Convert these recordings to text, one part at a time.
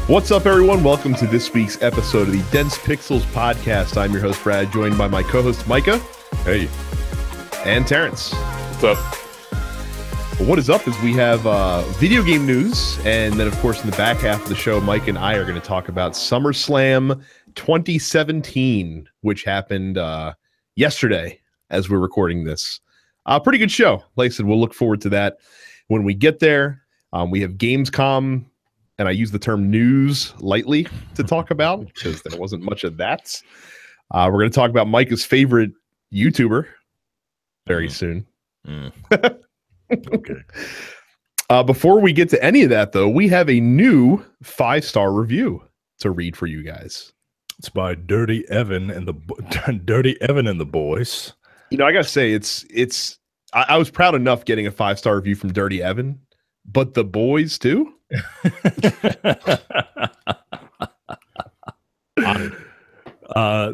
What's up, everyone? Welcome to this week's episode of the Dense Pixels podcast. I'm your host, Brad, joined by my co-host, Micah. Hey. And Terrence. What's up? What is up is we have video game news, and then, of course, in the back half of the show, Mike and I are going to talk about SummerSlam 2017, which happened yesterday as we're recording this. Pretty good show. Like I said, we'll look forward to that when we get there. We have GamesCom, and I use the term news lightly to talk about because there wasn't much of that. We're going to talk about Micah's favorite YouTuber very soon. Okay. Before we get to any of that, though, we have a new 5-star review to read for you guys. It's by Dirty Evan and the boys. You know, I gotta say, I was proud enough getting a 5-star review from Dirty Evan, but the boys too.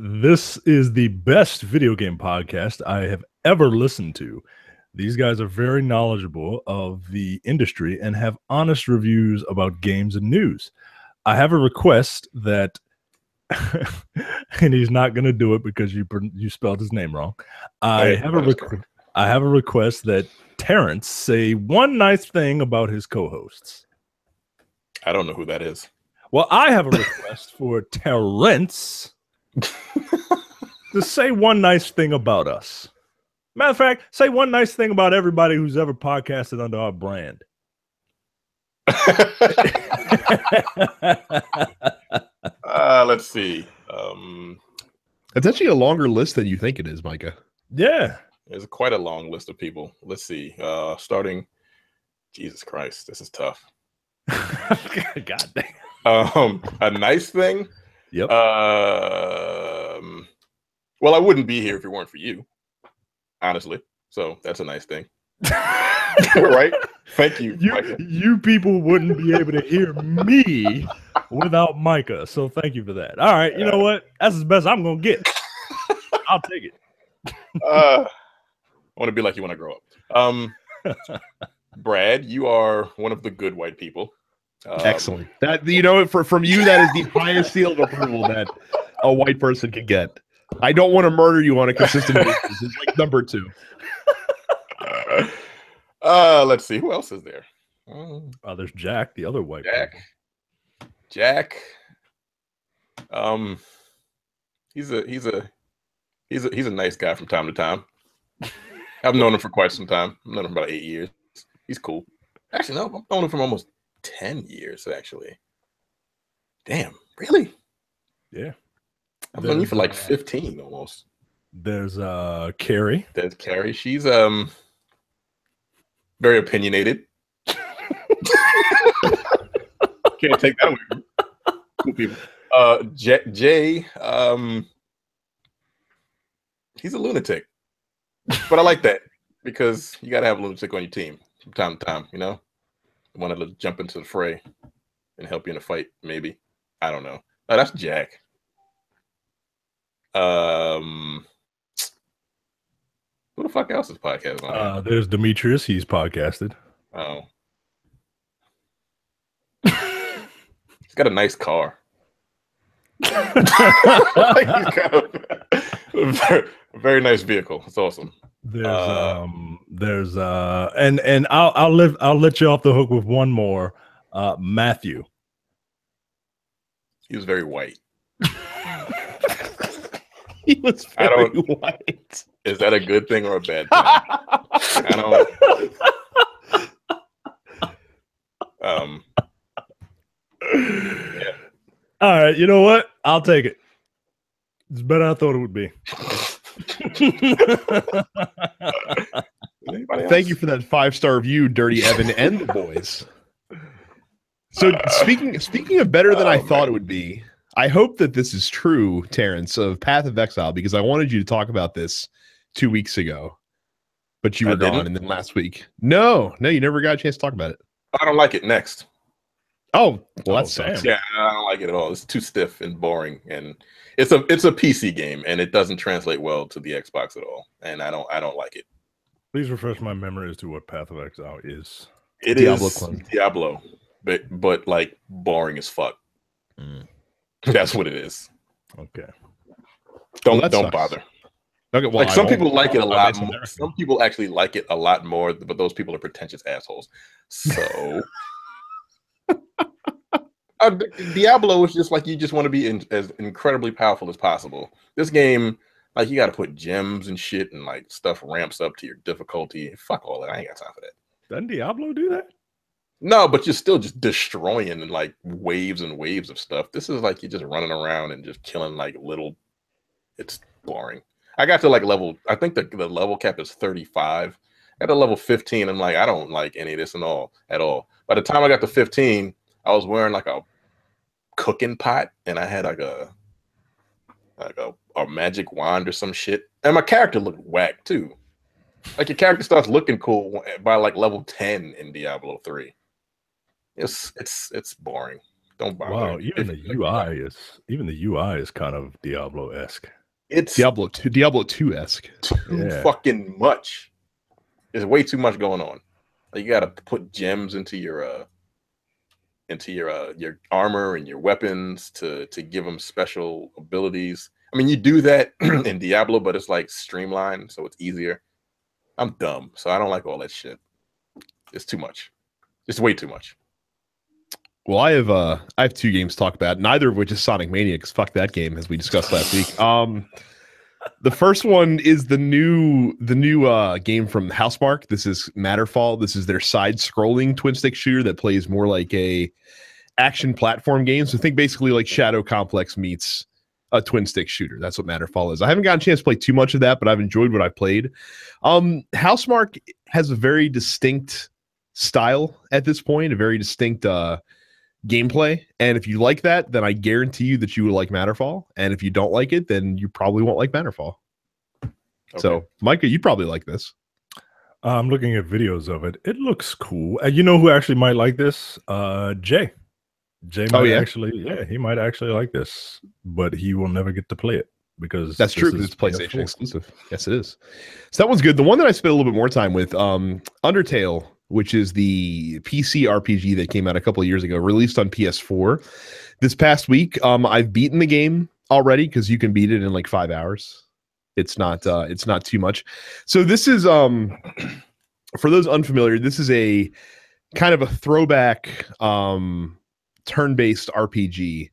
This is the best video game podcast I have ever listened to. These guys are very knowledgeable of the industry and have honest reviews about games and news. I have a request that, and he's not going to do it because you spelled his name wrong. I have a request that Terrence say one nice thing about his co-hosts. I don't know who that is. Well, I have a request for Terrence to say one nice thing about us. Matter of fact, say one nice thing about everybody who's ever podcasted under our brand. Let's see. It's actually a longer list than you think it is, Micah. Yeah. There's quite a long list of people. Let's see. Starting. Jesus Christ, this is tough. God dang. A nice thing. Yep. Well, I wouldn't be here if it weren't for you, honestly. So that's a nice thing. Right? Thank you. You people wouldn't be able to hear me without Micah. So thank you for that. All right. You know what? That's as best I'm going to get. I'll take it. I want to be like you when I grow up. Brad, you are one of the good white people. Excellent. That, you know, from you, that is the highest seal of approval that a white person can get. I don't want to murder you on a consistent basis. It's like number 2. Let's see. Who else is there? There's Jack, the other white Jack. He's a nice guy from time to time. I've known him for quite some time. I've known him about 8 years. He's cool. Actually, no, I've known him for almost 10 years, actually. Damn, really? Yeah. I've known you for like 15 almost. There's Carrie. There's Carrie. She's very opinionated. Can't take that away from me. Cool people. Jay, he's a lunatic. But I like that because you gotta have a lunatic on your team from time to time, you know? Want to jump into the fray and help you in a fight, maybe. I don't know. Oh, that's Jack. Who the fuck else is podcasting on? There's Demetrius. He's podcasted. Oh. He's got a nice car. He's got a very nice vehicle. It's awesome. And I'll let you off the hook with one more. Matthew. He was very white. He was very white. Is that a good thing or a bad thing? I don't. Yeah. All right. You know what? I'll take it. It's better than I thought it would be. Thank you for that 5-star review, Dirty Evan and the boys. So speaking of better than I thought it would be, I hope that this is true, Terrence, of Path of Exile, because I wanted you to talk about this 2 weeks ago, but you were gone, and then last week. No, you never got a chance to talk about it. I don't like it. Next. Oh, well, that sucks. Yeah, I don't like it at all. It's too stiff and boring, and it's a PC game, and it doesn't translate well to the Xbox at all, and I don't like it. Please refresh my memory as to what Path of Exile is. It is Diablo, but like boring as fuck. That's what it is. Okay. Don't bother. Okay, well, like some people like it a lot more. American. Some people actually like it a lot more, but those people are pretentious assholes. So Diablo is just like you just want to be as incredibly powerful as possible. This game, like you got to put gems and shit, and like stuff ramps up to your difficulty. Fuck all that. I ain't got time for that. Doesn't Diablo do that? No, but you're still just destroying like waves and waves of stuff. This is like you're just running around and just killing like little. It's boring. I got to like level. I think the level cap is 35. At a level 15, I'm like, I don't like any of this at all. By the time I got to 15, I was wearing like a cooking pot, and I had like a magic wand or some shit, and my character looked whack too. Like your character starts looking cool by like level 10 in Diablo 3. It's boring. Don't bother. Wow, even the UI is kind of Diablo-esque. It's Diablo 2-esque. Too fucking much. There's way too much going on. Like you got to put gems into your armor and your weapons to give them special abilities. I mean, you do that in Diablo, but it's like streamlined, so it's easier. I'm dumb, so I don't like all that shit. It's too much. It's way too much. Well, I have two games to talk about, neither of which is Sonic Mania, because fuck that game, as we discussed last week. The first one is the new game from Housemarque. This is Matterfall. This is their side-scrolling twin-stick shooter that plays more like a action platform game. So think basically like Shadow Complex meets a twin-stick shooter. That's what Matterfall is. I haven't gotten a chance to play too much of that, but I've enjoyed what I've played. Housemarque has a very distinct style at this point, a very distinct gameplay, and if you like that, then I guarantee you that you will like Matterfall, and if you don't like it, then you probably won't like Matterfall. Okay. So Micah, you probably like this. I'm looking at videos of it. It looks cool. You know who actually might like this? Jay might actually he might actually like this, but he will never get to play it because that's true, because it's PlayStation exclusive. Yes, it is. So that one's good. The one that I spent a little bit more time with, Undertale, which is the PC RPG that came out a couple of years ago, released on PS4 this past week. I've beaten the game already because you can beat it in like 5 hours. It's not too much. So this is for those unfamiliar, this is a kind of a throwback turn-based RPG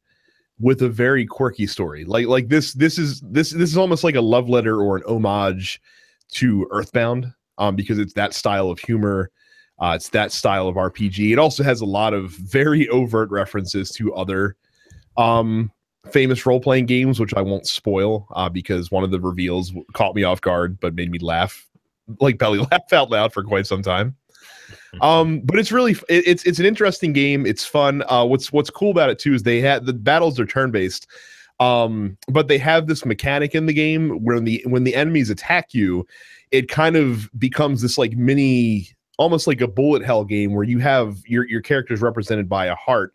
with a very quirky story. Like this is almost like a love letter or an homage to Earthbound, because it's that style of humor. It's that style of RPG. It also has a lot of very overt references to other famous role-playing games, which I won't spoil because one of the reveals caught me off guard, but made me laugh, like belly laugh out loud for quite some time. But it's really it's an interesting game. It's fun. What's cool about it too is the battles are turn-based, but they have this mechanic in the game where when the enemies attack you, it kind of becomes this like mini, almost like a bullet hell game where you have your characters represented by a heart,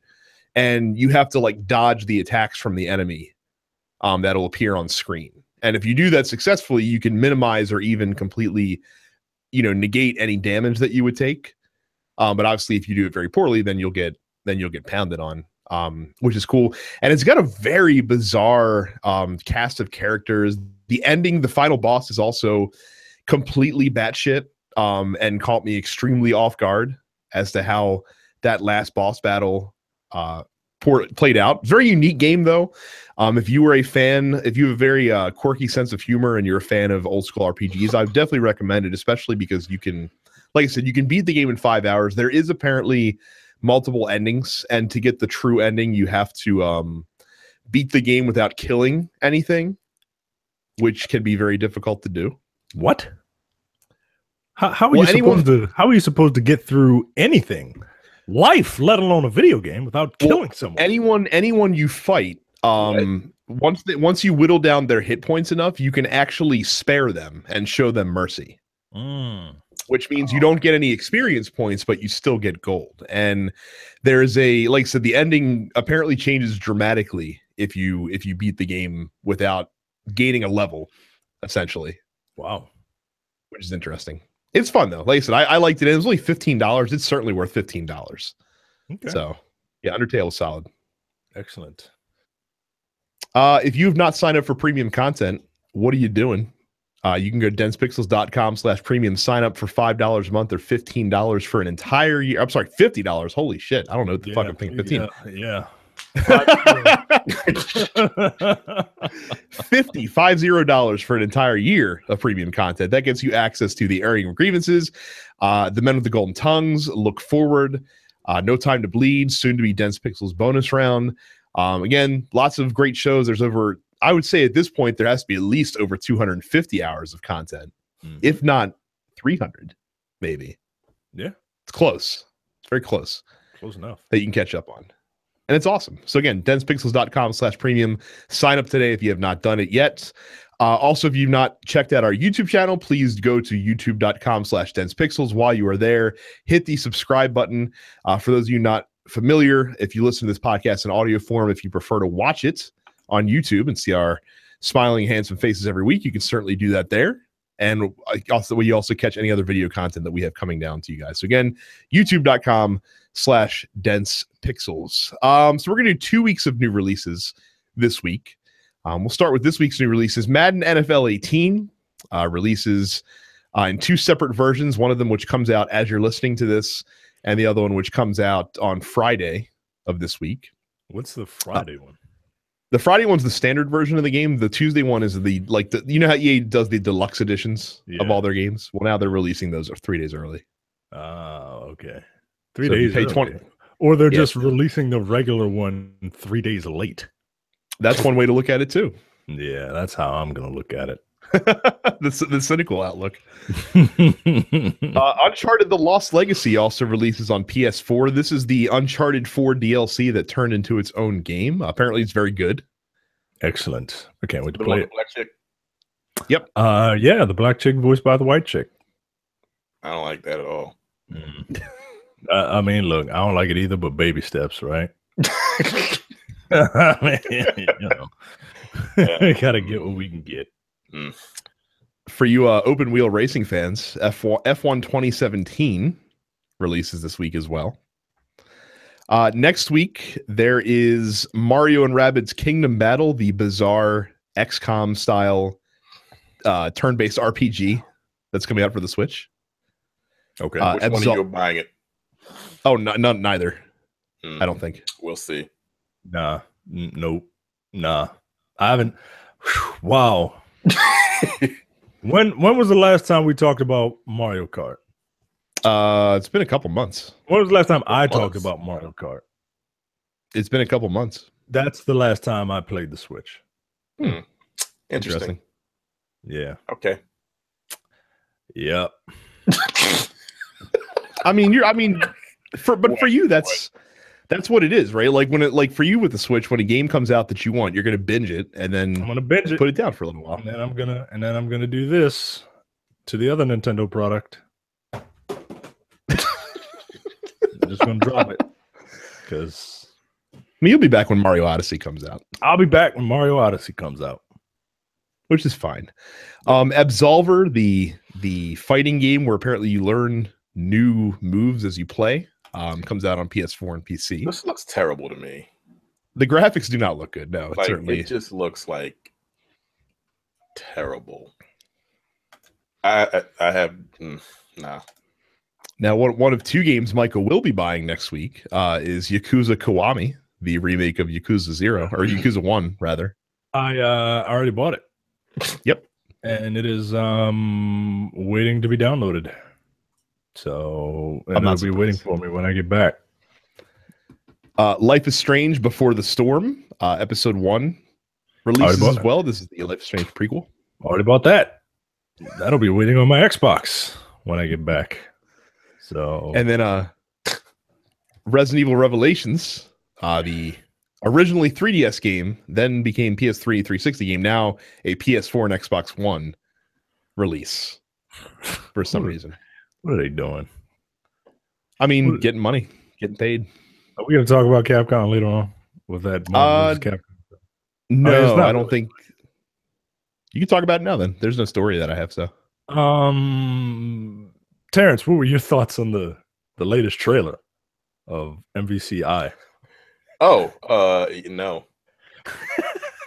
and you have to like dodge the attacks from the enemy that'll appear on screen. And if you do that successfully, you can minimize or even completely, negate any damage that you would take. But obviously, if you do it very poorly, then you'll get pounded on, which is cool. And it's got a very bizarre cast of characters. The final boss is also completely batshit. And caught me extremely off guard as to how that last boss battle played out. Very unique game, though. If you were a fan, if you have a very quirky sense of humor and you're a fan of old school RPGs, I would definitely recommend it, especially because you can, like I said, you can beat the game in 5 hours. There is apparently multiple endings, and to get the true ending, you have to beat the game without killing anything, which can be very difficult to do. What? How are you supposed to get through anything, life, let alone a video game, without killing someone? Anyone you fight, once you whittle down their hit points enough, you can actually spare them and show them mercy. Which means you don't get any experience points, but you still get gold. And there's like I said, the ending apparently changes dramatically if you beat the game without gaining a level, essentially. Wow, which is interesting. It's fun though. Like I said, I liked it. It was only $15. It's certainly worth $15. Okay. So yeah, Undertale is solid. Excellent. If you have not signed up for premium content, what are you doing? You can go to densepixels.com/premium, sign up for $5 a month or $15 for an entire year. I'm sorry, $50. Holy shit. I don't know what the fuck I'm thinking. 15. Yeah. $50 for an entire year of premium content. That gets you access to the airing of grievances, the Men with the Golden Tongues, Look Forward, No Time to Bleed, soon to be Dense Pixels bonus round. Again, lots of great shows. There's over, I would say at this point, there has to be at least over 250 hours of content, if not 300, maybe. Yeah. It's close. It's very close. Close enough. That you can catch up on. And it's awesome. So again, densepixels.com/premium. Sign up today if you have not done it yet. Also, if you've not checked out our YouTube channel, please go to youtube.com/densepixels. While you are there, hit the subscribe button. For those of you not familiar, if you listen to this podcast in audio form, if you prefer to watch it on YouTube and see our smiling, handsome faces every week, you can certainly do that there. And also, you also catch any other video content that we have coming down to you guys. So again, youtube.com/densepixels. So we're going to do 2 weeks of new releases this week. We'll start with this week's new releases. Madden NFL 18 releases in 2 separate versions, one of them which comes out as you're listening to this, and the other one which comes out on Friday of this week. What's the Friday one? The Friday one's the standard version of the game. The Tuesday one is the you know how EA does the deluxe editions of all their games? Well, now they're releasing those 3 days early. Oh, okay. 3 So days pay early. 20. Or they're just releasing the regular one 3 days late. That's one way to look at it too. Yeah, that's how I'm going to look at it. the cynical outlook. Uncharted: The Lost Legacy also releases on PS4. This is the Uncharted 4 DLC that turned into its own game. Apparently, it's very good. Excellent. I can't wait to play it. Black chick. Yep. Yeah, the black chick voiced by the white chick. I don't like that at all. I mean, look, I don't like it either, but baby steps, right? I mean, you know, we gotta get what we can get. For you open wheel racing fans, F1 2017 releases this week as well. Next week, there is Mario and Rabbids Kingdom Battle, the bizarre XCOM style turn-based RPG that's coming out for the Switch. Okay, which one are you buying it? Oh, neither. I don't think. We'll see. Nah, nope, nah. I haven't. Wow. When was the last time we talked about Mario Kart? It's been a couple months. When was the last time I talked about Mario Kart? It's been a couple months. That's the last time I played the Switch. Interesting. Yeah. Okay. Yep. For you, that's what it is, right? Like for you with the Switch, when a game comes out that you want, you're gonna binge it and then I'm gonna binge it, put it down for a little while. And then I'm gonna do this to the other Nintendo product. I'm just gonna drop it. Because you'll be back when Mario Odyssey comes out. I'll be back when Mario Odyssey comes out. Which is fine. Absolver, the fighting game where apparently you learn new moves as you play, comes out on PS4 and PC. This looks terrible to me. The graphics do not look good. No, it just looks like terrible. I have nah. Now, one of 2 games Michael will be buying next week is Yakuza Kiwami, the remake of Yakuza 0 or Yakuza 1 rather. I already bought it. Yep. And it is waiting to be downloaded. So it'll be waiting for me when I get back. Life is Strange Before the Storm, episode 1 releases as well. This is the Life is Strange prequel. Already bought that. That'll be waiting on my Xbox when I get back. So and then Resident Evil Revelations, the originally 3DS game, then became PS3 360 game, now a PS4 and Xbox One release for some reason. What are they doing? I mean, getting money, getting paid. Are we going to talk about Capcom later on with that? Capcom? No, I don't think. You can talk about it now. Then there's no story that I have. So, Terrence, what were your thoughts on the latest trailer of MVCI? Oh, no.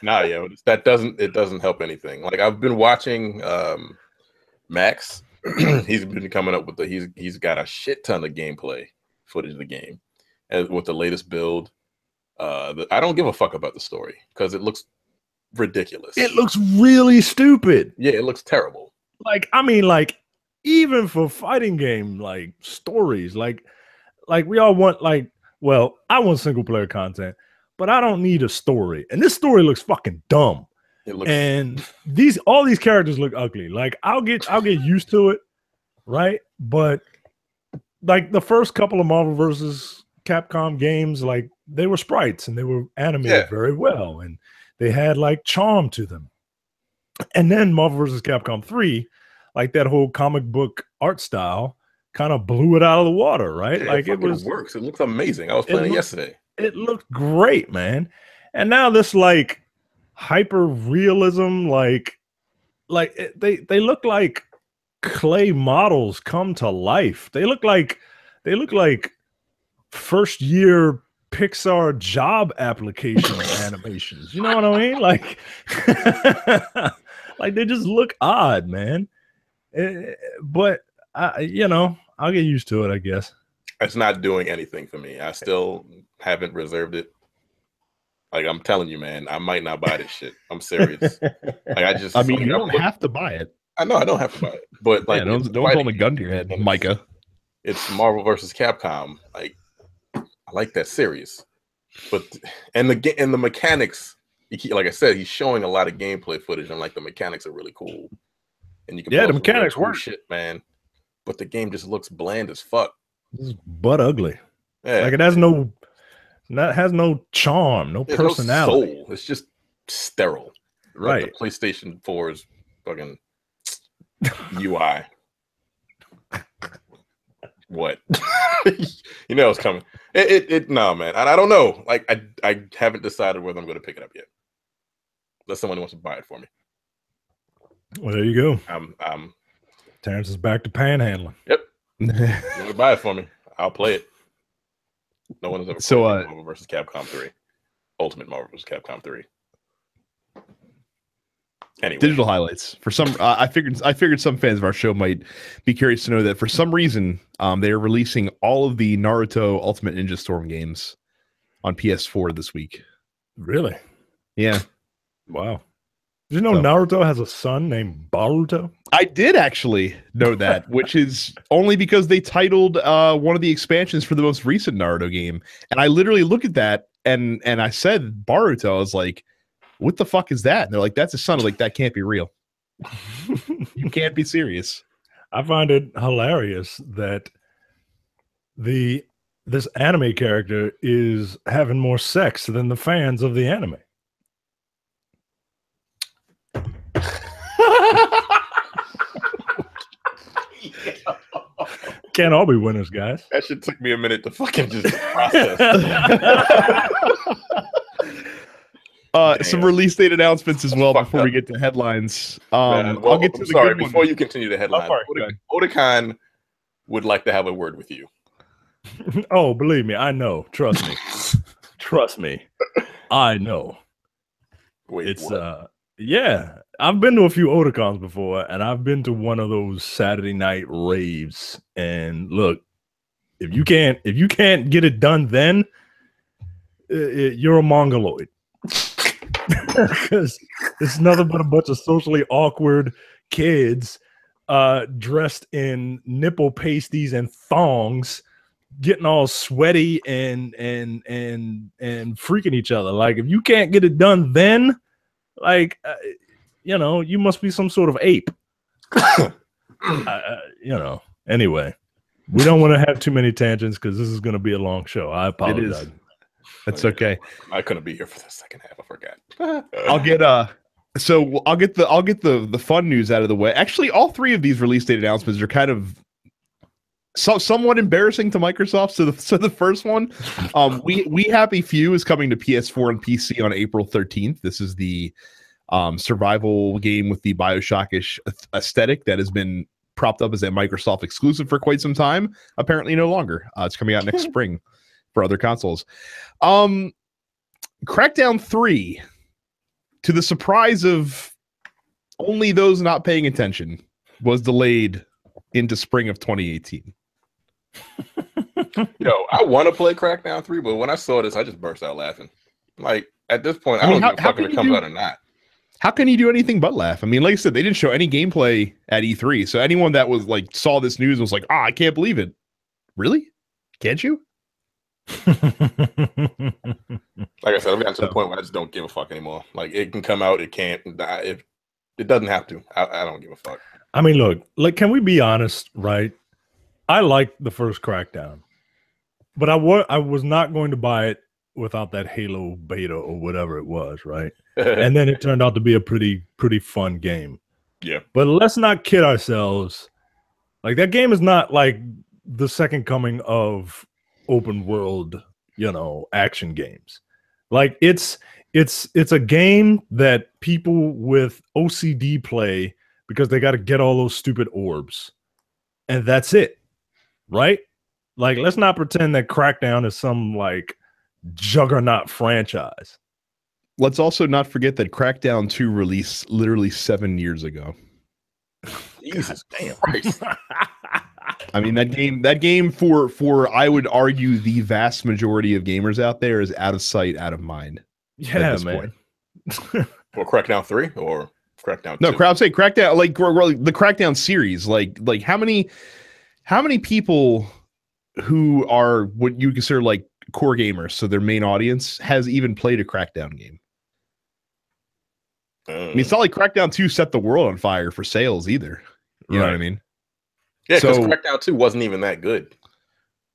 Nah, yo, it doesn't help anything. Like I've been watching Max. He's been coming up with he's got a shit ton of gameplay footage of the game, and with the latest build. I don't give a fuck about the story because it looks ridiculous. It looks really stupid. Yeah, it looks terrible. Like, I mean, like, even for fighting game, like, stories, like we all want, like, well, I want single player content, but I don't need a story. And this story looks fucking dumb. It looks, and all these characters look ugly. Like, I'll get used to it, right? But like the first couple of Marvel versus Capcom games, like, they were sprites and they were animated very well, and they had like charm to them. And then Marvel vs. Capcom 3, like that whole comic book art style kind of blew it out of the water, right? Yeah, like it works. It looks amazing. I was playing it yesterday. It looked great, man. And now this like hyper realism, they look like clay models come to life. They look like first year Pixar job application animations. You know what I mean? Like, like they just look odd, man. But I'll get used to it, I guess. It's not doing anything for me. I still haven't reserved it. Like, I'm telling you, man, I might not buy this shit. I'm serious. Like, I mean, you don't have to buy it. I know I don't have to buy it, but like, don't hold a gun to your head, Micah. It's Marvel versus Capcom. Like, I like that series, but and the mechanics. Like I said, he's showing a lot of gameplay footage, and like the mechanics are really cool. And you can the mechanics work, shit, man. But the game just looks bland as fuck. It's butt ugly. Yeah. Like, it has no charm, no personality. No soul. It's just sterile. Right. Like the PlayStation 4's fucking UI. What? You know it's coming. No, man. I don't know. Like, I haven't decided whether I'm going to pick it up yet. Unless someone wants to buy it for me. Well, there you go. I'm Terrence is back to panhandling. Yep. You want to buy it for me? I'll play it. No one has ever played Marvel vs. Capcom 3. Ultimate Marvel vs. Capcom 3. Anyway. Digital highlights. For some, I figured some fans of our show might be curious to know that for some reason, they are releasing all of the Naruto Ultimate Ninja Storm games on PS4 this week. Really? Yeah. Wow. Did you know Naruto has a son named Baruto? I did actually know that, which is only because they titled one of the expansions for the most recent Naruto game. And I literally looked at that and I said Baruto. I was like, what the fuck is that? And they're like, that's his son. I'm like, that can't be real. You can't be serious. I find it hilarious that this anime character is having more sex than the fans of the anime. Can't all be winners, guys. That shit took me a minute to fucking just process. Some release date announcements as well before we get to headlines. I'll get to the sorry, good before one. you continue the headline. Oh, Otakon would like to have a word with you. Oh, believe me, I know. Trust me. Trust me. I know. Wait, it's what? Yeah, I've been to a few Otakons before, and I've been to one of those Saturday night raves. And look, if you can't get it done, then you're a mongoloid, because it's nothing but a bunch of socially awkward kids dressed in nipple pasties and thongs, getting all sweaty and freaking each other. Like, if you can't get it done, then you must be some sort of ape. Anyway, we don't want to have too many tangents because this is going to be a long show. I apologize. It is. That's okay. I couldn't be here for the second half. I forgot. I'll get the fun news out of the way. Actually, all three of these release date announcements are kind of somewhat embarrassing to Microsoft. So the first one, We Happy Few is coming to PS4 and PC on April 13th. This is the survival game with the Bioshock-ish aesthetic that has been propped up as a Microsoft exclusive for quite some time. Apparently no longer. It's coming out next spring for other consoles. Crackdown 3, to the surprise of only those not paying attention, was delayed into spring of 2018. Yo, I want to play Crackdown 3, but when I saw this, I just burst out laughing. Like, at this point, I don't give a fuck if it comes out or not. How can you do anything but laugh? I mean, like I said, they didn't show any gameplay at E3, so anyone that was like saw this news was like, I can't believe it. Really? Can't you? Like I said, I've gotten to the point where I just don't give a fuck anymore. Like, it can come out, it can't. It doesn't have to. I don't give a fuck. I mean, look, like, can we be honest, right? I liked the first Crackdown, but I was not going to buy it without that Halo beta or whatever it was, right? And then it turned out to be a pretty fun game. Yeah. But let's not kid ourselves. Like, that game is not like the second coming of open world, action games. Like, it's a game that people with OCD play because they got to get all those stupid orbs. And that's it. Right? Like, let's not pretend that Crackdown is some like juggernaut franchise. Let's also not forget that Crackdown 2 released literally 7 years ago. Jesus damn Christ. I mean, that game for I would argue the vast majority of gamers out there is out of sight, out of mind. Yeah, man. Or Crackdown 3 or Crackdown 2? No, I'd say Crackdown, like the Crackdown series. Like how many people who are what you consider like core gamers, so their main audience, has even played a Crackdown game? I mean, it's not like Crackdown 2 set the world on fire for sales either. You know what I mean? Yeah, because Crackdown 2 wasn't even that good.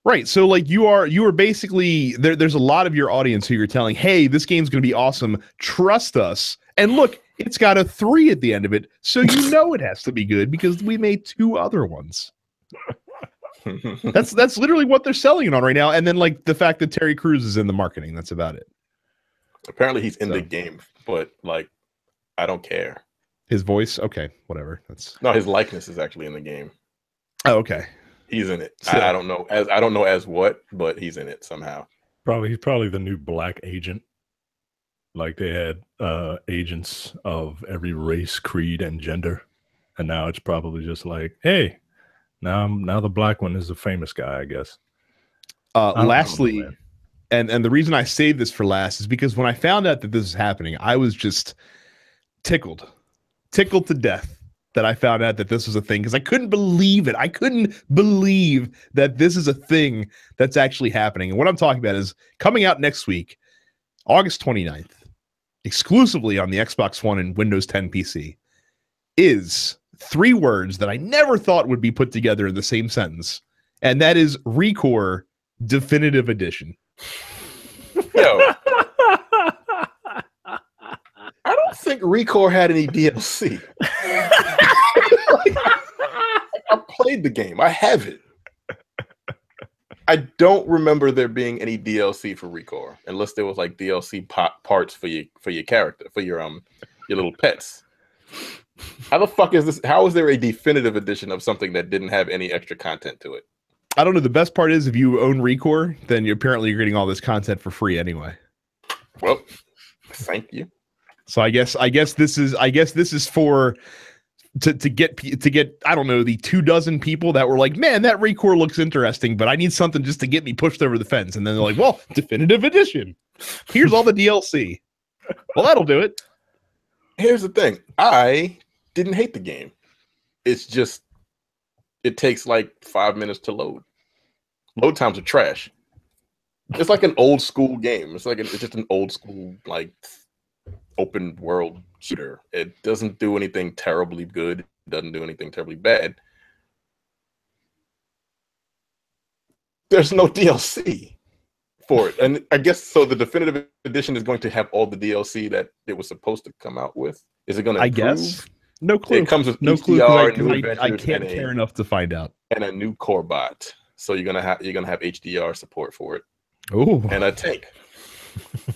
Right. So like you are basically there's a lot of your audience who you're telling, hey, this game's gonna be awesome. Trust us. And look, it's got a 3 at the end of it, so you know it has to be good because we made 2 other ones. That's literally what they're selling it on right now. And then like the fact that Terry Crews is in the marketing, that's about it. Apparently he's in the game, but like I don't care. His voice, okay, whatever. No, his likeness is actually in the game. Oh, okay. He's in it. So, I don't know as what, but he's in it somehow. He's probably the new black agent. Like they had agents of every race, creed, and gender, and now it's probably just like, hey, now the black one is a famous guy, I guess. Lastly, and the reason I saved this for last is because when I found out that this is happening, I was just tickled to death that I found out that this was a thing, because I couldn't believe it. I couldn't believe that this is a thing that's actually happening. And what I'm talking about is coming out next week, August 29th, exclusively on the Xbox One and Windows 10 PC, is 3 words that I never thought would be put together in the same sentence. And that is ReCore Definitive Edition. Yo. I don't think ReCore had any DLC. I played the game. I have it. I don't remember there being any DLC for ReCore, unless there was like DLC parts for your character, for your little pets. How the fuck is this? How is there a definitive edition of something that didn't have any extra content to it? I don't know. The best part is if you own ReCore, then you're getting all this content for free anyway. Well, thank you. So I guess this is for to get I don't know, the 24 people that were like, man, that ReCore looks interesting, but I need something just to get me pushed over the fence. And then they're like, well, definitive edition. Here's all the DLC. Well, that'll do it. Here's the thing. I didn't hate the game. It's just it takes like 5 minutes to load. Load times are trash. It's like an old school game. It's just an old school like open world shooter. It doesn't do anything terribly good. It doesn't do anything terribly bad. There's no DLC for it. And I guess so the definitive edition is going to have all the DLC that it was supposed to come out with. Is it going to guess? No clue. It comes with no HDR, clue. I can't care enough to find out. And a new core bot. So you're gonna have HDR support for it. Oh, and a tank.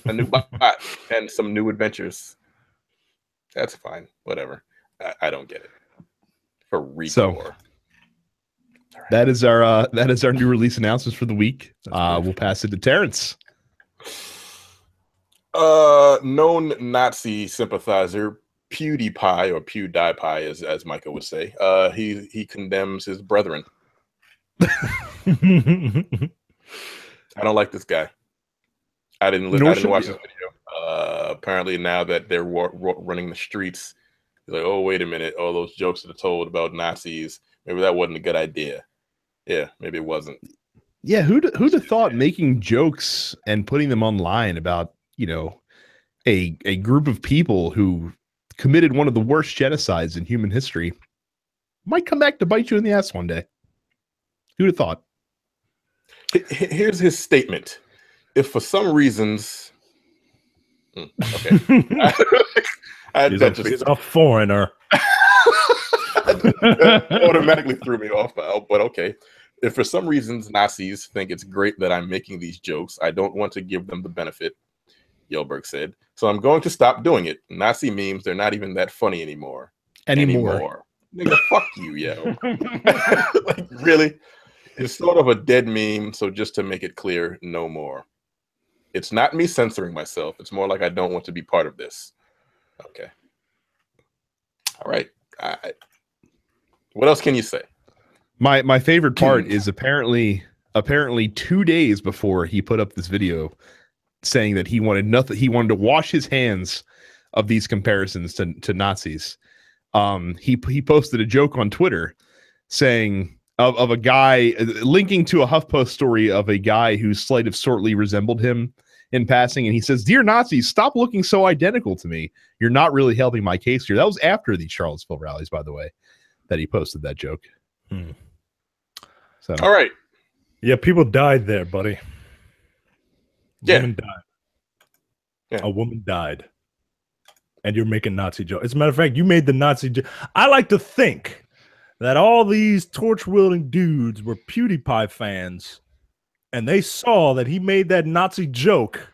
A new bot and some new adventures. That's fine. Whatever. I don't get it. For ReCore. So that is our new release announcements for the week. We'll pass it to Terrence. Known Nazi sympathizer PewDiePie, or PewDiePie, as Micah would say. He condemns his brethren. I don't like this guy. I didn't watch this video. Apparently, now that they're running the streets, he's like, oh, wait a minute. All those jokes that are told about Nazis, maybe that wasn't a good idea. Yeah, maybe it wasn't. Yeah, who'd have thought making jokes and putting them online about, you know, a group of people who committed one of the worst genocides in human history might come back to bite you in the ass one day. Who'd have thought? Here's his statement. If for some reasons, okay, he's a foreigner. That automatically threw me off, but okay. If for some reasons Nazis think it's great that I'm making these jokes, I don't want to give them the benefit, Yelberg said. So I'm going to stop doing it. Nazi memes, they're not even that funny anymore. Nigga, fuck you, yo. Like, really? It's sort of a dead meme, so just to make it clear, no more. It's not me censoring myself. It's more like I don't want to be part of this. Okay. All right. What else can you say? My favorite part is apparently 2 days before he put up this video saying that he wanted nothing. He wanted to wash his hands of these comparisons to Nazis. He posted a joke on Twitter saying of a guy linking to a HuffPost story of a guy who slight of sortly resembled him in passing. And he says, "Dear Nazis, stop looking so identical to me. You're not really helping my case here." That was after the Charlottesville rallies, by the way, that he posted that joke. So, all right. Yeah, people died there, buddy. Yeah. Woman died. Yeah. A woman died. And you're making Nazi jokes. As a matter of fact, you made the Nazi joke. I like to think that all these torch-wielding dudes were PewDiePie fans, and they saw that he made that Nazi joke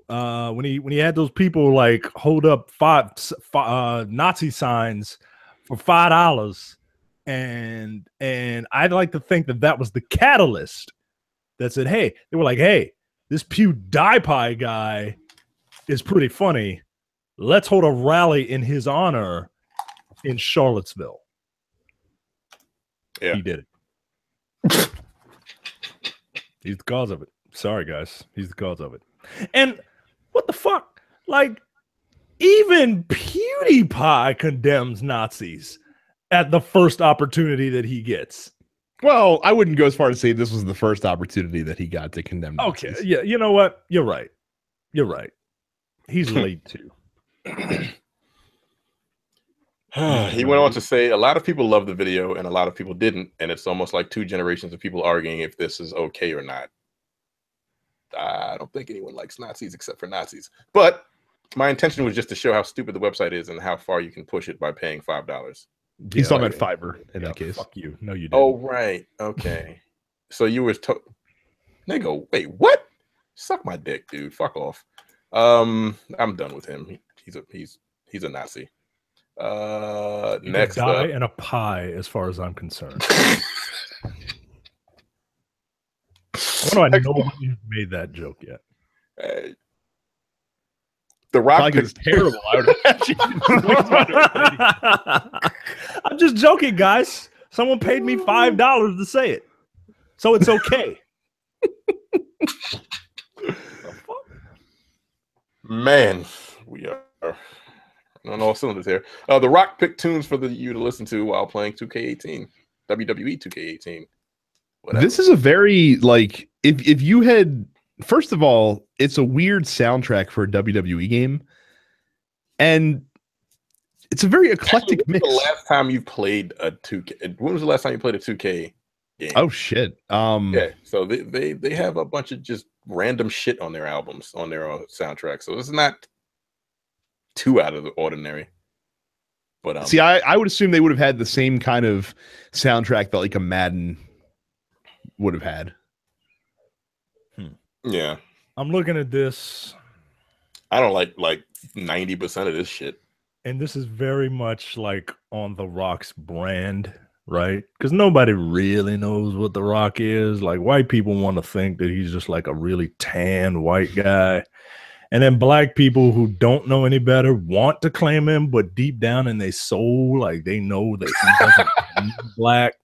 when he had those people like hold up five Nazi signs for $5, and I'd like to think that was the catalyst that said, "Hey," they were like, "Hey, this PewDiePie guy is pretty funny. Let's hold a rally in his honor in Charlottesville." Yeah. He did it. He's the cause of it. Sorry, guys. He's the cause of it. And what the fuck? Like, even PewDiePie condemns Nazis at the first opportunity that he gets. Well, I wouldn't go as far to say this was the first opportunity that he got to condemn Nazis. Okay, yeah, you know what? You're right. You're right. He's late too. He went on to say, a lot of people loved the video and a lot of people didn't, and it's almost like two generations of people arguing if this is okay or not. I don't think anyone likes Nazis except for Nazis. But my intention was just to show how stupid the website is and how far you can push it by paying $5. He's talking about Fiverr in that case. Fuck you. No, you didn't. Oh, right. Okay. So you were nigga, wait, what? Suck my dick, dude. Fuck off. I'm done with him. He's a Nazi. Next die in a pie, as far as I'm concerned. Why do I know you made that joke yet? The Rock is terrible. I'm just joking, guys. Someone paid me $5 to say it, so it's okay. Man, we are on all cylinders here. The Rock picked tunes for you to listen to while playing 2K18, WWE 2K18. Whatever. This is a very, like, if you had, first of all, it's a weird soundtrack for a WWE game, and it's a very eclectic mix. The last time you played a 2K? When was the last time you played a 2K game? Oh shit! Yeah, so they have a bunch of just random shit on their albums, on their soundtrack. So it's not too out of the ordinary. But see, I would assume they would have had the same kind of soundtrack that like a Madden would have had. Yeah, I'm looking at this. I don't like 90% of this shit. And this is very much like on The Rock's brand, right? Because nobody really knows what The Rock is. Like, white people want to think that he's just like a really tan white guy. And then black people who don't know any better want to claim him, but deep down in their soul, like they know that he doesn't he's black.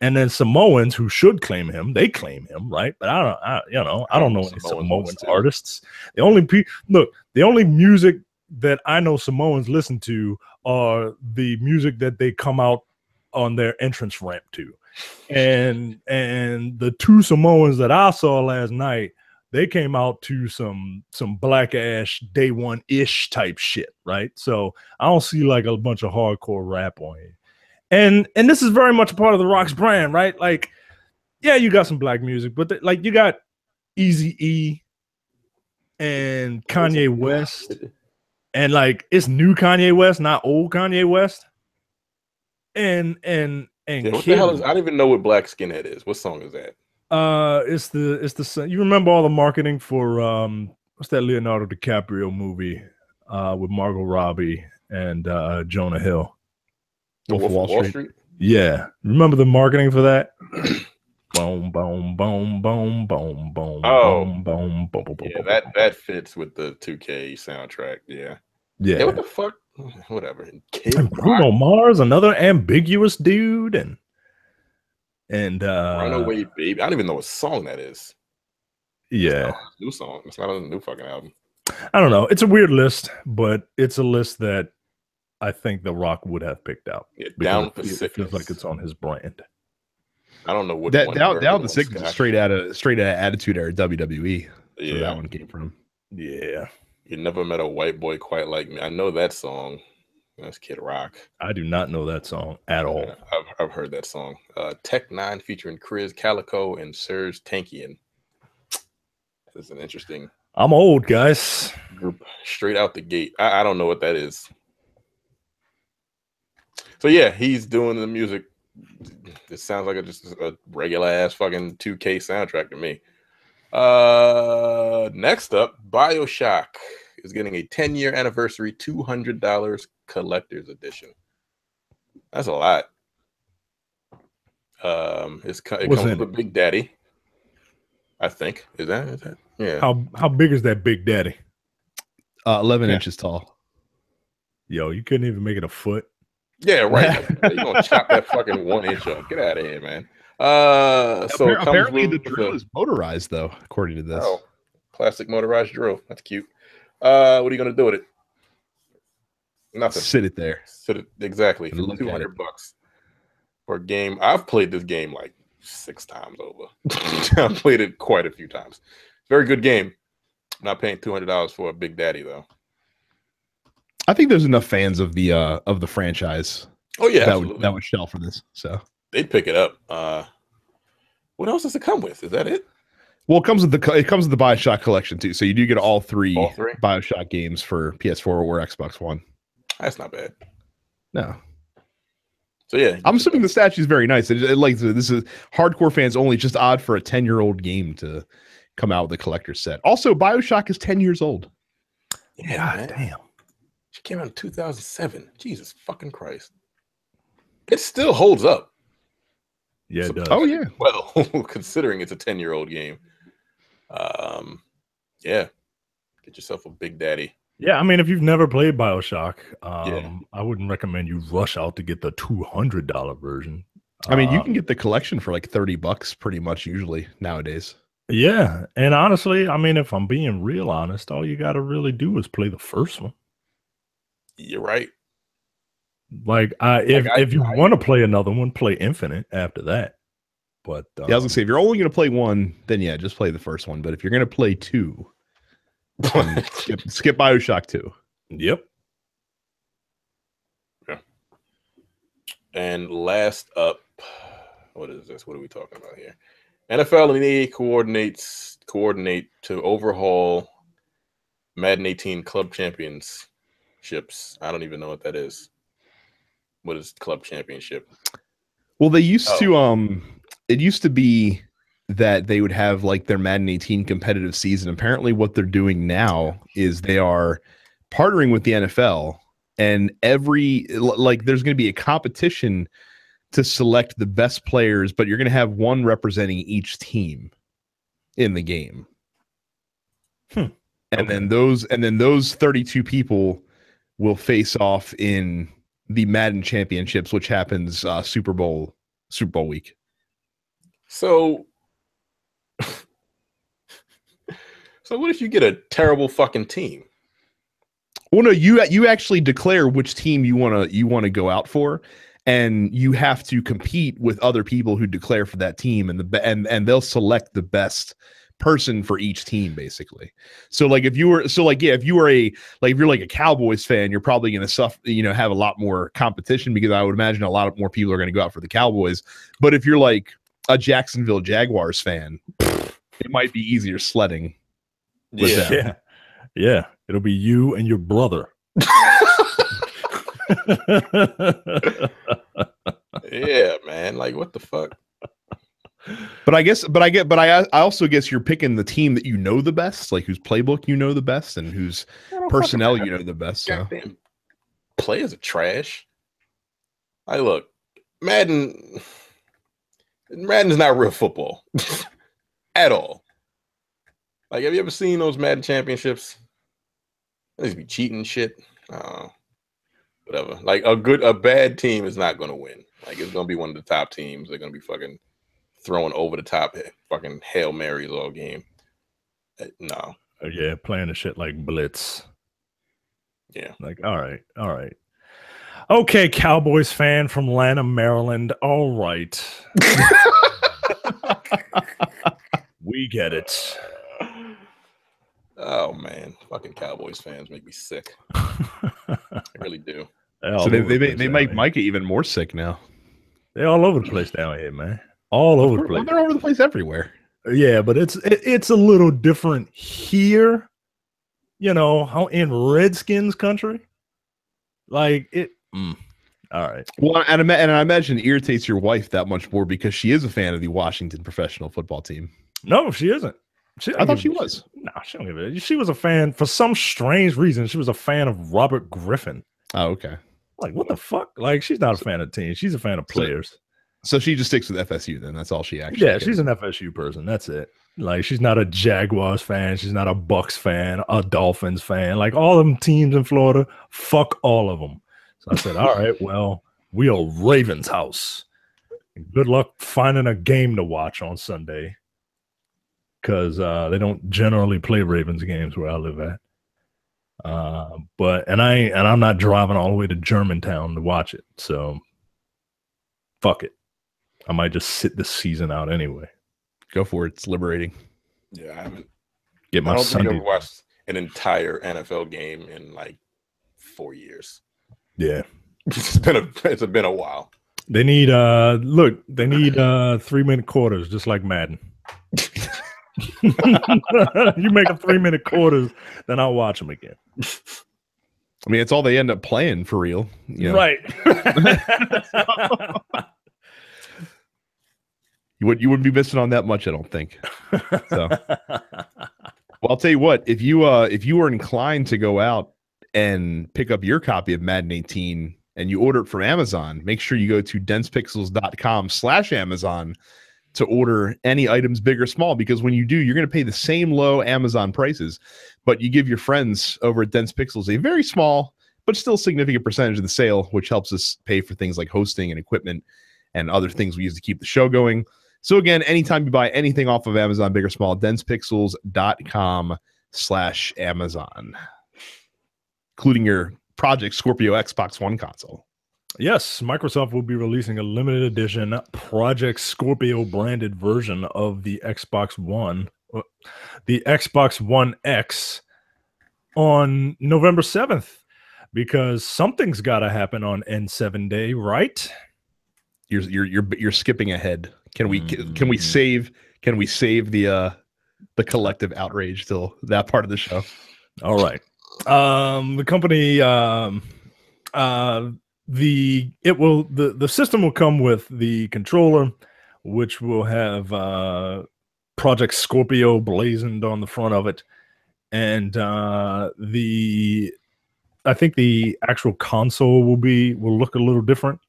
And then Samoans who should claim him, they claim him, right? But I don't know any Samoan artists. The only music that I know Samoans listen to are the music that they come out on their entrance ramp to. And the two Samoans that I saw last night, they came out to some black ash day one ish type shit, right? So I don't see like a bunch of hardcore rap on here. And this is very much a part of the Rock's brand, right? Like, yeah, you got some black music, but like you got Eazy-E and Kanye West, and like it's new Kanye West, not old Kanye West. And what the hell is? I don't even know what Black Skinhead is. What song is that? It's the you remember all the marketing for what's that Leonardo DiCaprio movie with Margot Robbie and Jonah Hill? Wolf of Wall Street? Yeah. Remember the marketing for that? Boom, boom, boom, boom, boom, boom. Oh, boom, boom, boom, boom, yeah, boom, that fits with the 2K soundtrack. Yeah. Yeah. What the fuck? Whatever. And Bruno Mars, another ambiguous dude, and Runaway Baby. I don't even know what song that is. Yeah. New song. It's not a new fucking album. I don't know. It's a weird list, but it's a list that I think The Rock would have picked out. Yeah, Down it feels like it's on his brand. I don't know what that Down the Sickness is straight out of Attitude Era WWE. Yeah, that one came from. Yeah, You Never Met a White Boy Quite Like Me. I know that song. That's Kid Rock. I do not know that song at all. I've heard that song. Tech Nine featuring Chris Calico and Serge Tankian. That's an interesting. I'm old, guys. Group straight out the gate. I don't know what that is. So yeah, he's doing the music. It sounds like just a regular ass fucking 2K soundtrack to me. Next up, Bioshock is getting a 10-year anniversary $200 collector's edition. That's a lot. It comes with a Big Daddy, I think. Is that? Yeah. How big is that Big Daddy? 11 inches tall. Yo, you couldn't even make it a foot. Yeah, right. You're gonna chop that fucking 1 inch up. Get out of here, man. So apparently the drill is motorized, though, according to this. Oh, classic motorized drill. That's cute. What are you gonna do with it? Nothing. Sit it there. Exactly. For $200 for a game. I've played this game like 6 times over. I've played it quite a few times. Very good game. I'm not paying $200 for a Big Daddy though. I think there's enough fans of the franchise. Oh yeah, that would shell for this. So they'd pick it up. What else does it come with? Is that it? Well, it comes with the Bioshock collection too. So you do get all three Bioshock games for PS4 or Xbox One. That's not bad. No. So yeah, I'm assuming the statue is very nice. This is hardcore fans only. Just odd for a 10-year-old game to come out with a collector's set. Also, Bioshock is 10 years old. Yeah, God damn. She came out in 2007. Jesus fucking Christ. It still holds up. Yeah, it does. Oh, yeah. Well, considering it's a 10-year-old game. Yeah. Get yourself a Big Daddy. Yeah, I mean, if you've never played Bioshock, I wouldn't recommend you rush out to get the $200 version. I mean, you can get the collection for like $30 pretty much usually nowadays. Yeah, and honestly, I mean, if I'm being real honest, all you got to really do is play the first one. You're right. Like, if you want to play another one, play Infinite after that. But yeah, I was gonna say, if you're only gonna play one, then yeah, just play the first one. But if you're gonna play two, skip Bioshock 2. Yep. Yeah. And last up, what is this? What are we talking about here? NFL and EA coordinate to overhaul Madden 18 Club Championships. I don't even know what that is. What is Club Championship? Well, they used to it used to be that they would have like their Madden 18 competitive season. Apparently what they're doing now is they are partnering with the NFL, and there's going to be a competition to select the best players, but you're going to have one representing each team in the game. And then those 32 people will face off in the Madden Championships, which happens Super Bowl week. So what if you get a terrible fucking team? Well, no, you actually declare which team you wanna go out for, and you have to compete with other people who declare for that team, and they'll select the best person for each team, basically. So like if you're like a Cowboys fan, you're probably going to have a lot more competition, because I would imagine a lot of more people are going to go out for the Cowboys. But if you're like a Jacksonville Jaguars fan, it might be easier sledding with them. Yeah, it'll be you and your brother. Yeah, man. Like, what the fuck? But I also guess you're picking the team that you know the best, like whose playbook you know the best, and whose personnel you know the best. So. Goddamn players are trash. Look, Madden is not real football at all. Like, have you ever seen those Madden championships? They just be cheating shit. Whatever. Like, a bad team is not going to win. Like, it's going to be one of the top teams. They're going to be fucking throwing over the top fucking Hail Marys all game. No. Yeah, playing the shit like Blitz. Yeah. Like, all right. Okay, Cowboys fan from Lanham, Maryland. All right. We get it. Oh man, fucking Cowboys fans make me sick. I really do. So they make Micah even more sick now. They're all over the place down here, man. All over the place. Well, they're all over the place everywhere. Yeah, but it's a little different here. You know, how in Redskins country, like it. All right. Well, and I imagine it irritates your wife that much more because she is a fan of the Washington professional football team. No, she isn't. I thought she was. No, she don't give a. She was a fan for some strange reason. She was a fan of Robert Griffin. Oh, okay. Like, what the fuck? Like, she's not a fan of teams. She's a fan of players. So she just sticks with FSU then. That's all she actually. Yeah, she's an FSU person. That's it. Like, she's not a Jaguars fan. She's not a Bucks fan, a Dolphins fan. Like, all them teams in Florida, fuck all of them. So I said, all right, well, we are Ravens house. Good luck finding a game to watch on Sunday, because they don't generally play Ravens games where I live at. But I'm not driving all the way to Germantown to watch it. So fuck it. I might just sit the season out anyway. Go for it. It's liberating. Yeah, I haven't. I don't think I've watched an entire NFL game in like 4 years. Yeah, it's been a while. They need 3-minute quarters, just like Madden. You make them 3-minute quarters, then I'll watch them again. I mean, it's all they end up playing for real, you know? Right? You wouldn't be missing on that much, I don't think. So, well, I'll tell you what. If you are inclined to go out and pick up your copy of Madden 18 and you order it from Amazon, make sure you go to densepixels.com/Amazon to order any items big or small, because when you do, you're going to pay the same low Amazon prices, but you give your friends over at Dense Pixels a very small but still significant percentage of the sale, which helps us pay for things like hosting and equipment and other things we use to keep the show going. So again, anytime you buy anything off of Amazon, big or small, densepixels.com/Amazon, including your Project Scorpio Xbox One console. Yes, Microsoft will be releasing a limited edition Project Scorpio branded version of the Xbox One X on November 7th, because something's got to happen on N7 Day, right? You're skipping ahead. Can we save the collective outrage till that part of the show? All right. The company the system will come with the controller, which will have Project Scorpio blazoned on the front of it, and I think the actual console will look a little different.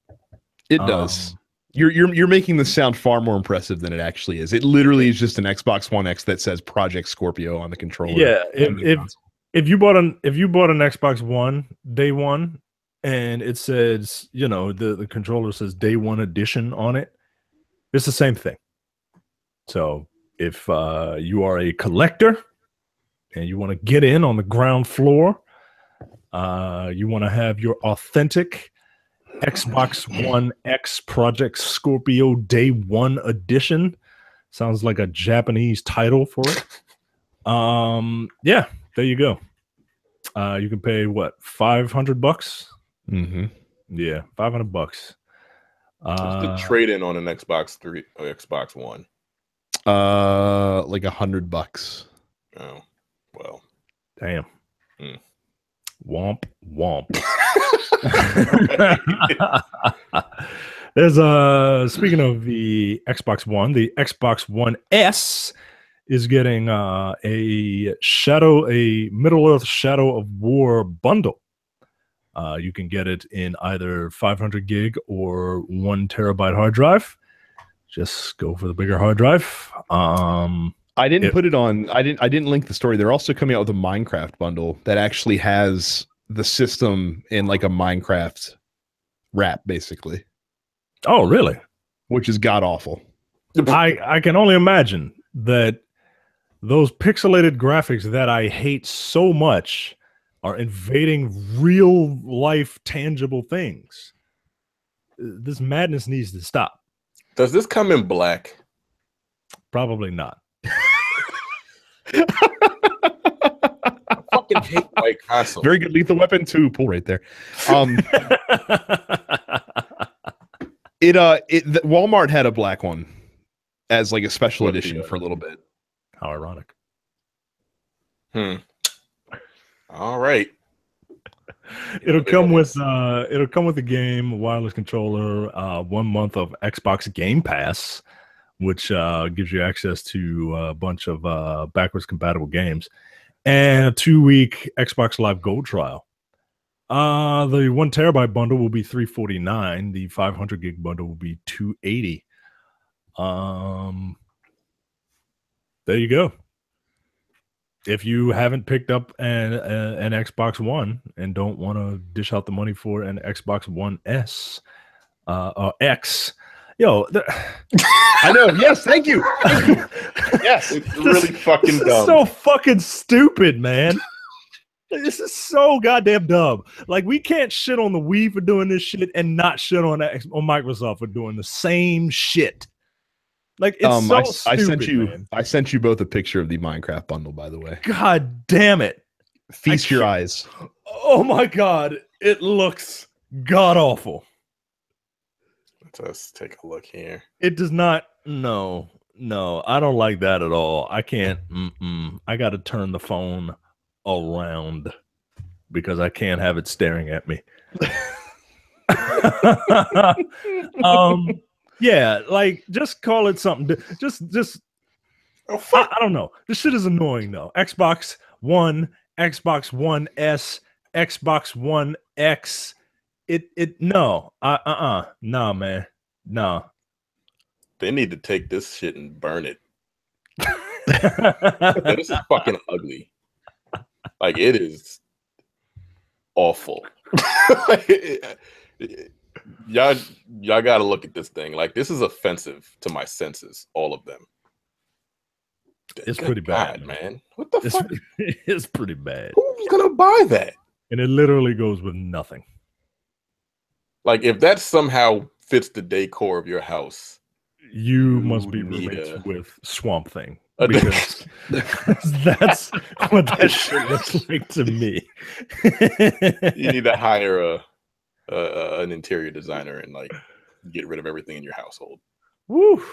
It does. You're making this sound far more impressive than it actually is. It literally is just an Xbox One X that says Project Scorpio on the controller. Yeah, if you bought an Xbox One day one, and it says, you know, the controller says day one edition on it, it's the same thing. So if you are a collector and you want to get in on the ground floor, you want to have your authentic Xbox One X Project Scorpio Day One Edition. Sounds like a Japanese title for it. Yeah, there you go. You can pay what, $500? Mm-hmm. Yeah, $500. What's the trade in on an Xbox 3 or Xbox One? Like $100. Oh, well, damn. Mm. Womp womp. There's speaking of the Xbox One, the Xbox One S is getting a Middle-earth Shadow of War bundle. You can get it in either 500 gig or 1 terabyte hard drive. Just go for the bigger hard drive. I didn't put it on. I didn't link the story. They're also coming out with a Minecraft bundle that actually has the system in like a Minecraft wrap, basically. Oh, really? Which is god awful. I can only imagine that those pixelated graphics that I hate so much are invading real life tangible things. This madness needs to stop. Does this come in black? Probably not. I fucking hate white consoles. Very good. Lethal Weapon 2 pull right there. Walmart had a black one as like a special edition for a little bit. How ironic. All right. It'll come with the game, wireless controller, 1 month of Xbox Game Pass, which gives you access to a bunch of backwards compatible games, and a 2-week Xbox Live Gold trial. The 1 terabyte bundle will be $349. The 500 gig bundle will be $280. There you go. If you haven't picked up an Xbox One and don't want to dish out the money for an Xbox One S or X, I know. Yes, thank you. Yes, it's really fucking dumb. Is so fucking stupid, man. This is so goddamn dumb. Like, we can't shit on the Wii for doing this shit and not shit on Microsoft for doing the same shit. Like, it's so stupid, I sent you both a picture of the Minecraft bundle, by the way. God damn it. Feast your eyes. Oh my God. It looks god awful. Let's take a look here. It does not. No, I don't like that at all. I can't. I got to turn the phone around because I can't have it staring at me. Yeah, like, just call it something. Just. Oh, fuck. I don't know. This shit is annoying though. Xbox One, Xbox One S, Xbox One X. No, nah, man, no. They need to take this shit and burn it. This is fucking ugly. Like, it is awful. Y'all gotta look at this thing. Like, this is offensive to my senses, all of them. It's pretty bad, man. What the fuck? It's pretty bad. Who's gonna buy that? And it literally goes with nothing. Like, if that somehow fits the decor of your house, you must be roommates with Swamp Thing. Because that's what that shit looks like to me. You need to hire an interior designer and like get rid of everything in your household. Woo!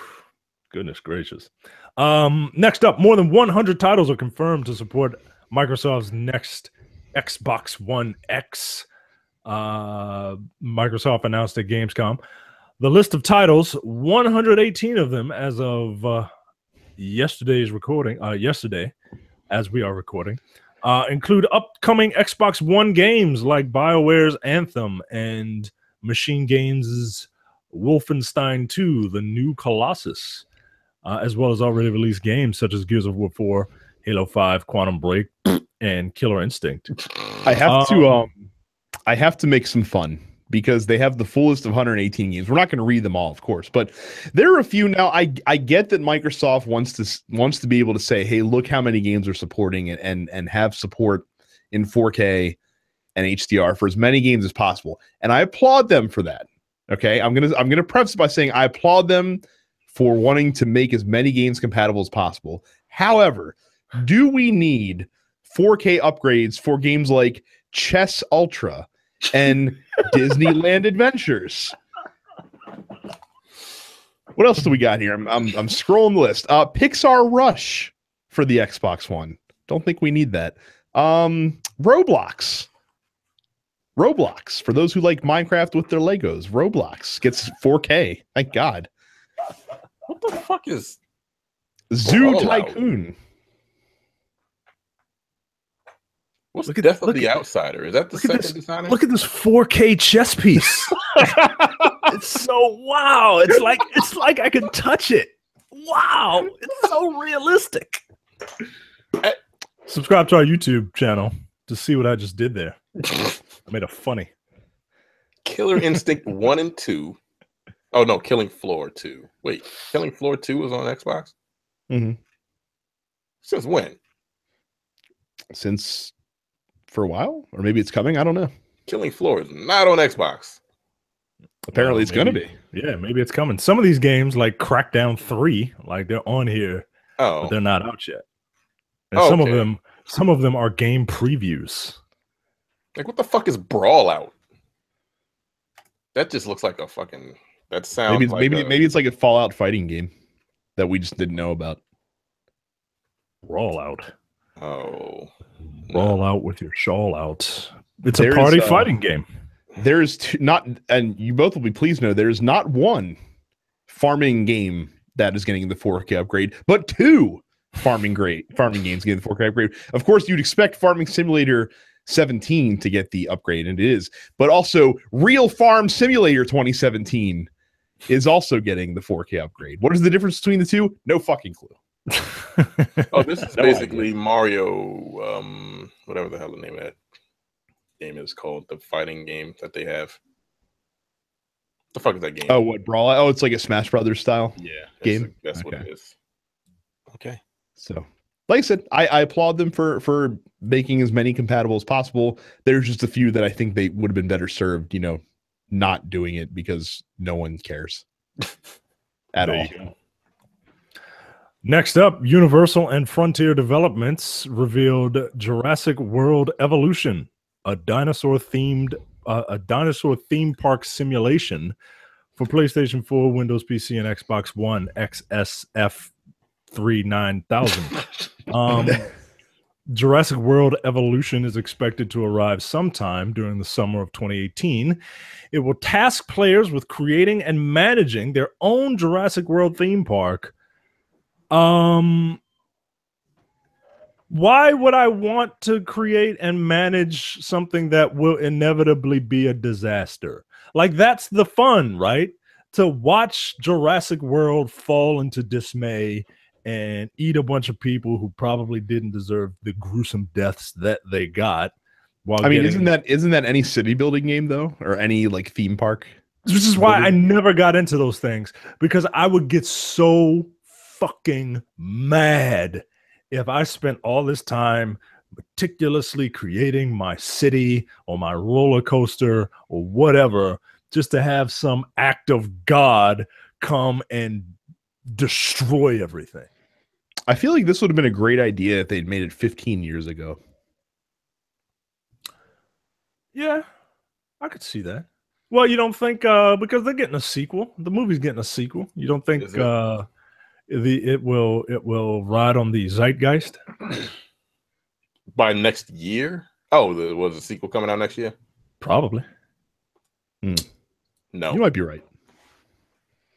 Goodness gracious. Next up, more than 100 titles are confirmed to support Microsoft's next Xbox One X. Microsoft announced at Gamescom. The list of titles, 118 of them as of yesterday's recording, yesterday, as we are recording, include upcoming Xbox One games like BioWare's Anthem and Machine Games' Wolfenstein 2, The New Colossus, as well as already released games such as Gears of War 4, Halo 5, Quantum Break, and Killer Instinct. I have to make some fun because they have the fullest of 118 games. We're not going to read them all, of course, but there are a few now. I get that Microsoft wants to be able to say, "Hey, look how many games are supporting it," and have support in 4K and HDR for as many games as possible. And I applaud them for that. Okay, I'm gonna preface it by saying I applaud them for wanting to make as many games compatible as possible. However, do we need 4K upgrades for games like Chess Ultra and Disneyland Adventures? What else do we got here? I'm scrolling the list. Pixar Rush for the Xbox One. Don't think we need that. Roblox for those who like Minecraft with their Legos. Roblox gets 4K. Thank God. What the fuck is Zoo Tycoon? What's the Death of the Outsider? Is that the second designer? Look at this 4K chess piece. It's so wow. It's like I can touch it. Wow. It's so realistic. Subscribe to our YouTube channel to see what I just did there. I made a funny. Killer Instinct 1 and 2. Oh no, Killing Floor 2. Wait, Killing Floor 2 was on Xbox? Mm-hmm. Since when? Since for a while? Or maybe it's coming? I don't know. Killing Floor is not on Xbox. Apparently it's gonna be. Yeah, maybe it's coming. Some of these games, like Crackdown 3, like they're on here, but they're not out yet. And some of them are game previews. Like, what the fuck is Brawl Out? That just looks like a fucking. That sounds maybe it's like a Fallout fighting game that we just didn't know about. Brawl Out. Oh, Brawl out with your shawl out. It's a party fighting game. There's and you both will be pleased to know there's not one farming game that is getting the 4K upgrade, but two farming games getting the 4K upgrade. Of course, you'd expect Farming Simulator 17 to get the upgrade, and it is, but also Real Farm Simulator 2017 is also getting the 4K upgrade. What is the difference between the two? No fucking clue. Oh, this is basically Mario, whatever the hell the name of that game is called, the fighting game that they have. What the fuck is that game? Oh, what, Brawl? Oh, it's like a Smash Brothers style game. That's what it is. Okay. So, like I said, I applaud them for making as many compatible as possible. There's just a few that I think they would have been better served, not doing it because no one cares at all. Next up, Universal and Frontier Developments revealed Jurassic World Evolution, a dinosaur theme park simulation for PlayStation 4, Windows PC, and Xbox One XSF39000. Jurassic World Evolution is expected to arrive sometime during the summer of 2018. It will task players with creating and managing their own Jurassic World theme park. Why would I want to create and manage something that will inevitably be a disaster? Like, that's the fun, right? To watch Jurassic World fall into dismay and eat a bunch of people who probably didn't deserve the gruesome deaths that they got. Isn't that any city building game though, or any like theme park? Which is why I never got into those things, because I would get so fucking mad if I spent all this time meticulously creating my city or my roller coaster or whatever just to have some act of God come and destroy everything. I feel like this would have been a great idea if they'd made it 15 years ago. Yeah, I could see that. Well, you don't think because they're getting a sequel, the movie's getting a sequel, you don't think it will ride on the zeitgeist by next year? Oh, was a sequel coming out next year? Probably. No, you might be right.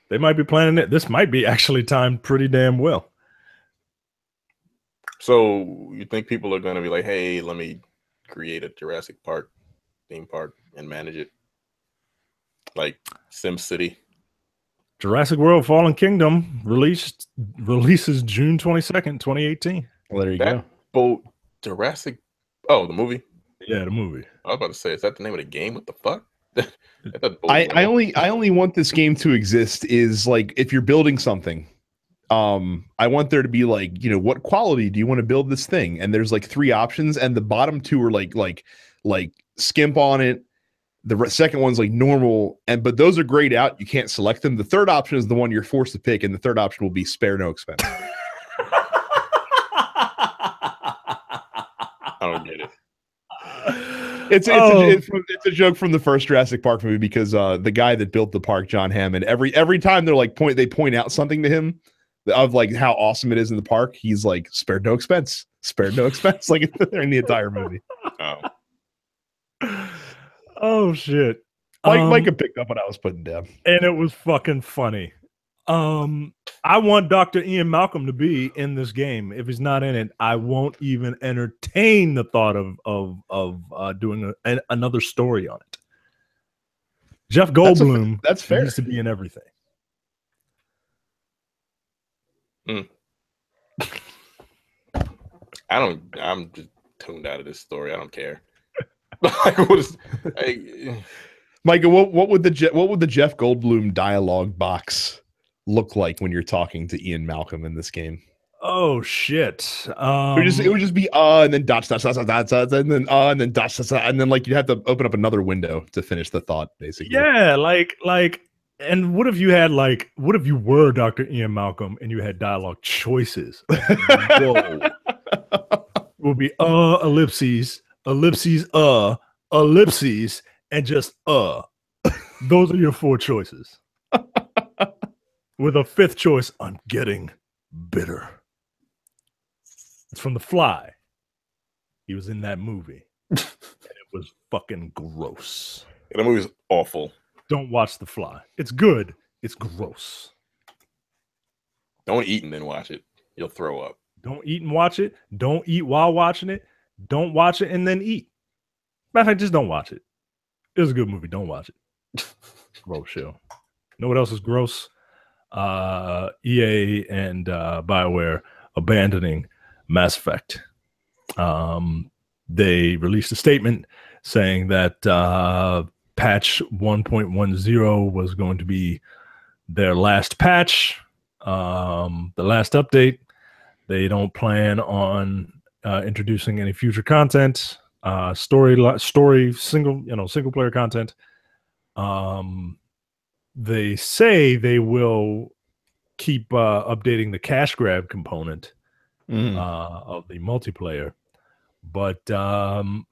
They might be planning it. This might be actually timed pretty damn well. So you think people are going to be like, hey, let me create a Jurassic Park theme park and manage it like SimCity? Jurassic World Fallen Kingdom releases June 22nd, 2018. Well, there you go. Boat Jurassic. Oh, the movie. Yeah, the movie. I was about to say, is that the name of the game? What the fuck? I only want this game to exist is like if you're building something. I want there to be like, you know, what quality do you want to build this thing? And there's like 3 options, and the bottom 2 are like skimp on it. The second one's like normal, but those are grayed out. You can't select them. The third option is the one you're forced to pick, and the third option will be spare no expense. I don't get it. It's a joke from the first Jurassic Park movie because the guy that built the park, John Hammond, every time they're like they point out something to him of like how awesome it is in the park, he's like spared no expense, like in the entire movie. Oh shit! Micah picked up what I was putting down, and it was fucking funny. I want Dr. Ian Malcolm to be in this game. If he's not in it, I won't even entertain the thought of doing another story on it. Jeff Goldblum, that's fair. Needs to be in everything. I'm just tuned out of this story. I don't care. Like, what is, Micah, what would the Jeff Goldblum dialogue box look like when you're talking to Ian Malcolm in this game? Oh shit! It would just be and then dots, and then and then dots, and then like you'd have to open up another window to finish the thought, basically. Yeah, like. And what if you had what if you were Dr. Ian Malcolm and you had dialogue choices? Whoa. Will be ellipses, ellipses, and just Those are your 4 choices. With a 5th choice, I'm getting bitter. It's from The Fly. He was in that movie. And it was fucking gross. And the movie's awful. Don't watch The Fly. It's good. It's gross. Don't eat and then watch it. You'll throw up. Don't eat and watch it. Don't eat while watching it. Don't watch it and then eat. Matter of fact, just don't watch it. It was a good movie. Don't watch it. Gross show. You know what else is gross? EA and BioWare abandoning Mass Effect. They released a statement saying that patch 1.10 was going to be their last patch, the last update. They don't plan on introducing any future content, story single player content. They say they will keep updating the cash grab component of the multiplayer. But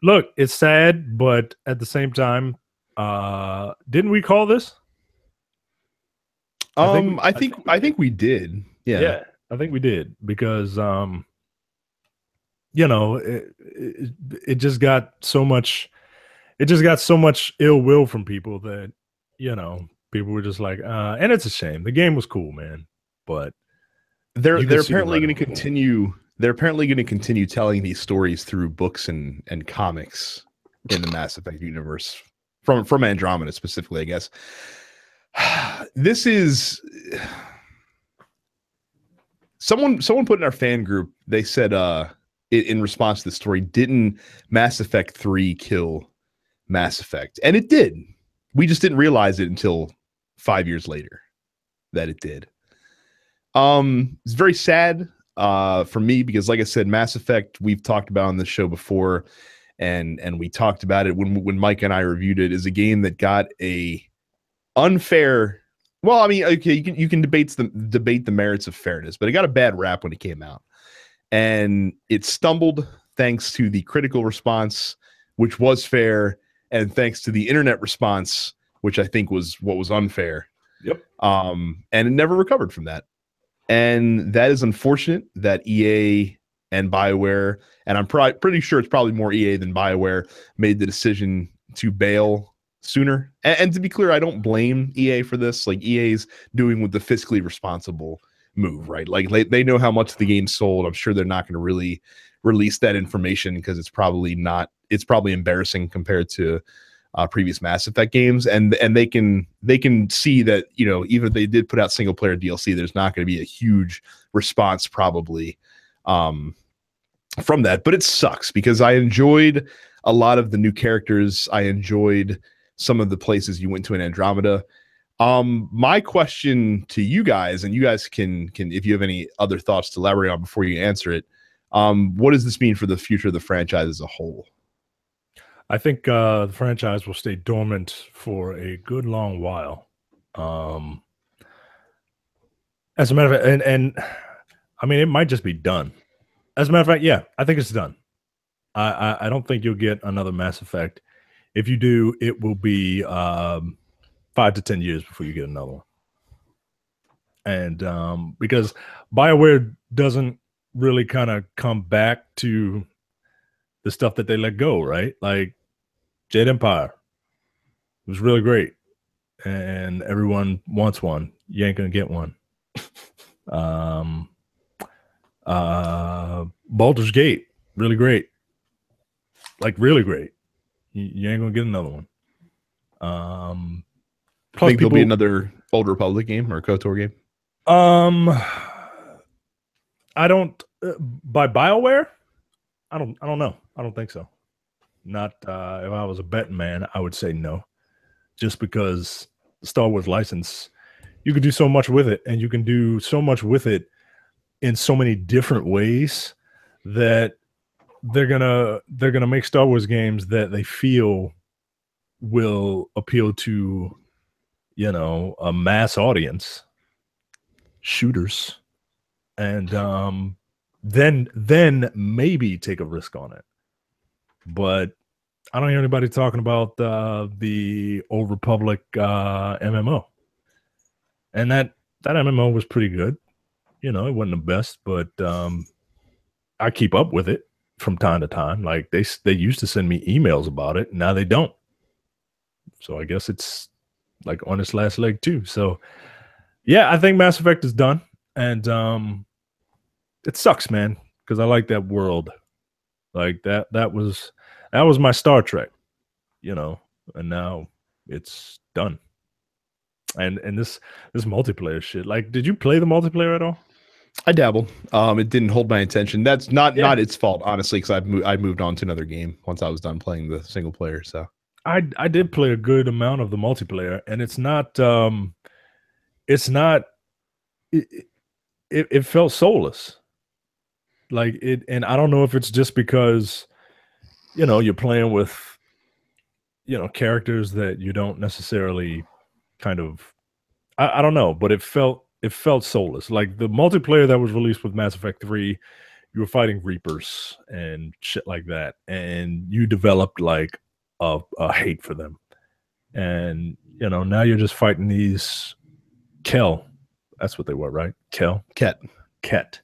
look, it's sad, but at the same time, didn't we call this? I think we did. Yeah, I think we did because it just got so much. It just got so much ill will from people that people were just like, and it's a shame. The game was cool, man, but they're apparently going to continue. They're apparently going to continue telling these stories through books and comics in the Mass Effect universe from Andromeda specifically, I guess. This is someone put in our fan group. They said in response to the story, didn't Mass Effect 3 kill Mass Effect? And it did. We just didn't realize it until 5 years later that it did. It's very sad for me because, like I said, Mass Effect we've talked about on this show before, and we talked about it when Mike and I reviewed it, is a game that got a unfair. Well, I mean, okay, you can debate the merits of fairness, but it got a bad rap when it came out, and it stumbled thanks to the critical response, which was fair, and thanks to the internet response, which I think was what was unfair. Yep. And it never recovered from that. And that is unfortunate that EA and BioWare, and I'm pretty sure it's probably more EA than BioWare, made the decision to bail sooner. And to be clear, I don't blame EA for this. Like, EA's doing with the fiscally responsible move, right? Like, they know how much the game sold. I'm sure they're not going to really release that information because it's probably embarrassing compared to previous Mass Effect games, and they can see that, you know, even if they did put out single player DLC, there's not going to be a huge response probably from that. But it sucks because I enjoyed a lot of the new characters. I enjoyed some of the places you went to in Andromeda. My question to you guys, and you guys can if you have any other thoughts to elaborate on before you answer it, what does this mean for the future of the franchise as a whole? I think the franchise will stay dormant for a good long while. As a matter of fact, and I mean, it might just be done. As a matter of fact, yeah, I think it's done. I don't think you'll get another Mass Effect. If you do, it will be 5 to 10 years before you get another one. And because BioWare doesn't really kind of come back to the stuff that they let go, right? Like Jade Empire was really great, and everyone wants one. You ain't gonna get one. Baldur's Gate, really great, like really great. You ain't gonna get another one. Plus, think there'll be another Old Republic game or a KOTOR game. I don't by BioWare. I don't know. I don't think so. Not if I was a betting man, I would say no. Just because the Star Wars license, you can do so much with it, and you can do so much with it in so many different ways that they're gonna make Star Wars games that they feel will appeal to, you know, a mass audience, shooters, and then maybe take a risk on it. But I don't hear anybody talking about the Old Republic MMO, and that MMO was pretty good. You know, it wasn't the best, but I keep up with it from time to time. Like they used to send me emails about it, now they don't. So I guess it's like on its last leg too. So yeah, I think Mass Effect is done, and it sucks, man, because I like that world. Like that was my Star Trek, you know, and now it's done. And this multiplayer shit. Like, did you play the multiplayer at all? I dabbled. It didn't hold my attention. That's not its fault, honestly, because I moved on to another game once I was done playing the single player. So I did play a good amount of the multiplayer, and it felt soulless. Like it, and I don't know if it's just because, you know, you're playing with, you know, characters that you don't necessarily kind of, I don't know, but it felt soulless. Like the multiplayer that was released with Mass Effect 3, you were fighting Reapers and shit like that, and you developed like a hate for them. And, you know, now you're just fighting these Kel. That's what they were, right? Ket.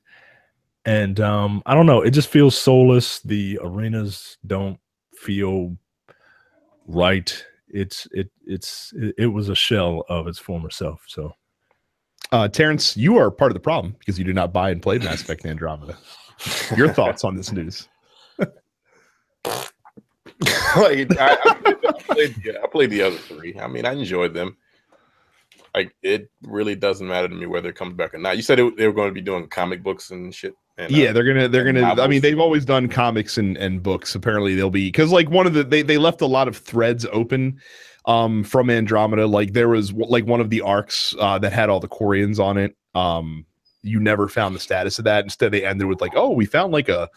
And I don't know. It just feels soulless. The arenas don't feel right. It was a shell of its former self. So, Terrence, you are part of the problem because you did not buy and play Mass Effect Andromeda. Your thoughts on this news? I played the other three. I mean, I enjoyed them. Like, it really doesn't matter to me whether it comes back or not. You said they were going to be doing comic books and shit. And, yeah, they're gonna. I mean, they've always done comics and books. Apparently, they'll be, because like one of they left a lot of threads open from Andromeda. Like there was like one of the arcs that had all the Quarians on it. You never found the status of that. Instead, they ended with like, oh, we found like a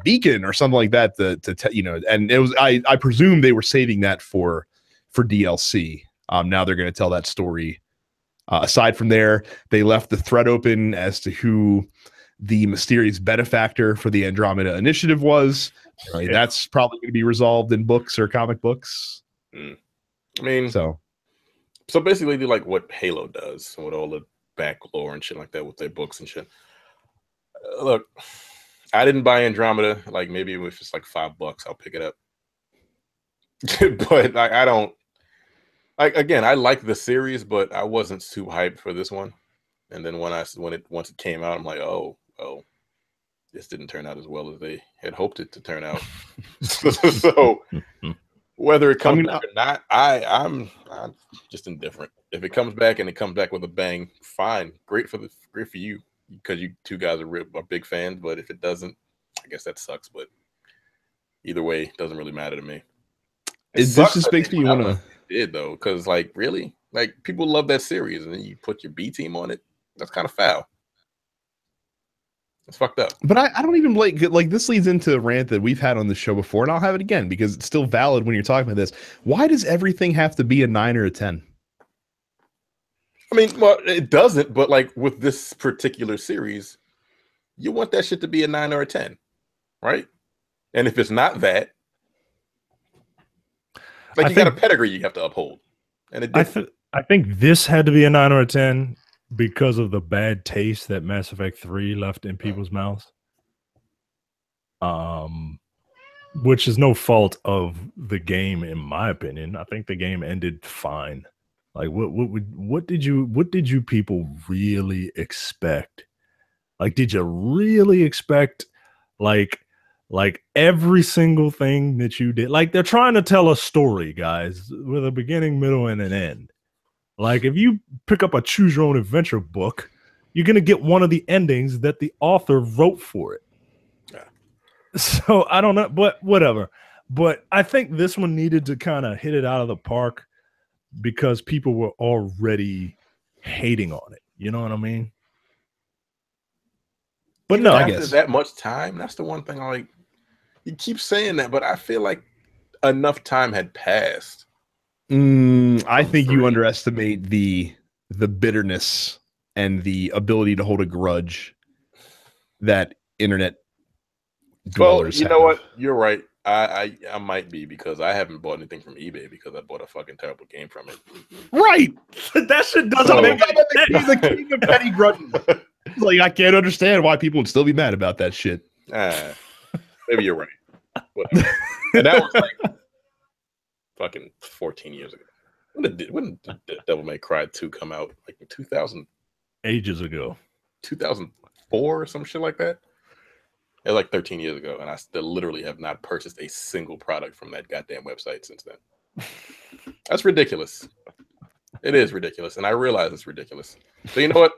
beacon or something like that to you know. And it was I presume they were saving that for DLC. Now they're going to tell that story. Aside from there, they left the thread open as to who the mysterious benefactor for the Andromeda Initiative was. That's probably going to be resolved in books or comic books. I mean, so basically, they like what Halo does with all the back lore and shit like that with their books and shit. Look, I didn't buy Andromeda. Like, maybe if it's like $5, I'll pick it up. But I don't. Again, I like the series, but I wasn't too hyped for this one. And then once it came out, I'm like, oh, this didn't turn out as well as they had hoped it to turn out. So Whether it comes back or not, I'm just indifferent. If it comes back and it comes back with a bang, fine, great for you, because you two guys are big fans. But if it doesn't, I guess that sucks. But either way, it doesn't really matter to me. This just makes me want to did though, because like really, like people love that series, and then you put your B team on it. That's kind of foul. It's fucked up. But I don't even like this leads into a rant that we've had on the show before, and I'll have it again because it's still valid when you're talking about this. Why does everything have to be a 9 or a 10? I mean, well, it doesn't, but like with this particular series, you want that shit to be a 9 or a 10, right? And if it's not that, like you got a pedigree you have to uphold. And I think this had to be a 9 or a 10 because of the bad taste that Mass Effect 3 left in people's mouths. Which is no fault of the game, in my opinion. I think the game ended fine. Like, what did you people really expect? Like, did you really expect like every single thing that you did? Like, they're trying to tell a story, guys, with a beginning, middle, and an end. Like, if you pick up a choose your own adventure book, you're gonna get one of the endings that the author wrote for it. Yeah. So I don't know, but whatever. But I think this one needed to kind of hit it out of the park because people were already hating on it. You know what I mean? But even no, after I guess that much time, that's the one thing I like. You keep saying that, but I feel like enough time had passed. I think you underestimate the bitterness and the ability to hold a grudge that internet dwellers you know have. what? You're right. I might be, because I haven't bought anything from eBay because I bought a fucking terrible game from it. Right. That shit doesn't make sense. He's the king of petty grudges. Like, I can't understand why people would still be mad about that shit. Maybe you're right. Whatever. And that was like fucking 14 years ago. When did Devil May Cry 2 come out? Like in 2000? Ages ago. 2004 or some shit like that? It was like 13 years ago, and I still literally have not purchased a single product from that goddamn website since then. That's ridiculous. It is ridiculous, and I realize it's ridiculous. So you know what?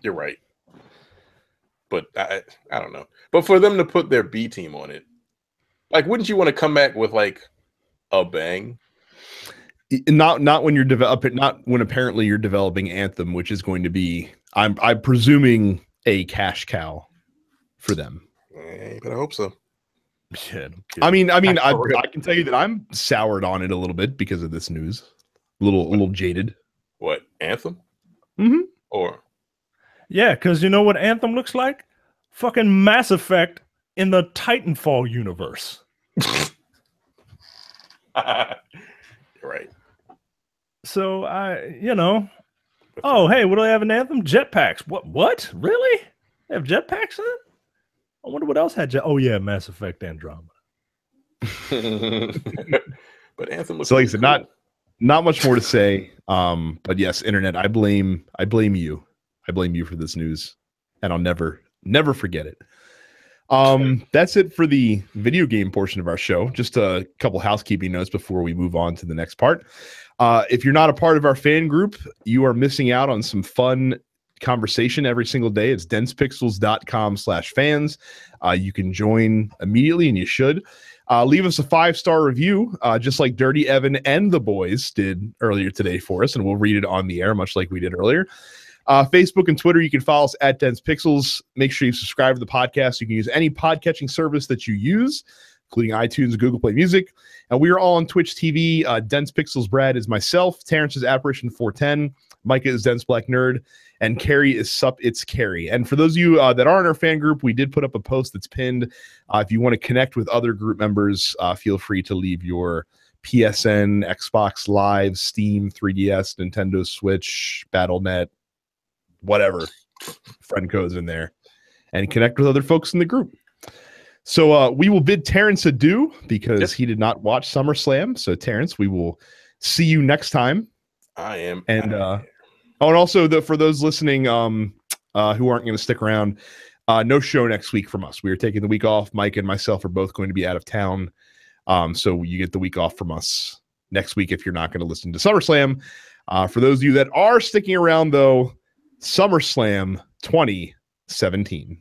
You're right. But I don't know. But for them to put their B team on it, like, wouldn't you want to come back with like a bang? Not when you're developing, not when apparently you're developing Anthem, which is going to be, I'm presuming, a cash cow for them. But I hope so. Yeah, I mean, I can tell you that I'm soured on it a little bit because of this news. A little jaded. What, Anthem? Mm-hmm. Or yeah, because you know what Anthem looks like? Fucking Mass Effect in the Titanfall universe. You're right. So oh, hey, what do they have in Anthem? Jetpacks. What? Really? They have jetpacks in it? I wonder what else had oh yeah, Mass Effect Andromeda. But Anthem looks so like I said, cool. Not much more to say. But yes, internet, I blame you. I blame you for this news, and I'll never forget it. That's it for the video game portion of our show. Just a couple housekeeping notes before we move on to the next part. If you're not a part of our fan group, you are missing out on some fun conversation every single day. It's densepixels.com/fans. You can join immediately, and you should. Leave us a 5-star review, just like Dirty Evan and the boys did earlier today for us, and we'll read it on the air, much like we did earlier. Facebook and Twitter, you can follow us at DensePixels. Make sure you subscribe to the podcast. You can use any podcatching service that you use, including iTunes and Google Play Music. And we are all on Twitch TV. Dense Pixels Brad is myself. Terrence is Apparition 410. Micah is Dense Black Nerd. And Carrie is Sup It's Carrie. And for those of you that are in our fan group, we did put up a post that's pinned. If you want to connect with other group members, feel free to leave your PSN, Xbox Live, Steam, 3DS, Nintendo Switch, Battle.net, whatever friend codes in there, and connect with other folks in the group. So we will bid Terrence adieu because he did not watch SummerSlam. So Terrence, we will see you next time. I am. And and also for those listening who aren't going to stick around, no show next week from us. We are taking the week off. Mike and myself are both going to be out of town So you get the week off from us next week if you're not going to listen to SummerSlam. For those of you that are sticking around, though, SummerSlam 2017.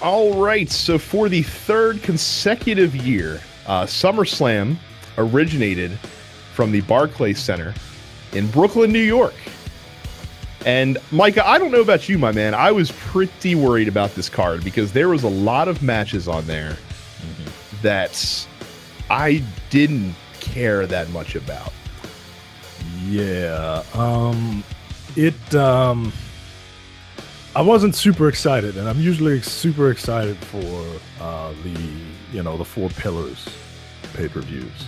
All right, so for the third consecutive year, SummerSlam originated from the Barclays Center in Brooklyn, New York. And Micah, I don't know about you, my man. I was pretty worried about this card because there was a lot of matches on there that I didn't care that much about. Yeah, I wasn't super excited, and I'm usually super excited for the Four Pillars pay-per-views.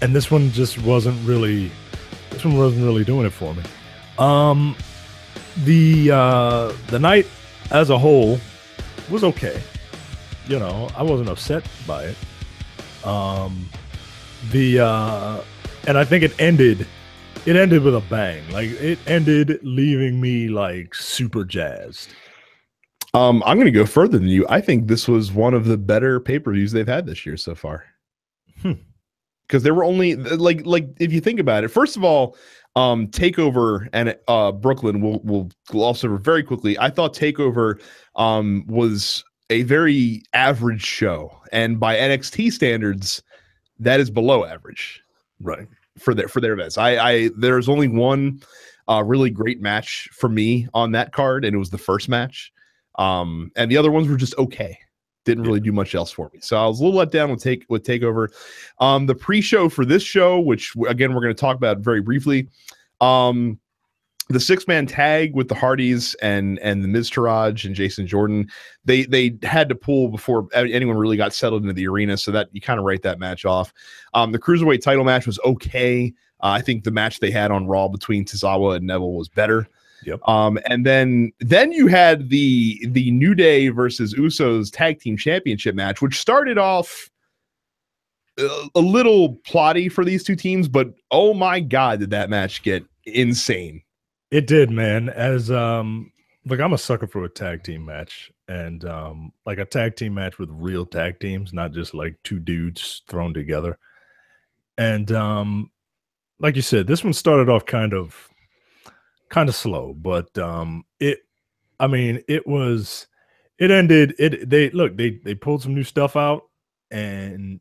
And this one just wasn't really doing it for me. The night as a whole was okay. I wasn't upset by it. And I think it ended with a bang. Like, it ended leaving me like super jazzed. I'm going to go further than you. I think this was one of the better pay-per-views they've had this year so far. Because there were only like if you think about it, first of all, Takeover and Brooklyn will also very quickly. I thought Takeover was a very average show, and by NXT standards, that is below average, right? For their events. There's only one really great match for me on that card, and it was the first match. And the other ones were just okay. Didn't really do much else for me. So I was a little let down with Takeover. The pre-show for this show, which again we're going to talk about very briefly, the 6-man tag with the Hardys and the Miztourage and Jason Jordan, they had to pull before anyone really got settled into the arena, so that you kind of write that match off. The Cruiserweight title match was okay. I think the match they had on Raw between Tozawa and Neville was better. Yep. And then you had the New Day versus Usos tag team championship match, which started off a little plotty for these two teams, but oh my God, did that match get insane. It did, man. As look, I'm a sucker for a tag team match, and like a tag team match with real tag teams, not just like two dudes thrown together. And like you said, this one started off kind of slow, but it ended. They pulled some new stuff out, and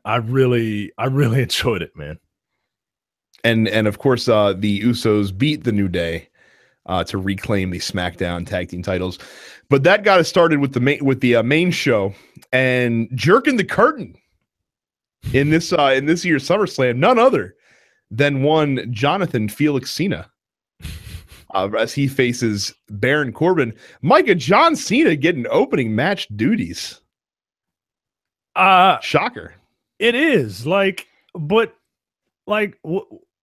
I really enjoyed it, man. And of course, the Usos beat the New Day to reclaim the SmackDown tag team titles. But that got us started with the main show, and jerking the curtain in this year's SummerSlam, none other than one Jonathan Felix Cena, as he faces Baron Corbin. Micah, John Cena getting opening match duties. Shocker. It is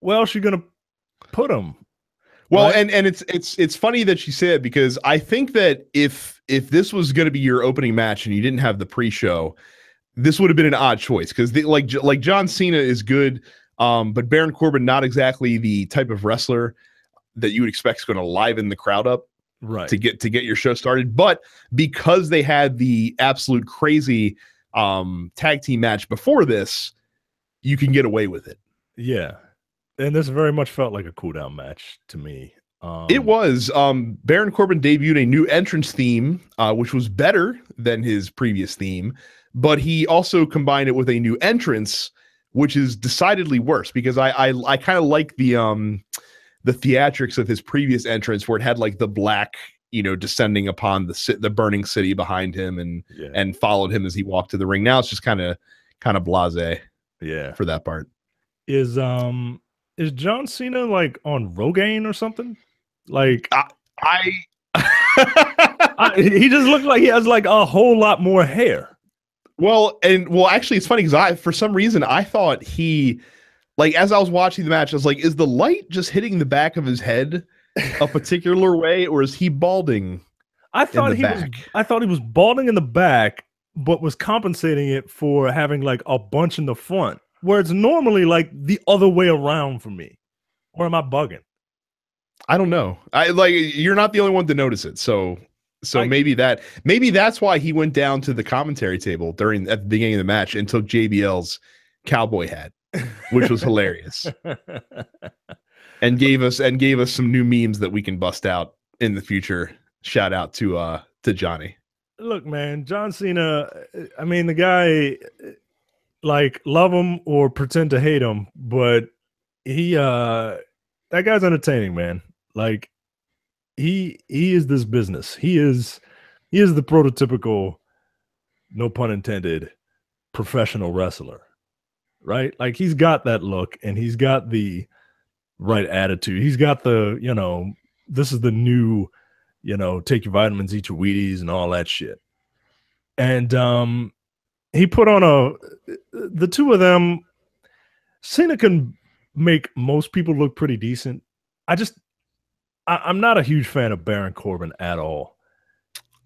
where else you gonna put him? Well, right? and it's funny that you said, because I think that if this was going to be your opening match and you didn't have the pre-show, this would have been an odd choice, because like John Cena is good, but Baron Corbin not exactly the type of wrestler that you would expect is going to liven the crowd up, right? To get your show started. But because they had the absolute crazy tag team match before this, you can get away with it. Yeah. And this very much felt like a cool-down match to me. It was. Baron Corbin debuted a new entrance theme, which was better than his previous theme, but he also combined it with a new entrance, which is decidedly worse, because I kind of like the theatrics of his previous entrance, where it had like the black, descending upon the burning city behind him and followed him as he walked to the ring. Now it's just kind of blasé. Yeah. For that part. Is John Cena like on Rogaine or something? Like he just looked like he has like a whole lot more hair. Well, actually, it's funny because for some reason I thought he, like, as I was watching the match, I was like, is the light just hitting the back of his head a particular way, or is he balding? I thought he back. I thought he was balding in the back, but was compensating it for having like a bunch in the front, where it's normally like the other way around for me. Or am I bugging? I don't know. You're not the only one to notice it. So maybe that's why he went down to the commentary table at the beginning of the match and took JBL's cowboy hat, which was hilarious. and gave us some new memes that we can bust out in the future. Shout out to Johnny. Look, man, John Cena, I mean, the guy, like, love him or pretend to hate him, but that guy's entertaining, man. Like, he is this business. He is the prototypical, no pun intended, professional wrestler, right? Like, he's got that look and he's got the right attitude. He's got the, this is the new, take your vitamins, eat your Wheaties and all that shit. And he put on the two of them. Cena can make most people look pretty decent. I'm not a huge fan of Baron Corbin at all.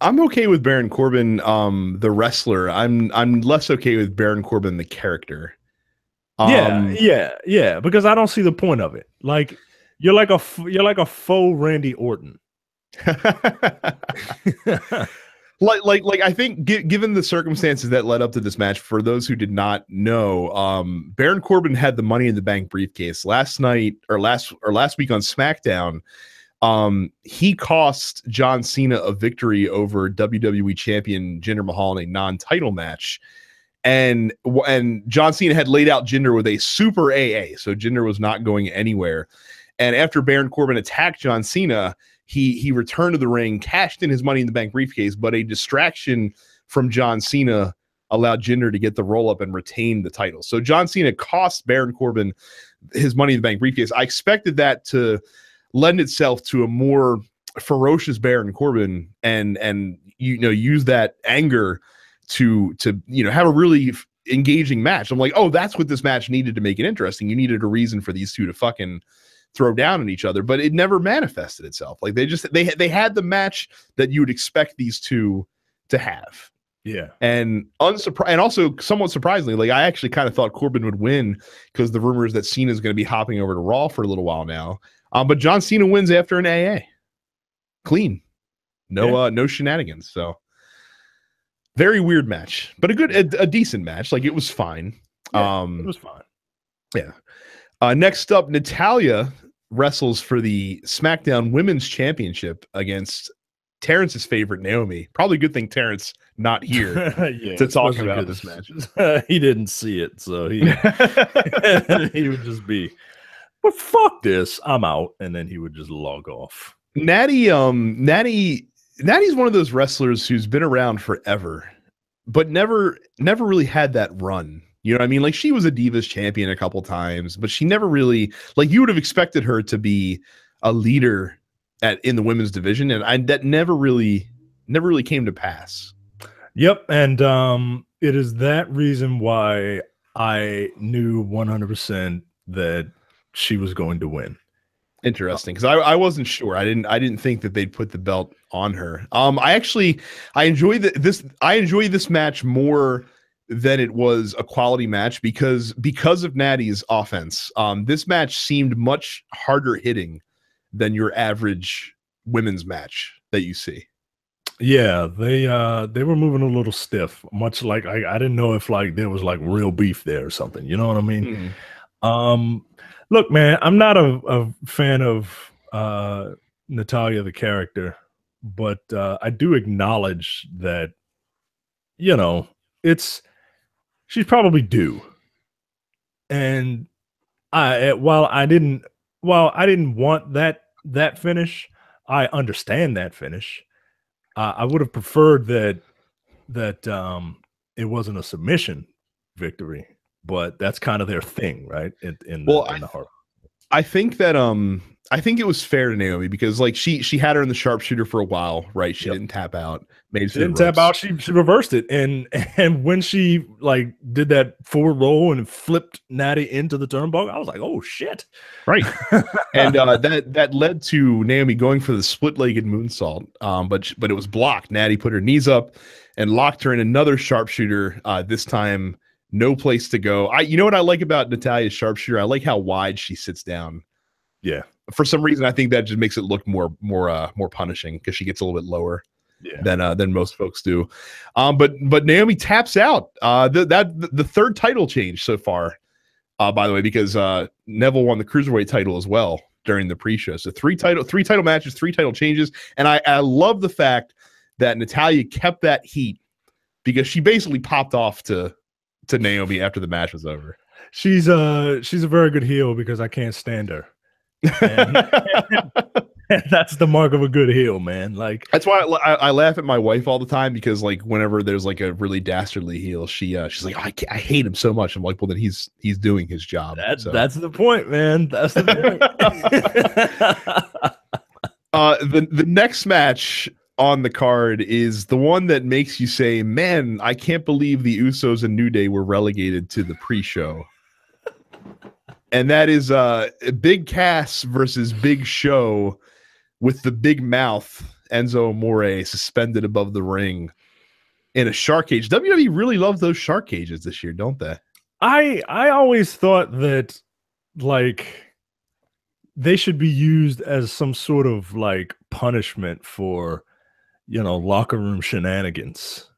I'm okay with Baron Corbin, the wrestler. I'm less okay with Baron Corbin, the character. Yeah, because I don't see the point of it. Like, you're like a faux Randy Orton. like I think given the circumstances that led up to this match, for those who did not know, Baron Corbin had the Money in the Bank briefcase last night or last week on SmackDown. He cost John Cena a victory over WWE champion Jinder Mahal in a non-title match. And John Cena had laid out Jinder with a super AA, so Jinder was not going anywhere. And after Baron Corbin attacked John Cena, he returned to the ring, cashed in his Money in the Bank briefcase, but a distraction from John Cena allowed Jinder to get the roll-up and retain the title. So John Cena cost Baron Corbin his Money in the Bank briefcase. I expected that to lend itself to a more ferocious Baron Corbin and use that anger to have a really engaging match. I'm like, oh, that's what this match needed to make it interesting. You needed a reason for these two to fucking throw down on each other, but it never manifested itself. Like they had the match that you would expect these two to have. Yeah. And also somewhat surprisingly, like I actually kind of thought Corbin would win because the rumors that Cena is going to be hopping over to Raw for a little while now. But John Cena wins after an AA. Clean. No shenanigans. So very weird match, but a decent match. Like it was fine. Yeah, it was fine. Yeah. Next up, Natalya wrestles for the SmackDown Women's Championship against Terrence's favorite, Naomi. Probably a good thing Terrence not here to talk about this match. He didn't see it, so he would just be, but fuck this, I'm out, and then he would just log off. Natty's one of those wrestlers who's been around forever, but never really had that run. You know what I mean? Like she was a Divas champion a couple times, but she never really, like you would have expected her to be a leader in the women's division, and that never really came to pass. Yep, and it is that reason why I knew 100% that she was going to win. Interesting, because I wasn't sure. I didn't think that they'd put the belt on her. I enjoy this match more than it was a quality match because of Natty's offense. This match seemed much harder hitting than your average women's match that you see. Yeah, they were moving a little stiff, much like I didn't know if like there was like real beef there or something. You know what I mean? Mm-hmm. Look, man, I'm not a fan of Natalya the character, but I do acknowledge that she's probably due. And while I didn't want that finish, I understand that finish. I would have preferred that it wasn't a submission victory, but that's kind of their thing, right? In the heart. I think that I think it was fair to Naomi because like she had her in the sharpshooter for a while, right? She didn't tap out. Made it She didn't tap out. She reversed it, and when she like did that forward roll and flipped Natty into the turnbuckle, I was like, oh shit, right. And that led to Naomi going for the split-legged moonsault, but it was blocked. Natty put her knees up and locked her in another sharpshooter. This time, no place to go. You know what I like about Natalya's sharpshooter? I like how wide she sits down. Yeah. For some reason, I think that just makes it look more punishing because she gets a little bit lower than most folks do. But Naomi taps out. The third title change so far, by the way, because Neville won the cruiserweight title as well during the pre-show. So three title matches, 3 title changes, and I love the fact that Natalya kept that heat because she basically popped off to Naomi after the match was over. She's a very good heel because I can't stand her. And that's the mark of a good heel, man. Like that's why I laugh at my wife all the time because like whenever there's like a really dastardly heel, she's like, I hate him so much. I'm like, well, then he's doing his job. That's the point, man. That's the point. The next match on the card is the one that makes you say, man, I can't believe the Usos and New Day were relegated to the pre-show. And that is Big Cass versus Big Show with the big mouth, Enzo Amore, suspended above the ring in a shark cage. WWE really loves those shark cages this year, don't they? I always thought that like they should be used as some sort of like punishment for, locker room shenanigans.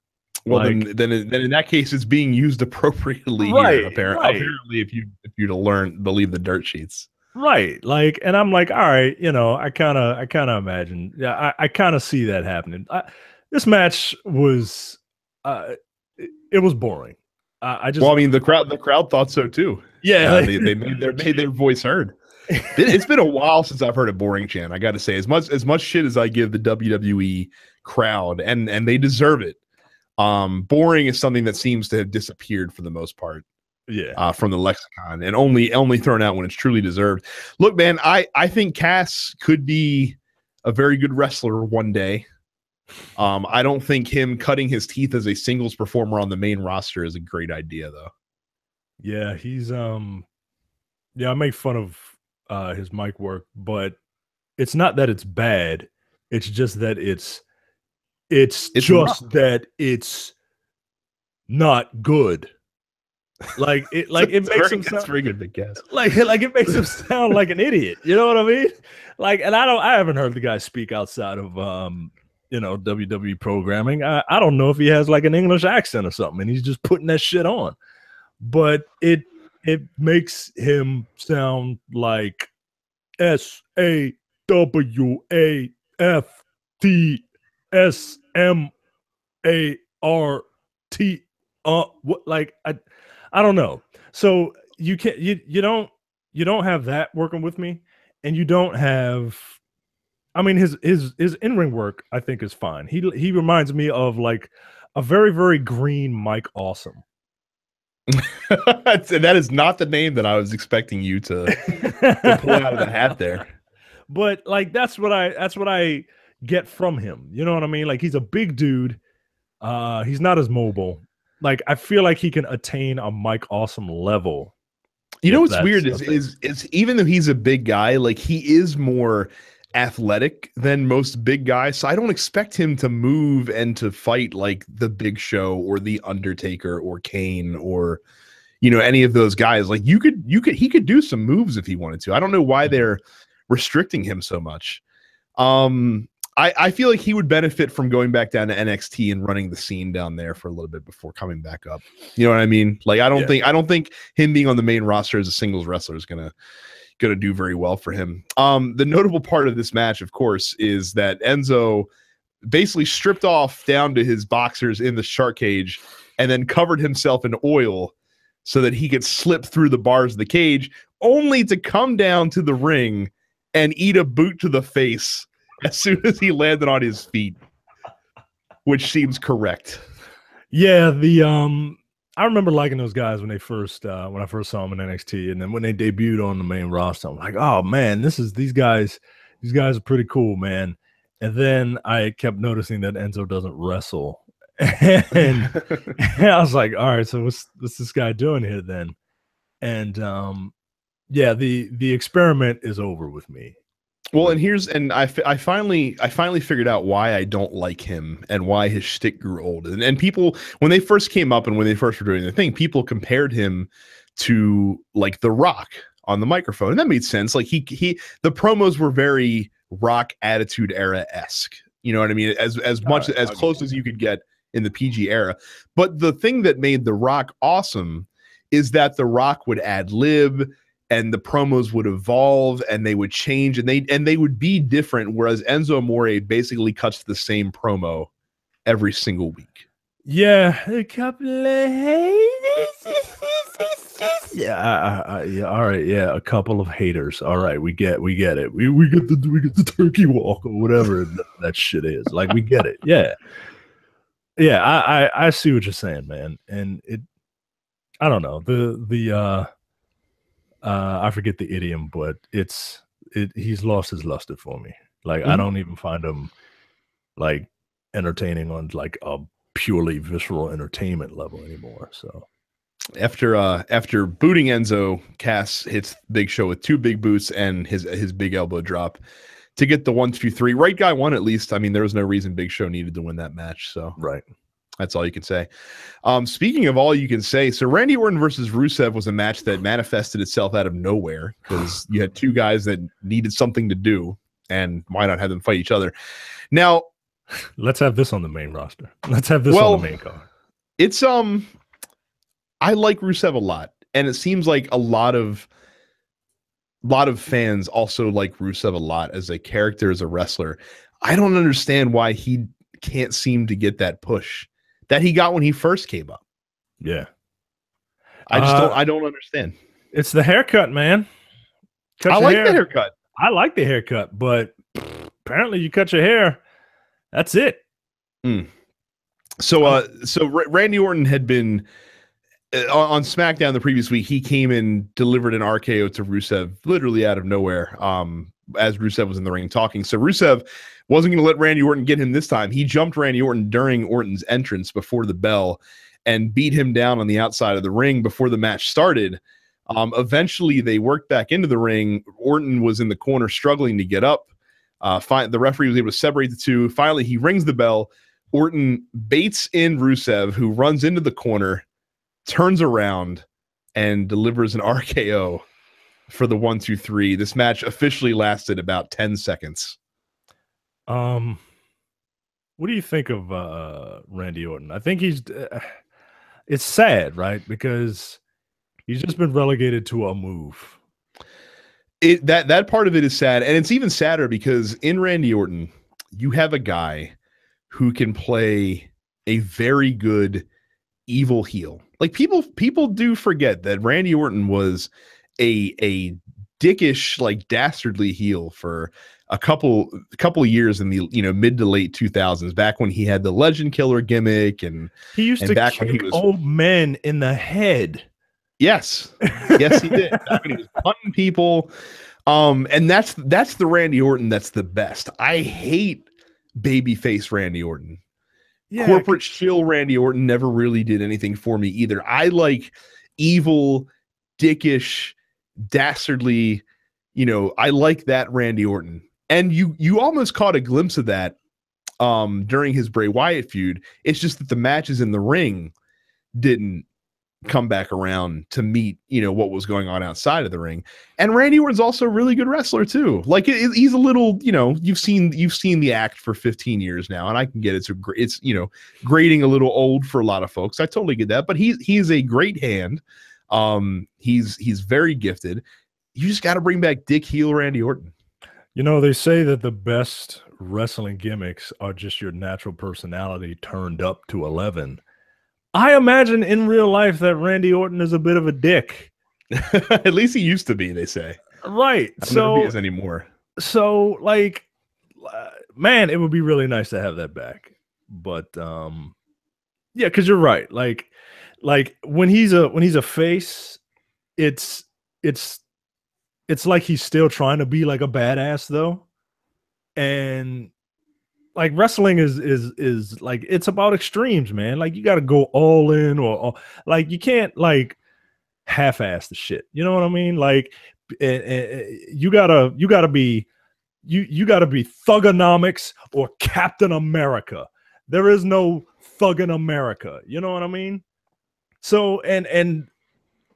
Well, like, then in that case, it's being used appropriately here, apparently, if you to believe the dirt sheets. Right. Like, and I'm like, all right, I kind of imagine. Yeah, I kind of see that happening. This match was, it was boring. I mean, the crowd thought so too. Yeah. They made their voice heard. It's been a while since I've heard a boring chant. I got to say, as much shit as I give the WWE crowd, and they deserve it. Boring is something that seems to have disappeared for the most part. Yeah. From the lexicon and only thrown out when it's truly deserved. Look, man, I think Cass could be a very good wrestler one day. I don't think him cutting his teeth as a singles performer on the main roster is a great idea though. Yeah, he's I make fun of his mic work, but it's not that it's bad. It's just that it's just rough. That it's not good. Like it makes him sound very good, Big Cass. Like it makes him sound like an idiot. You know what I mean? Like, and I haven't heard the guy speak outside of WWE programming. I don't know if he has like an English accent or something, and he's just putting that shit on. But it makes him sound like SAWAFTSMART. What, like I don't know. So you don't have that working with me, and you don't have. I mean, his in-ring work I think is fine. He reminds me of like a very, very green Mike Awesome. That is not the name that I was expecting you to pull out of the hat there. But like that's what I get from him. You know what I mean? Like he's a big dude. He's not as mobile. Like I feel like he can attain a Mike Awesome level. You know what's weird is even though he's a big guy, like he is more athletic than most big guys. So I don't expect him to move and to fight like the Big Show or the Undertaker or Kane or any of those guys. Like he could do some moves if he wanted to. I don't know why they're restricting him so much. I feel like he would benefit from going back down to NXT and running the scene down there for a little bit before coming back up. You know what I mean? Like I don't think him being on the main roster as a singles wrestler is gonna do very well for him. The notable part of this match, of course, is that Enzo basically stripped off down to his boxers in the shark cage and then covered himself in oil so that he could slip through the bars of the cage, only to come down to the ring and eat a boot to the face as soon as he landed on his feet, which seems correct. Yeah, I remember liking those guys when I first saw them in NXT, and then when they debuted on the main roster, I'm like, oh man, these guys are pretty cool, man. And then I kept noticing that Enzo doesn't wrestle, and I was like, all right, so what's this guy doing here then? And yeah, the experiment is over with me. Well, and I finally figured out why I don't like him and why his shtick grew old. And people, when they first came up and when they first were doing the thing, people compared him to like The Rock on the microphone, and that made sense. Like the promos were very Rock Attitude Era-esque. You know what I mean? As close as you could get in the PG era. But the thing that made The Rock awesome is that The Rock would ad lib, and the promos would evolve and they would change and they would be different, whereas Enzo Amore basically cuts the same promo every single week. Yeah, a couple of yeah, all right, yeah, a couple of haters. All right, we get it. We get the turkey walk or whatever that shit is. Like, we get it. Yeah. Yeah, I see what you're saying, man. And I don't know. I forget the idiom, but he's lost his luster for me. Like, I don't even find him like entertaining on like a purely visceral entertainment level anymore. So after booting Enzo, Cass hits Big Show with 2 big boots and his big elbow drop to get the 1, 2, 3. Right guy won, at least. I mean, there was no reason Big Show needed to win that match. So right. That's all you can say. Speaking of all you can say, so Randy Orton versus Rusev was a match that manifested itself out of nowhere because you had 2 guys that needed something to do, and why not have them fight each other? Now, let's have this on the main roster. Let's have this on the main card. It's I like Rusev a lot, and it seems like a lot of fans also like Rusev a lot as a character, as a wrestler. I don't understand why he can't seem to get that push that he got when he first came up. Yeah. I don't understand. It's the haircut, man. I like the haircut. I like the haircut, but apparently you cut your hair. That's it. So Randy Orton had been on SmackDown the previous week. He came and delivered an RKO to Rusev literally out of nowhere. As Rusev was in the ring talking. So Rusev wasn't going to let Randy Orton get him this time. He jumped Randy Orton during Orton's entrance before the bell and beat him down on the outside of the ring before the match started. Eventually, they worked back into the ring. Orton was in the corner struggling to get up. The referee was able to separate the two. Finally, he rings the bell. Orton baits in Rusev, who runs into the corner, turns around, and delivers an RKO for the 1, 2, 3. This match officially lasted about 10 seconds. What do you think of Randy Orton? I think he's it's sad, right? Because he's just been relegated to a move. That part of it is sad, and it's even sadder because in Randy Orton, you have a guy who can play a very good evil heel. Like people do forget that Randy Orton was a dickish, like dastardly heel for a couple years in the mid to late 2000s, back when he had the Legend Killer gimmick, and he used to kick old men in the head. Yes, yes, he did. Back when he was punting people, and that's the Randy Orton that's the best. I hate babyface Randy Orton. Yeah, corporate shill Randy Orton never really did anything for me either. I like evil, dickish, dastardly, I like that Randy Orton. And you almost caught a glimpse of that during his Bray Wyatt feud. It's just that the matches in the ring didn't come back around to meet, what was going on outside of the ring. And Randy Orton's also a really good wrestler too. Like he's a little, you've seen the act for 15 years now, and I can get it's grading a little old for a lot of folks. I totally get that, but he's a great hand. He's very gifted. You just got to bring back Dick heel Randy Orton. They say that the best wrestling gimmicks are just your natural personality turned up to 11. I imagine in real life that Randy Orton is a bit of a dick. At least he used to be, they say. Right. I don't know if he is anymore. So, like, man, it would be really nice to have that back. But, yeah, because you're right. Like like when he's a face, it's like he's still trying to be like a badass though. And like wrestling is like, it's about extremes, man. Like you got to go all in, or like you can't like half-ass the shit. You know what I mean? Like you gotta be Thugonomics or Captain America. There is no Thug in America. You know what I mean? So and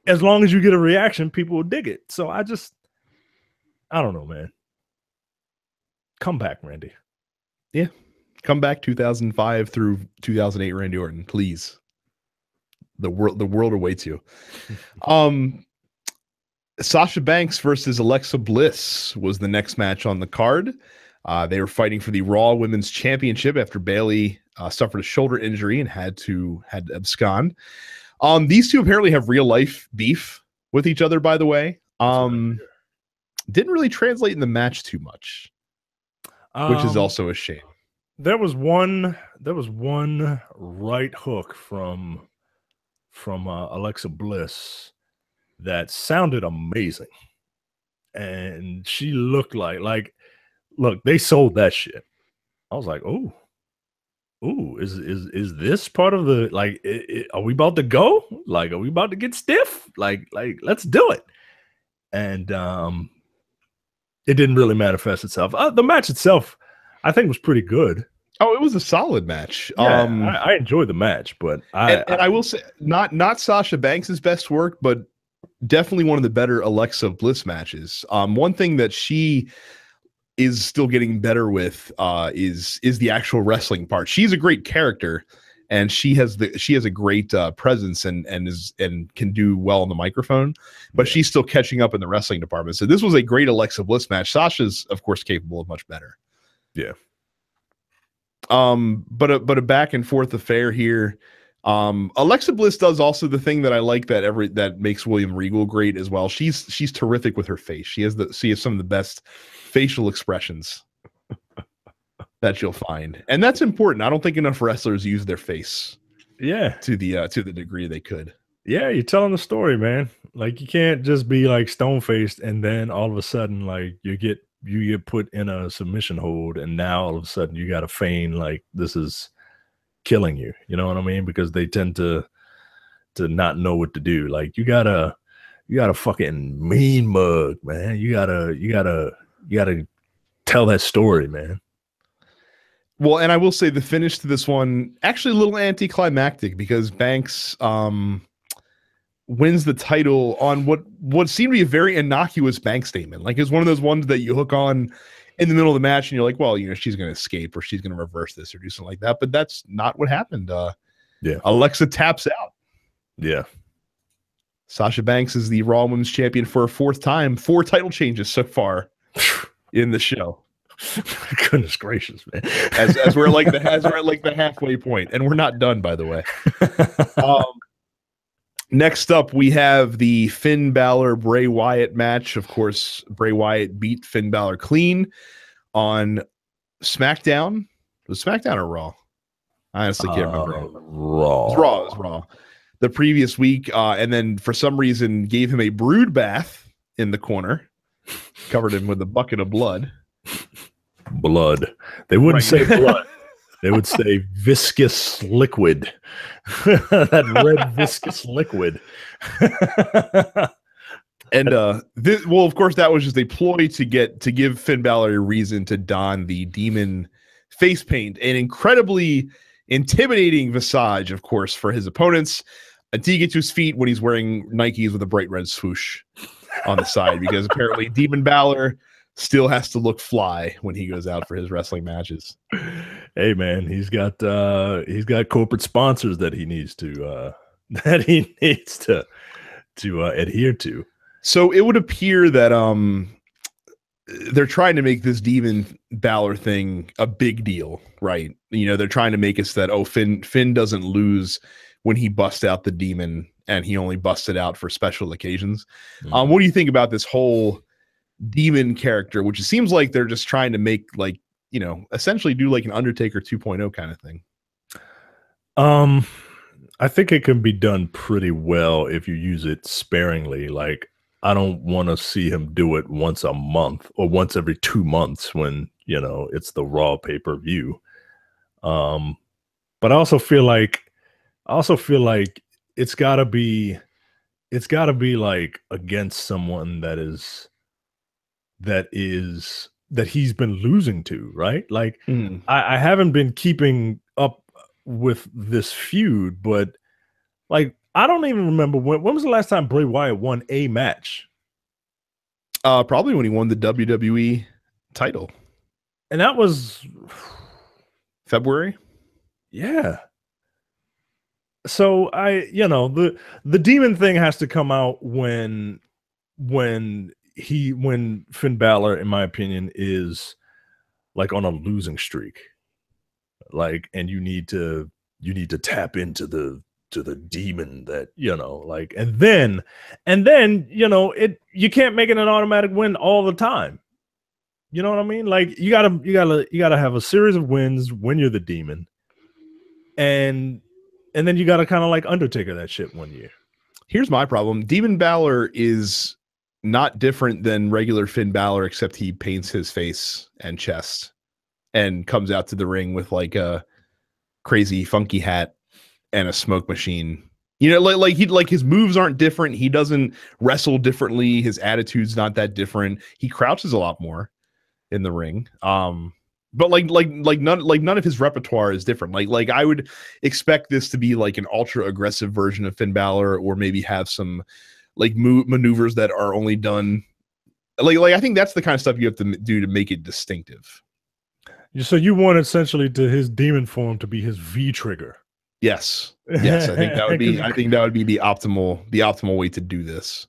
as long as you get a reaction, people will dig it. So I don't know, man. Come back, Randy. Yeah. Come back 2005 through 2008, Randy Orton, please. The world awaits you. Sasha Banks versus Alexa Bliss was the next match on the card. They were fighting for the Raw Women's Championship after Bayley suffered a shoulder injury and had to abscond. These two apparently have real life beef with each other, by the way. Didn't really translate in the match too much, which is also a shame. There was one right hook from Alexa Bliss that sounded amazing, and she looked like look, they sold that shit. I was like, oh, is this part of the, like, are we about to go? Like, are we about to get stiff? Like let's do it. And it didn't really manifest itself. The match itself, I think, was pretty good. Oh, it was a solid match. Yeah, I enjoyed the match, but I will say not Sasha Banks' best work, but definitely one of the better Alexa Bliss matches. One thing that she is still getting better with is the actual wrestling part. She's a great character, and she has a great presence and can do well on the microphone, but she's still catching up in the wrestling department. So this was a great Alexa Bliss match. Sasha's, of course, capable of much better. Yeah. But a back and forth affair here. Alexa Bliss does also the thing that I like that makes William Regal great as well. She's terrific with her face. She has some of the best facial expressions that you'll find, and that's important. I don't think enough wrestlers use their face, to the degree they could. Yeah, you're telling the story, man. Like, you can't just be like stone faced and then all of a sudden like you get put in a submission hold, and now all of a sudden you got to feign like this is killing you. You know what I mean? Because they tend to not know what to do. Like, you gotta fucking mean mug, man. You gotta tell that story, man. Well, and I will say the finish to this one actually a little anticlimactic, because Banks wins the title on what seemed to be a very innocuous Bank statement. Like, it's one of those ones that you hook on in the middle of the match and you're like, well, she's going to escape or she's going to reverse this or do something like that. But that's not what happened. Alexa taps out. Yeah. Sasha Banks is the Raw Women's Champion for a fourth time. 4 title changes so far in the show. Goodness gracious, man. As we're like the halfway point, and we're not done, by the way. Next up, we have the Finn Balor Bray Wyatt match. Of course, Bray Wyatt beat Finn Balor clean on SmackDown. Was SmackDown or Raw? I honestly can't remember. Raw. It was Raw. The previous week, and then for some reason gave him a brood bath in the corner, covered him with a bucket of blood. Blood. They wouldn't say blood. They would say viscous liquid. That red viscous liquid. And well, of course, that was just a ploy to give Finn Balor a reason to don the demon face paint, an incredibly intimidating visage, of course, for his opponents, until he gets to his feet when he's wearing Nikes with a bright red swoosh on the side, because apparently Demon Balor still has to look fly when he goes out for his wrestling matches. Hey man, he's got corporate sponsors that he needs to adhere to. So it would appear that they're trying to make this Demon Balor thing a big deal, right? They're trying to make us that, oh, Finn doesn't lose when he busts out the demon, and he only busts it out for special occasions. Mm-hmm. What do you think about this whole demon character, which it seems like they're just trying to make, like, essentially do like an Undertaker 2.0 kind of thing? I think it can be done pretty well if you use it sparingly. Like, I don't want to see him do it once a month or once every 2 months when, you know, it's the Raw pay-per-view. But I also feel like it's gotta be like against someone that he's been losing to, right? Like, I haven't been keeping up with this feud, but like, I don't even remember when was the last time Bray Wyatt won a match? Probably when he won the WWE title. And that was February. Yeah. So the demon thing has to come out when Finn Balor, in my opinion, is like on a losing streak. Like, and you need to tap into the demon that, you know, like, and then, you know, you can't make it an automatic win all the time. You know what I mean? Like, you gotta have a series of wins when you're the demon. And then you gotta kind of like Undertaker that shit one year. Here's my problem. Demon Balor is not different than regular Finn Balor, except he paints his face and chest and comes out to the ring with like a crazy funky hat and a smoke machine. You know, like his moves aren't different. He doesn't wrestle differently. His attitude's not that different. He crouches a lot more in the ring. But none of his repertoire is different. Like I would expect this to be like an ultra aggressive version of Finn Balor, or maybe have some like maneuvers that are only done like I think that's the kind of stuff you have to do to make it distinctive. So you want essentially to his demon form to be his V trigger. Yes. I think that would be the optimal way to do this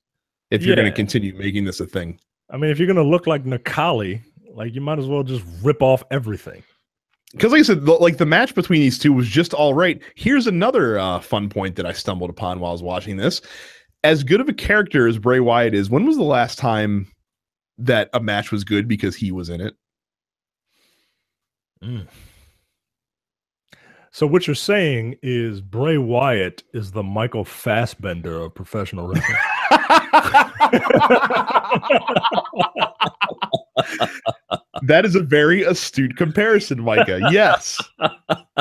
if you're going to continue making this a thing. I mean, if you're going to look like Nakali, like, you might as well just rip off everything. Because like I said, like the match between these two was just all right. Here's another fun point that I stumbled upon while I was watching this. As good of a character as Bray Wyatt is, when was the last time that a match was good because he was in it? So what you're saying is Bray Wyatt is the Michael Fassbender of professional wrestling. That is a very astute comparison, Micah. Yes.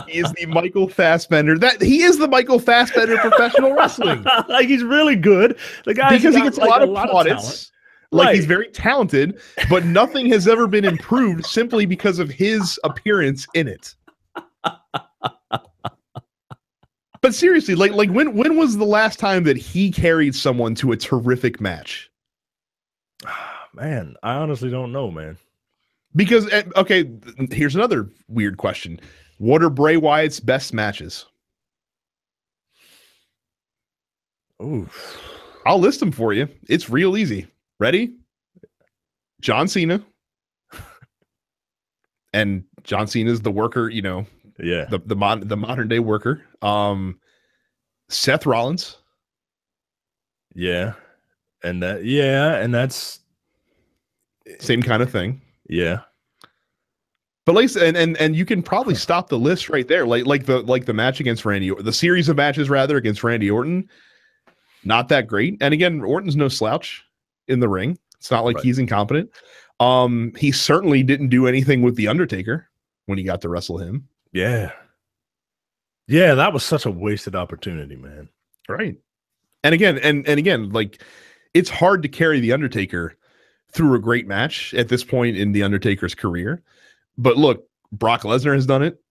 He is the Michael Fassbender. He is the Michael Fassbender of professional wrestling. Like, he's really good. The guy, because he gets a lot of plaudits. Like, he's very talented, but nothing has ever been improved simply because of his appearance in it. But seriously, like when was the last time that he carried someone to a terrific match? Man, I honestly don't know, man. Because, okay, here's another weird question. What are Bray Wyatt's best matches? Ooh, I'll list them for you. It's real easy. Ready? John Cena. And John Cena's the worker, you know. Yeah. The modern day worker. Seth Rollins. Yeah. And that's same kind of thing. Yeah. But like, and you can probably stop the list right there. Like the match against Randy, the series of matches rather against Randy Orton, not that great. And again, Orton's no slouch in the ring. It's not like he's incompetent. He certainly didn't do anything with the Undertaker when he got to wrestle him. Yeah. Yeah, that was such a wasted opportunity, man. Right. And again, like, it's hard to carry the Undertaker through a great match at this point in the Undertaker's career. But look, Brock Lesnar has done it,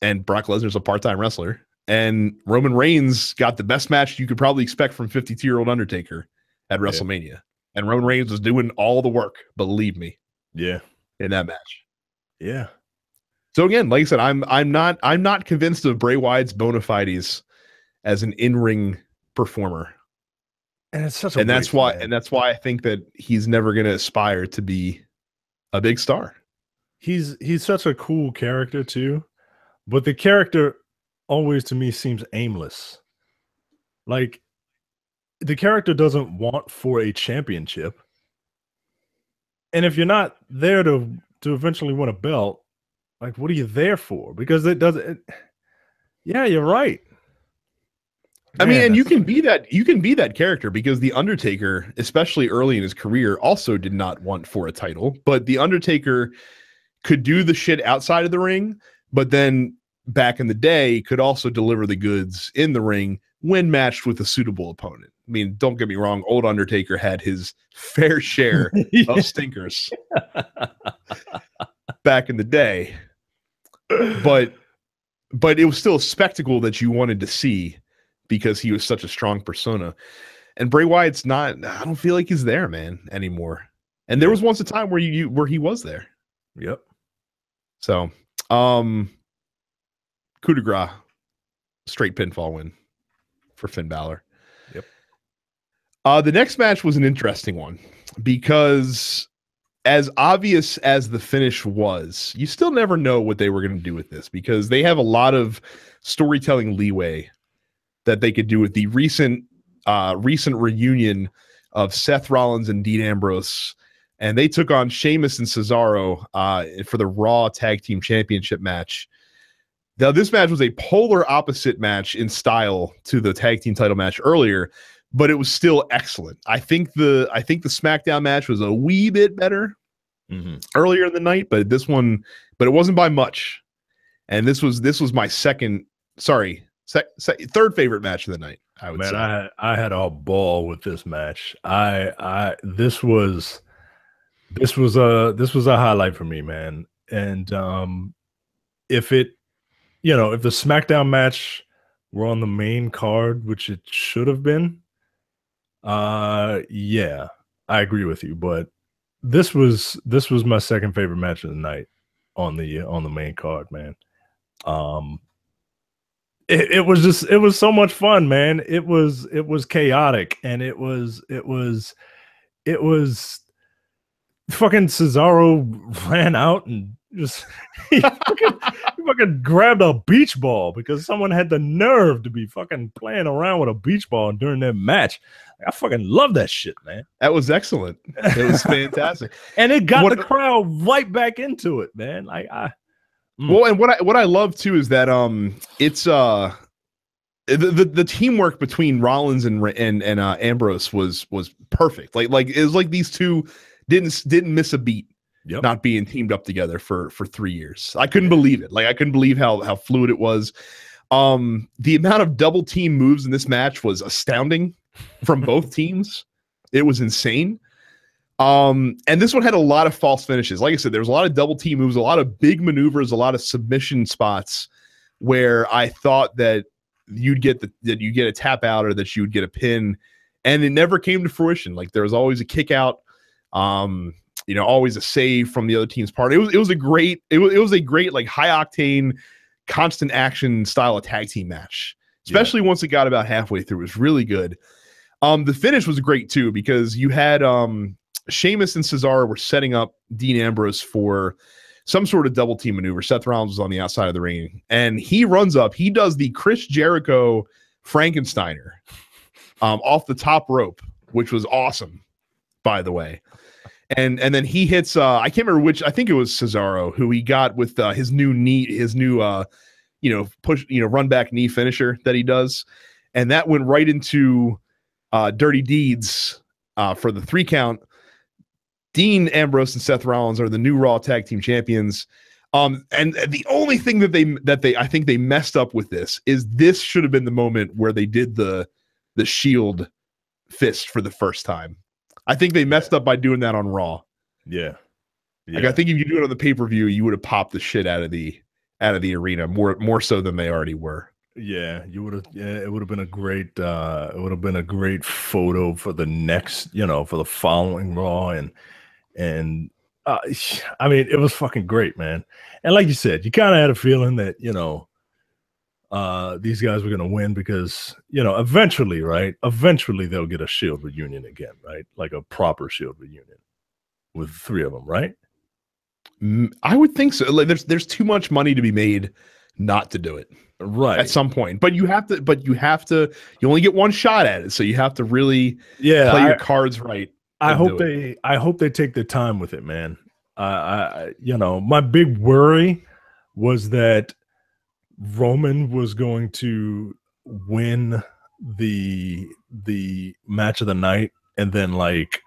and Brock Lesnar's a part-time wrestler, and Roman Reigns got the best match you could probably expect from 52-year-old Undertaker at WrestleMania. And Roman Reigns was doing all the work, believe me. Yeah. In that match. Yeah. So again, like I said, I'm not convinced of Bray Wyatt's bona fides as an in-ring performer. And it's such that's why I think that he's never going to aspire to be a big star. He's such a cool character too, but the character always to me seems aimless. Like, the character doesn't want for a championship. And if you're not there to eventually win a belt, like, what are you there for? Because it doesn't. Yeah, you're right. I mean, and you can be that character, because the Undertaker, especially early in his career, also did not want for a title, but the Undertaker could do the shit outside of the ring, but then back in the day could also deliver the goods in the ring when matched with a suitable opponent. I mean, don't get me wrong, old Undertaker had his fair share of stinkers back in the day, but it was still a spectacle that you wanted to see because he was such a strong persona. And Bray Wyatt's not, I don't feel like he's there, man, anymore. And there was once a time where where he was there. Yep. So, coup de grace, straight pinfall win for Finn Balor. Yep. The next match was an interesting one, because as obvious as the finish was, you still never know what they were going to do with this, because they have a lot of storytelling leeway that they could do with the recent reunion of Seth Rollins and Dean Ambrose, and they took on Sheamus and Cesaro for the Raw Tag Team Championship match. Now, this match was a polar opposite match in style to the tag team title match earlier, but it was still excellent. I think the SmackDown match was a wee bit better earlier in the night, but it wasn't by much. And this was my third favorite match of the night, I would say. I had a ball with this match. This was a highlight for me, man. And if the SmackDown match were on the main card, which it should have been, yeah, I agree with you. But this was my second favorite match of the night on the main card, man. It was so much fun, man. It was chaotic, and it was fucking Cesaro ran out and just he fucking grabbed a beach ball because someone had the nerve to be fucking playing around with a beach ball during that match. I fucking love that shit, man. That was excellent. It was fantastic. And it got the crowd right back into it, man. Well, and what I love too is that it's the teamwork between Rollins and Ambrose was perfect. Like it was like these two didn't miss a beat. Yep. Not being teamed up together for 3 years. I couldn't believe it. Like, I couldn't believe how fluid it was. The amount of double team moves in this match was astounding from both teams. It was insane. And this one had a lot of false finishes. Like I said, there was a lot of double team moves, a lot of big maneuvers, a lot of submission spots where I thought that you'd get a tap out or that you would get a pin, and it never came to fruition. Like, there was always a kick out. Always a save from the other team's part. It was a great like high octane, constant action style of tag team match. Especially once it got about halfway through, it was really good. The finish was great too, because you had Sheamus and Cesaro were setting up Dean Ambrose for some sort of double team maneuver. Seth Rollins was on the outside of the ring, and he runs up. He does the Chris Jericho Frankensteiner off the top rope, which was awesome, by the way. And then he hits I can't remember which, I think it was Cesaro, who he got with his new run back knee finisher that he does, and that went right into Dirty Deeds for the 3 count. Dean Ambrose and Seth Rollins are the new Raw Tag Team Champions. And the only thing that I think they messed up with this should have been the moment where they did the Shield fist for the first time. I think they messed up by doing that on Raw. Yeah. Like, I think if you do it on the pay-per-view, you would have popped the shit out of the arena more so than they already were. Yeah, you would have. Yeah, it would have been a great. It would have been a great photo for the next, for the following Raw, and I mean, it was fucking great, man. And like you said, you kind of had a feeling that these guys were going to win because, eventually they'll get a Shield reunion again, right? Like a proper Shield reunion with 3 of them, right? I would think so. Like, there's too much money to be made not to do it, right? At some point, but you have to. You only get one shot at it, so you have to really play your cards right. I hope they take their time with it, man. My big worry was that Roman was going to win the match of the night, and then like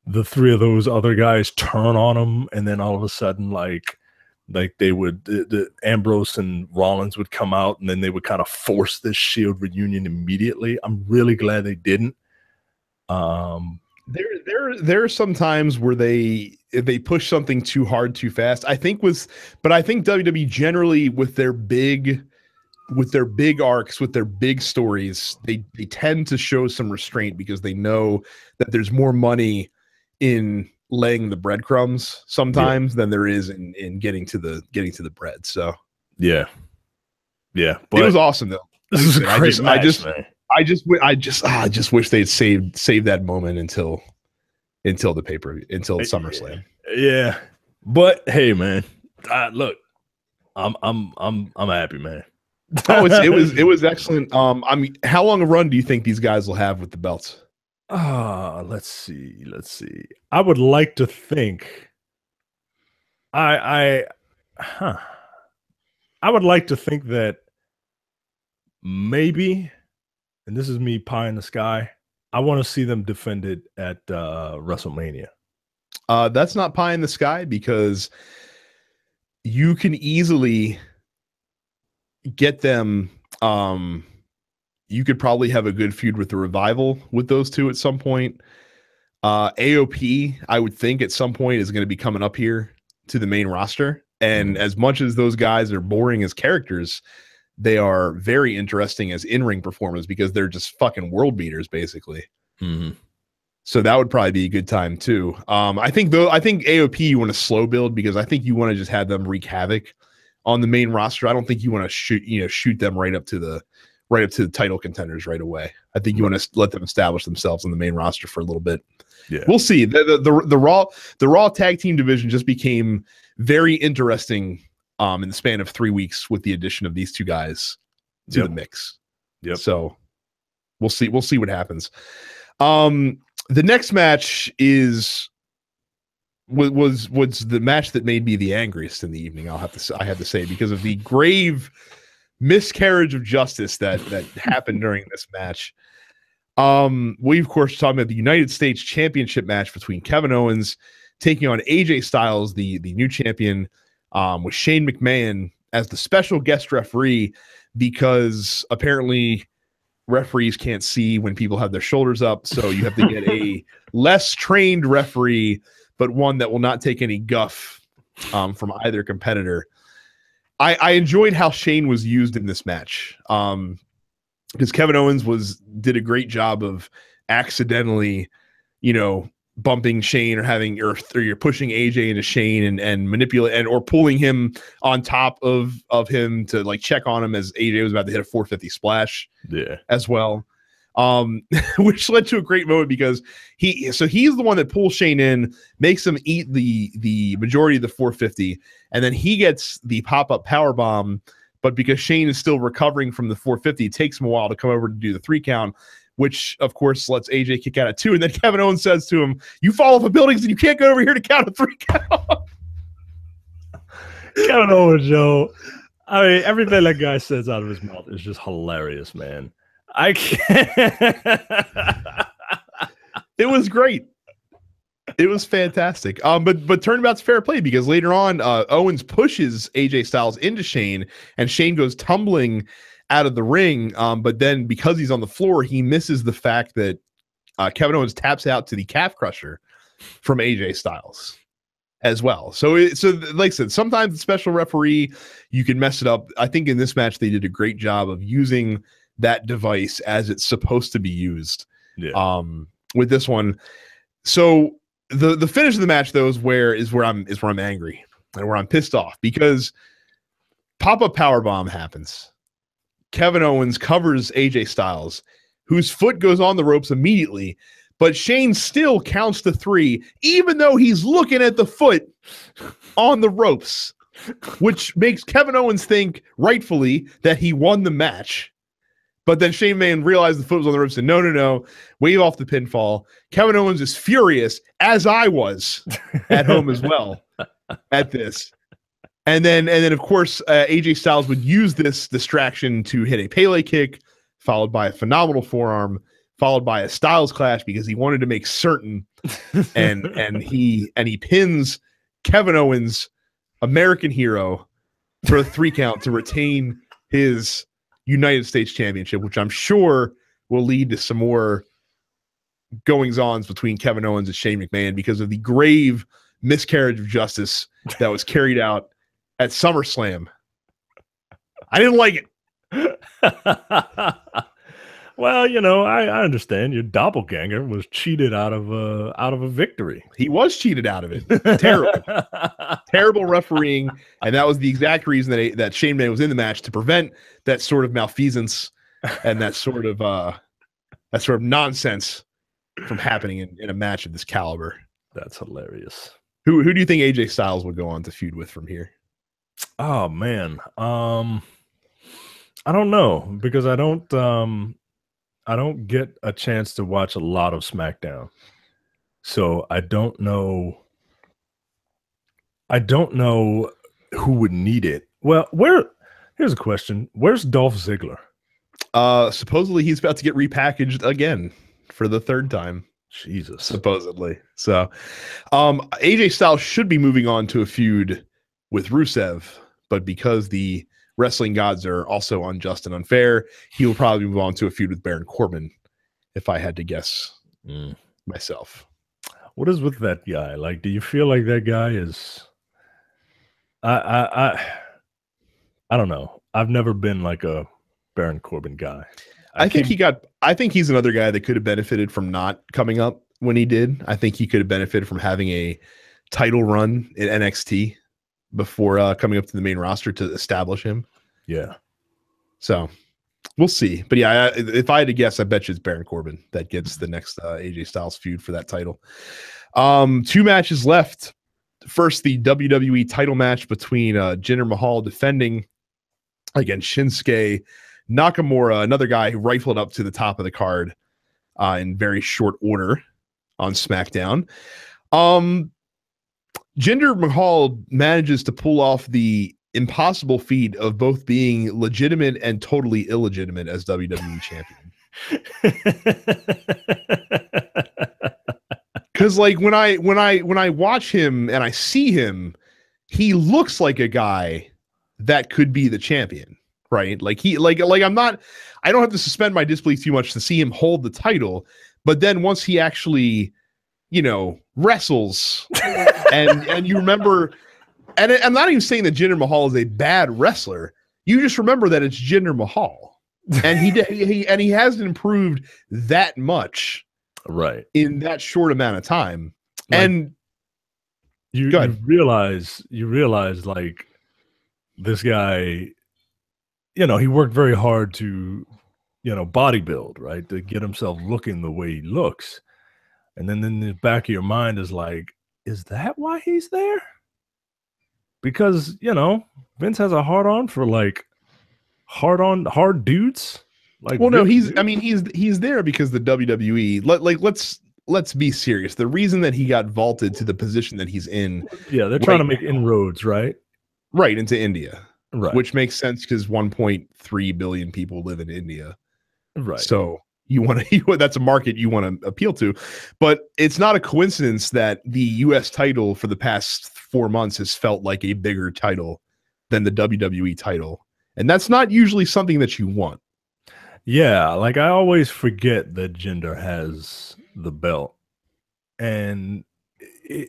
the three of those other guys turn on him, and then all of a sudden like they would the Ambrose and Rollins would come out, and then they would kind of force this Shield reunion immediately. I'm really glad they didn't. There are some times where they push something too hard too fast. I think WWE generally with their big arcs, with their big stories, they tend to show some restraint because they know that there's more money in laying the breadcrumbs sometimes than there is in getting to the bread. So yeah, but it was awesome though. This is a great match, man. I just wish they'd saved that moment until the pay-per-view, until SummerSlam. Yeah, but hey, man, look, I'm happy, man. Oh, it was excellent. I mean, how long a run do you think these guys will have with the belts? Let's see. I would like to think. I would like to think that maybe, and this is me pie in the sky, I want to see them defended at WrestleMania. That's not pie in the sky because you can easily get them. You could probably have a good feud with the Revival with those two at some point. AOP, I would think at some point is going to be coming up here to the main roster. And as much as those guys are boring as characters, they are very interesting as in-ring performers because they're just fucking world beaters, basically. So that would probably be a good time too. I think AOP you want to slow build because I think you want to just have them wreak havoc on the main roster. I don't think you want to shoot them right up to the title contenders right away. I think you want to let them establish themselves on the main roster for a little bit. Yeah, we'll see. The Raw tag team division just became very interesting in the span of 3 weeks with the addition of these two guys to the mix. Yep. So we'll see what happens. The next match was the match that made me the angriest in the evening. I have to say because of the grave miscarriage of justice that happened during this match. We of course are talking about the United States Championship match between Kevin Owens taking on AJ Styles, the new champion, with Shane McMahon as the special guest referee because apparently referees can't see when people have their shoulders up, so you have to get a less trained referee, but one that will not take any guff from either competitor. I enjoyed how Shane was used in this match because Kevin Owens did a great job of accidentally, bumping Shane or you're pushing AJ into Shane and manipulate or pulling him on top of him to like check on him as AJ was about to hit a 450 splash as well. Which led to a great moment because he's the one that pulls Shane in, makes him eat the majority of the 450, and then he gets the pop-up power bomb, but because Shane is still recovering from the 450, it takes him a while to come over to do the 3 count, which of course lets AJ kick out at 2, and then Kevin Owens says to him, "You fall off of buildings and you can't go over here to count a 3 count." Kevin Owens, Joe. I mean, everything that guy says out of his mouth is just hilarious, man. I can't. It was great. It was fantastic. But turnabout's fair play because later on, Owens pushes AJ Styles into Shane, and Shane goes tumbling out of the ring. But then because he's on the floor, he misses the fact that Kevin Owens taps out to the calf crusher from AJ Styles as well. So like I said, sometimes the special referee, you can mess it up. I think in this match, they did a great job of using that device as it's supposed to be used with this one. So the finish of the match though is where I'm angry and where I'm pissed off because pop-up powerbomb happens. Kevin Owens covers AJ Styles, whose foot goes on the ropes immediately, but Shane still counts to 3 even though he's looking at the foot on the ropes, which makes Kevin Owens think rightfully that he won the match. But then Shane McMahon realized the foot was on the ropes and no, wave off the pinfall. Kevin Owens is furious, as I was at home as well at this. And then of course, AJ Styles would use this distraction to hit a Pele kick, followed by a phenomenal forearm, followed by a Styles clash because he wanted to make certain, and he pins Kevin Owens, American hero, for a 3 count to retain his United States Championship, which I'm sure will lead to some more goings-ons between Kevin Owens and Shane McMahon because of the grave miscarriage of justice that was carried out at SummerSlam. I didn't like it. Well, I understand your doppelganger was cheated out of a victory. He was cheated out of it. Terrible refereeing, and that was the exact reason that Shane McMahon was in the match, to prevent that sort of malfeasance and that sort of nonsense from happening in a match of this caliber. That's hilarious. Who do you think AJ Styles would go on to feud with from here? Oh man, I don't know, because I don't get a chance to watch a lot of SmackDown, so I don't know who would need it. Well, here's a question: where's Dolph Ziggler? Supposedly he's about to get repackaged again for the 3rd time. Jesus. Supposedly. So AJ Styles should be moving on to a feud with Rusev, but because the wrestling gods are also unjust and unfair, he will probably move on to a feud with Baron Corbin, if I had to guess myself. What is with that guy? Like, do you feel like that guy is I don't know. I've never been like a Baron Corbin guy. I think he's another guy that could have benefited from not coming up when he did. I think he could have benefited from having a title run in NXT before coming up to the main roster to establish him. Yeah. So we'll see. But yeah, if I had to guess, I bet you it's Baron Corbin that gets the next AJ Styles feud for that title. 2 matches left. First, the WWE title match between Jinder Mahal defending against Shinsuke Nakamura, another guy who rifled up to the top of the card in very short order on SmackDown. Jinder Mahal manages to pull off the impossible feat of both being legitimate and totally illegitimate as WWE champion. Because like when I watch him and I see him, he looks like a guy that could be the champion. Right. Like I don't have to suspend my disbelief too much to see him hold the title. But then once he actually, wrestles and you remember, and I'm not even saying that Jinder Mahal is a bad wrestler. You just remember that it's Jinder Mahal, and he hasn't improved that much, right, in that short amount of time. Like, and you realize like this guy, he worked very hard to, bodybuild, right? To get himself looking the way he looks. And then in the back of your mind is like, is that why he's there? Because, Vince has a hard for like hard dudes. Like, well, no, he's there because the WWE, let's be serious. The reason that he got vaulted to the position that he's in. Yeah. They're trying to make inroads, right? Right. Into India. Right. Which makes sense because 1.3 billion people live in India. Right. So that's a market you want to appeal to. But it's not a coincidence that the US title for the past 4 months has felt like a bigger title than the WWE title. And that's not usually something that you want. Yeah. Like I always forget that Jinder has the belt. And he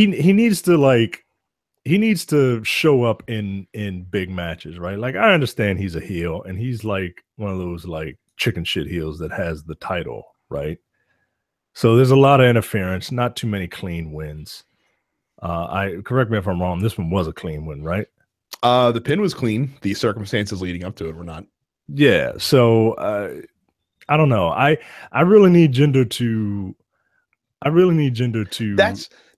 needs to he needs to show up in big matches, right? Like I understand he's a heel and he's like one of those like chicken shit heels that has the title, right? So there's a lot of interference, not too many clean wins. Correct me if I'm wrong. This one was a clean win, right? The pin was clean. The circumstances leading up to it were not. Yeah. So I don't know. I really need Jinder to.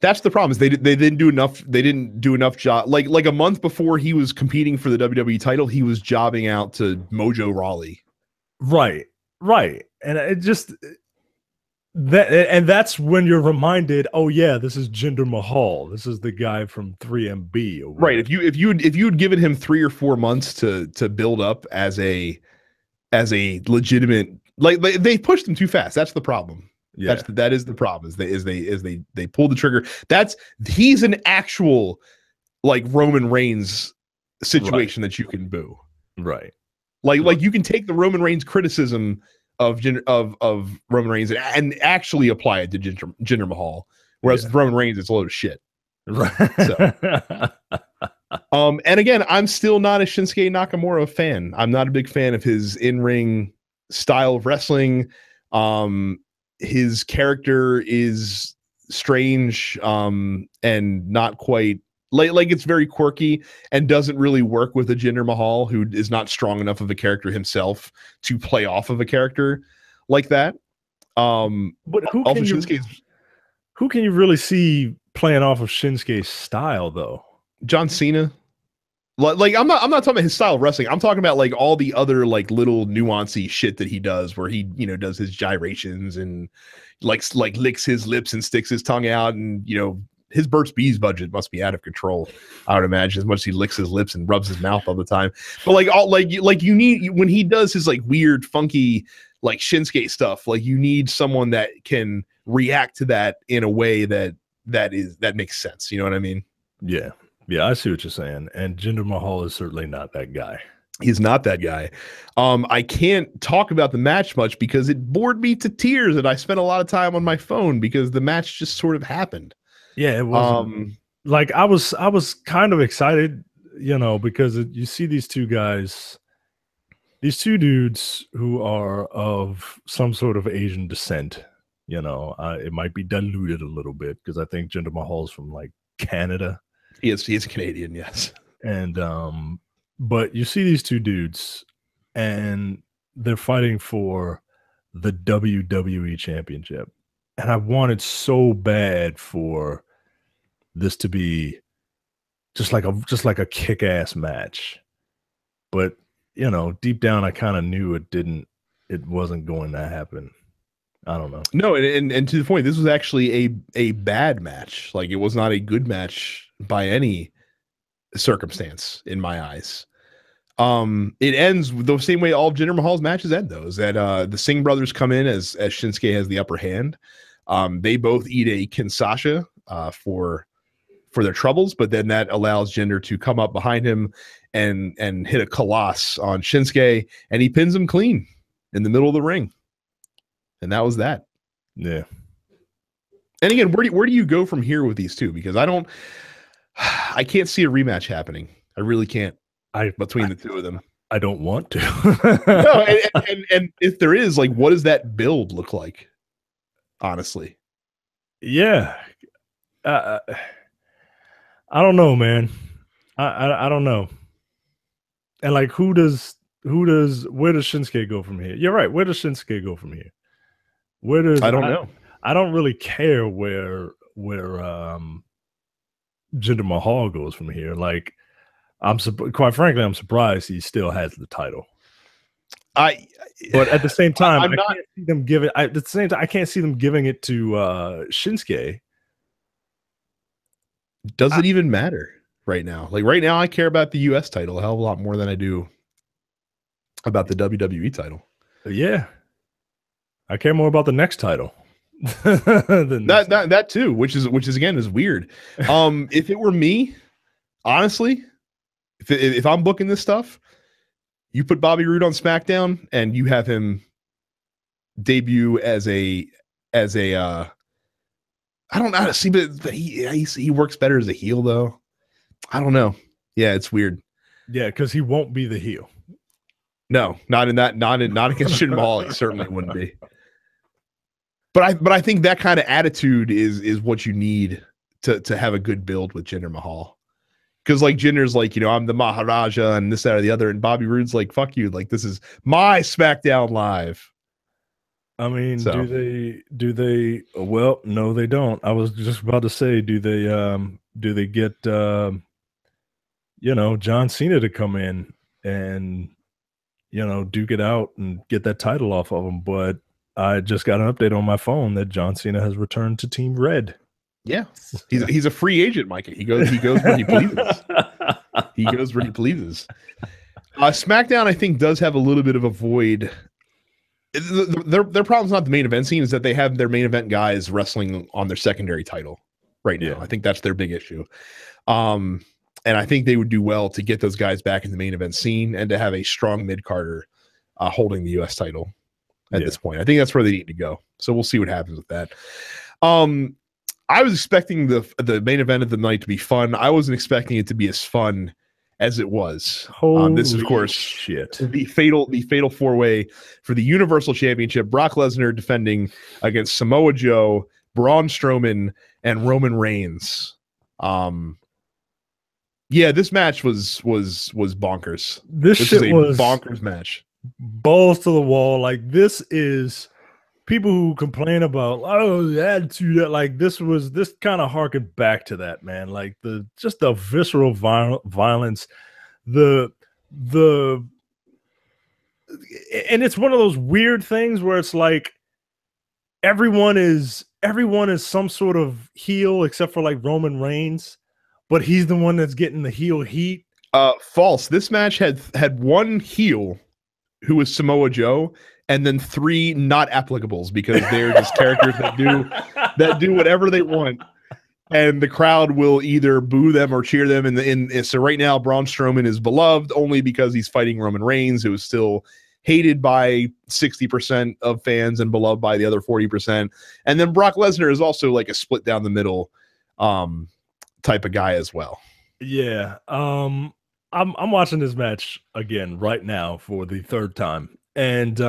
That's the problem. Is they didn't do enough. They didn't do enough job. Like a month before he was competing for the WWE title, he was jobbing out to Mojo Rawley. Right. And it just that's when you're reminded, oh yeah, this is Jinder Mahal. This is the guy from 3MB or Right. whatever. If you had given him 3 or 4 months to build up as a legitimate, like they pushed him too fast. That's the problem. Yeah. That is the problem. They pulled the trigger. He's an actual like Roman Reigns situation that you can boo. Right. Like you can take the Roman Reigns criticism of Roman Reigns and actually apply it to Jinder Mahal. Whereas with Roman Reigns, it's a load of shit. Right. So, and again, I'm still not a Shinsuke Nakamura fan. I'm not a big fan of his in-ring style of wrestling. His character is strange, and not quite like it's very quirky and doesn't really work with a Jinder Mahal, who is not strong enough of a character himself to play off of a character like that. But who can you really see playing off of Shinsuke's style though? John Cena. Like I'm not talking about his style of wrestling. I'm talking about like all the other like little nuancy shit that he does, where he does his gyrations and like licks his lips and sticks his tongue out, and his Burt's Bees budget must be out of control. I would imagine, as much as he licks his lips and rubs his mouth all the time. But like you need, when he does his like weird funky like Shinsuke stuff, like you need someone that can react to that in a way that makes sense. You know what I mean? Yeah. Yeah, I see what you're saying. And Jinder Mahal is certainly not that guy. He's not that guy. I can't talk about the match much because it bored me to tears, and I spent a lot of time on my phone because the match just sort of happened. Yeah, it was like I was kind of excited, because you see these two guys, these two dudes who are of some sort of Asian descent. It might be diluted a little bit because I think Jinder Mahal's from like Canada. He's Canadian, yes. And but you see these two dudes and they're fighting for the WWE championship. And I wanted so bad for this to be just like a kick-ass match. But, deep down I kind of knew it wasn't going to happen. I don't know. No, and to the point, this was actually a bad match. Like, it was not a good match by any circumstance in my eyes. It ends the same way all of Jinder Mahal's matches end, though, is that the Singh brothers come in as Shinsuke has the upper hand. They both eat a kinsasha for their troubles, but then that allows Jinder to come up behind him and hit a kalash on Shinsuke, and he pins him clean in the middle of the ring. And that was that. Yeah. And again, where do you go from here with these two? Because I can't see a rematch happening. I really can't. Between the two of them, I don't want to. No, and if there is, like, what does that build look like? Honestly, yeah. I don't know, man. I don't know. And like, where does Shinsuke go from here? You're right. Where does Shinsuke go from here? I don't know. I don't really care where Jinder Mahal goes from here. Like, quite frankly, I'm surprised he still has the title. But at the same time, I can't see them giving. At the same time, I can't see them giving it to Shinsuke. Does it even matter right now? Like right now, I care about the U.S. title a hell of a lot more than I do about the WWE title. Yeah, I care more about the next title. that too, which is again is weird. If it were me, honestly, if I'm booking this stuff, you put Bobby Roode on SmackDown and you have him debut as a I don't know how to see, but he works better as a heel though. I don't know. Yeah, it's weird. Yeah, because he won't be the heel. No, not against Jinder Mahal. He certainly wouldn't be. But I think that kind of attitude is what you need to have a good build with Jinder Mahal. Because like Jinder's like, I'm the Maharaja and this, that, or the other, and Bobby Roode's like, fuck you, like this is my SmackDown Live. I mean, so. do they well, no, they don't. I was just about to say, do they get John Cena to come in and duke it out and get that title off of him? But I just got an update on my phone that John Cena has returned to Team Red. Yeah, he's a free agent, Micah. He goes where he pleases. He goes where he pleases. SmackDown, I think, does have a little bit of a void. Their problem's not the main event scene, is that they have their main event guys wrestling on their secondary title right now. I think that's their big issue. And I think they would do well to get those guys back in the main event scene and to have a strong mid-carder holding the U.S. title at this point. I think that's where they need to go. So we'll see what happens with that. I was expecting the main event of the night to be fun. I wasn't expecting it to be as fun as it was. This is, of course, the fatal four-way for the Universal Championship. Brock Lesnar defending against Samoa Joe, Braun Strowman, and Roman Reigns. Yeah, this match was bonkers. This is a bonkers match. Balls to the wall. Like, this is people who complain about, oh, the attitude, like this kind of harkened back to that, man. Like just the visceral violence, and it's one of those weird things where it's like everyone is some sort of heel except for like Roman Reigns, but he's the one that's getting the heel heat. False. This match had one heel who was Samoa Joe, and then 3 not applicables because they're just characters that do whatever they want, and the crowd will either boo them or cheer them. So right now, Braun Strowman is beloved only because he's fighting Roman Reigns, who is still hated by 60% of fans and beloved by the other 40%. And then Brock Lesnar is also like a split down the middle type of guy as well. Yeah. I'm watching this match again right now for the 3rd time. And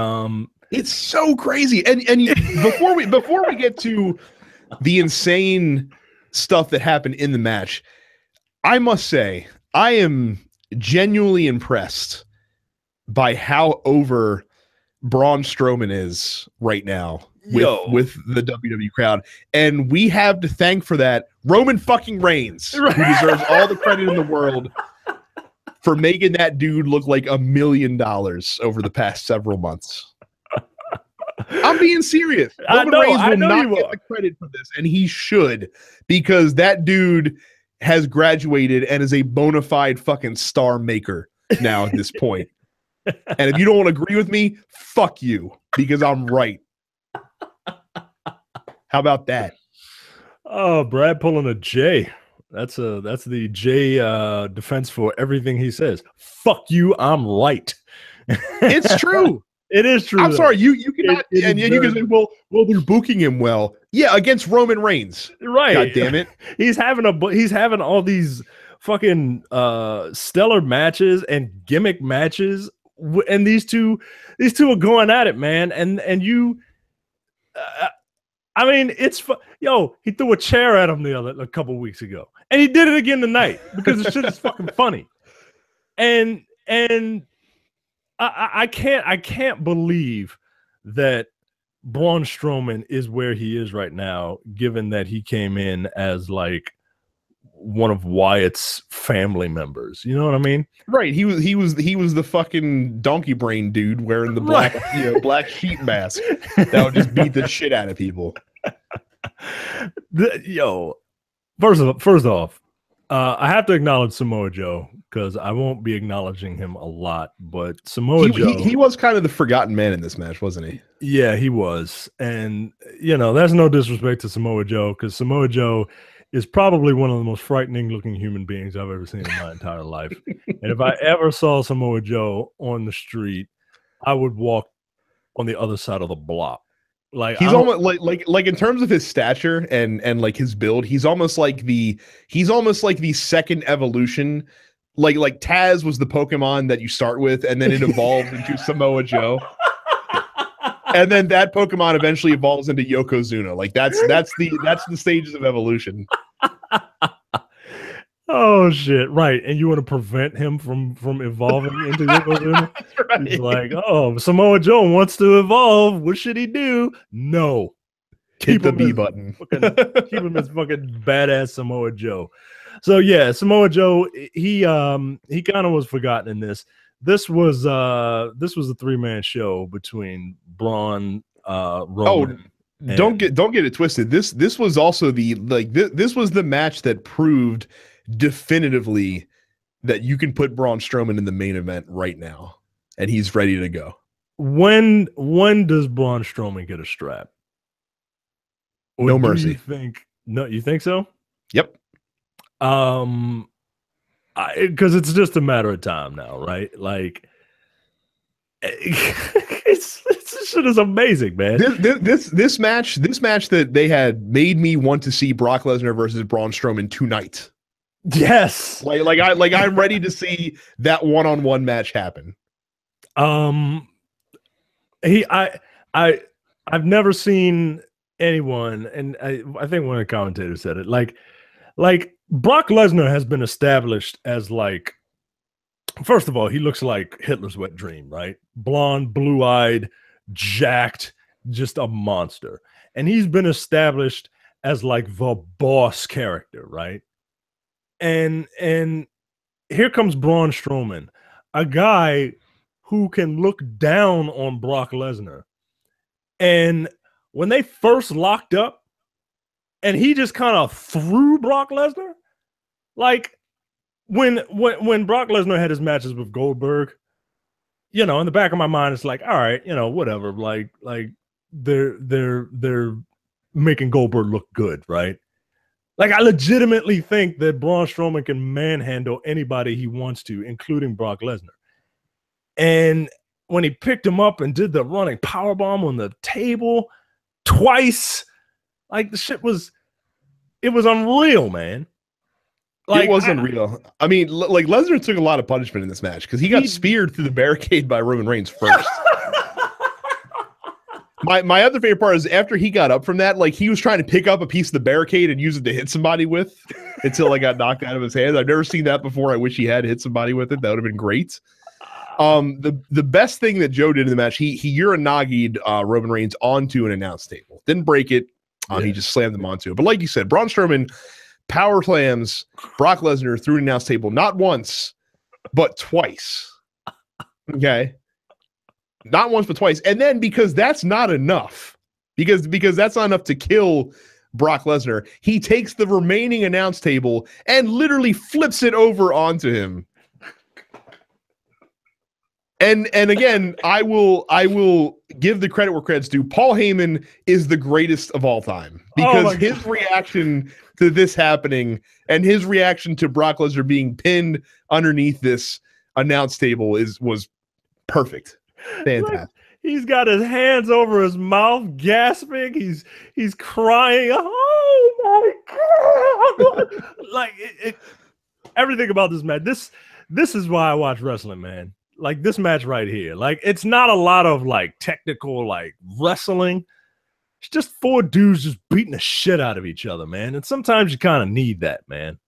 it's so crazy. And before we get to the insane stuff that happened in the match, I must say I am genuinely impressed by how over Braun Strowman is right now with the WWE crowd. And we have to thank for that Roman fucking Reigns, who deserves all the credit in the world for making that dude look like $1 million over the past several months. I'm being serious. Roman Reigns will not get the credit for this, and he should, because that dude has graduated and is a bona fide fucking star maker now at this point. And if you don't agree with me, fuck you, because I'm right. How about that? Oh, Brad pulling a J. That's the J defense for everything he says. Fuck you, I'm right. It's true. It is true. I'm sorry, you cannot, and you can say, well, they're booking him well. Yeah, against Roman Reigns. Right. God damn it. He's having all these fucking stellar matches and gimmick matches, and these two are going at it, man. And you I mean, he threw a chair at him a couple weeks ago, and he did it again tonight because the shit is fucking funny. And I can't believe that Braun Strowman is where he is right now, given that he came in as like one of Wyatt's family members. You know what I mean? Right. He was the fucking donkey brain dude wearing the black black sheep mask that would just beat the shit out of people. First off, I have to acknowledge Samoa Joe because I won't be acknowledging him a lot, but Samoa Joe, he was kind of the forgotten man in this match, wasn't he? Yeah, he was. And that's no disrespect to Samoa Joe, because Samoa Joe is probably one of the most frightening looking human beings I've ever seen in my entire life. And if I ever saw Samoa Joe on the street, I would walk on the other side of the block. Like, he's almost like in terms of his stature and like his build, he's almost like the second evolution. Like Taz was the Pokemon that you start with, and then it evolved into Samoa Joe. And then that Pokemon eventually evolves into Yokozuna. Like that's the stages of evolution. Oh shit! Right, and you want to prevent him from evolving into Yokozuna? Right. He's like, oh, Samoa Joe wants to evolve. What should he do? No, keep the B button. Keep him as fucking badass Samoa Joe. So yeah, Samoa Joe, he kind of was forgotten in this. This was a 3-man show between Braun, Roman. Don't get it twisted. This was also this was the match that proved definitively that you can put Braun Strowman in the main event right now, and he's ready to go. When does Braun Strowman get a strap? Or no mercy. You think so? Yep. Because it's just a matter of time now, right? Like, this shit is amazing, man. This match that they had made me want to see Brock Lesnar versus Braun Strowman tonight. Yes. I'm ready to see that one-on-one match happen. I've never seen anyone, and I think one of the commentators said it, like Brock Lesnar has been established as, like, first of all, he looks like Hitler's wet dream, right? Blonde, blue-eyed, jacked, just a monster. And he's been established as, like, the boss character, right? And here comes Braun Strowman, a guy who can look down on Brock Lesnar. And when they first locked up and he just kind of threw Brock Lesnar, like when Brock Lesnar had his matches with Goldberg, in the back of my mind, it's like, all right, whatever. Like they're making Goldberg look good, right? Like, I legitimately think that Braun Strowman can manhandle anybody he wants to, including Brock Lesnar. And when he picked him up and did the running powerbomb on the table twice, like, it was unreal, man. Like, it was unreal. I mean, like, Lesnar took a lot of punishment in this match because he got speared through the barricade by Roman Reigns first. My other favorite part is after he got up from that, like, he was trying to pick up a piece of the barricade and use it to hit somebody with until it got knocked out of his hands. I've never seen that before. I wish he had hit somebody with it. That would have been great. The best thing that Joe did in the match, he Uranagi'd Roman Reigns onto an announce table. Didn't break it. He just slammed them onto it. But like you said, Braun Strowman power slams Brock Lesnar through an announce table, not once, but twice. Okay. Not once, but twice. And then, because that's not enough, because that's not enough to kill Brock Lesnar, he takes the remaining announce table and literally flips it over onto him. And again, I will give the credit where credit's due. Paul Heyman is the greatest of all time, because his reaction to this happening and his reaction to Brock Lesnar being pinned underneath this announce table was perfect. Fantastic. Like, he's got his hands over his mouth, gasping. He's crying. Oh my God. Like, everything about this match. This is why I watch wrestling, man. Like, this match right here. Like, it's not a lot of, like, technical, like, wrestling. It's just four dudes just beating the shit out of each other, man. And sometimes you kind of need that, man.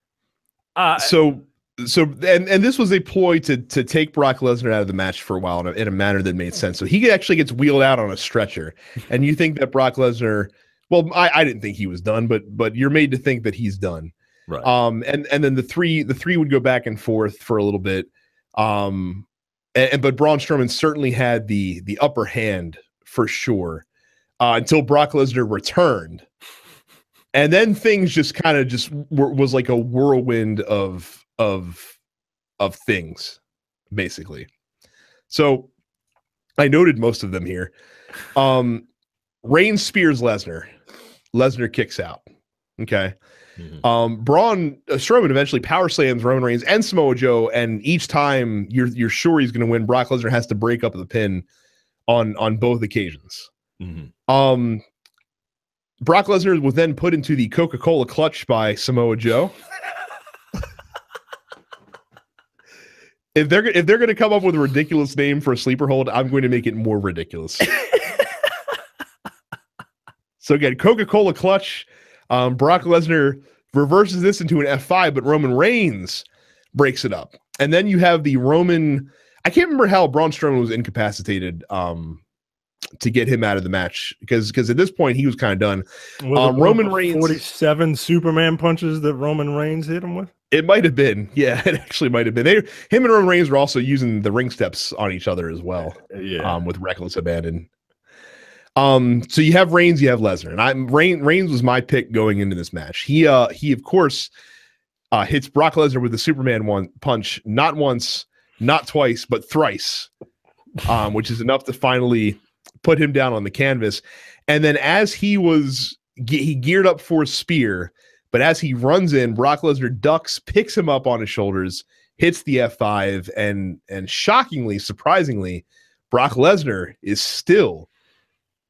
So this was a ploy to take Brock Lesnar out of the match for a while in a manner that made sense. So he actually gets wheeled out on a stretcher, and you think that Brock Lesnar, well, I didn't think he was done, but you're made to think that he's done. Right. And then the three would go back and forth for a little bit. But Braun Strowman certainly had the upper hand for sure, until Brock Lesnar returned. And then things just kind of was like a whirlwind of things, basically. So I noted most of them here. Reigns spears Lesnar. Lesnar kicks out. Okay. Mm-hmm. Braun Strowman eventually power slams Roman Reigns and Samoa Joe, and each time you're sure he's going to win, Brock Lesnar has to break up the pin on both occasions. Mm-hmm. Brock Lesnar was then put into the Coca-Cola clutch by Samoa Joe. If they're going to come up with a ridiculous name for a sleeper hold, I'm going to make it more ridiculous. So again, Coca-Cola clutch. Brock Lesnar reverses this into an F5, but Roman Reigns breaks it up. And then you have the Roman. I can't remember how Braun Strowman was incapacitated to get him out of the match, because at this point he was kind of done. Roman Reigns 47 Superman punches that Roman Reigns hit him with. It might have been, yeah. It actually might have been. Him and Roman Reigns were also using the ring steps on each other as well. Yeah, with reckless abandon. So you have Reigns, you have Lesnar, and Reigns was my pick going into this match. He of course hits Brock Lesnar with the Superman punch, not once, not twice, but thrice, which is enough to finally put him down on the canvas. And then as he geared up for a spear, but as he runs in, Brock Lesnar ducks, picks him up on his shoulders, hits the F5, and shockingly, surprisingly, Brock Lesnar is still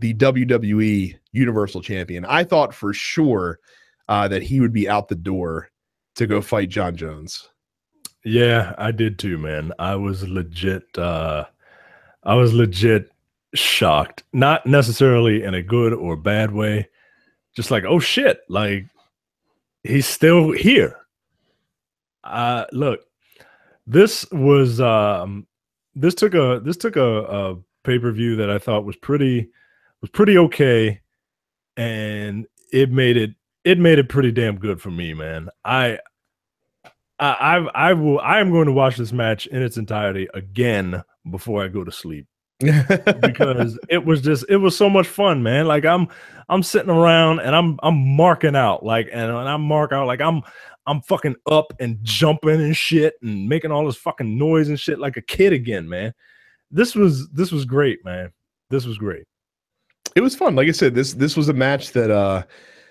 the WWE Universal Champion. I thought for sure that he would be out the door to go fight John Jones. Yeah, I did too, man. I was legit shocked. Not necessarily in a good or bad way. Just like, oh shit, like he's still here. Look, this took a pay-per-view that I thought was pretty okay, and it made it pretty damn good for me, man. I am going to watch this match in its entirety again before I go to sleep. Because it was so much fun, man. Like I'm sitting around and I'm marking out, like, and when I mark out, like I'm fucking up and jumping and shit and making all this fucking noise and shit like a kid again, man. This was great, man. This was great. It was fun. Like I said, this was a match that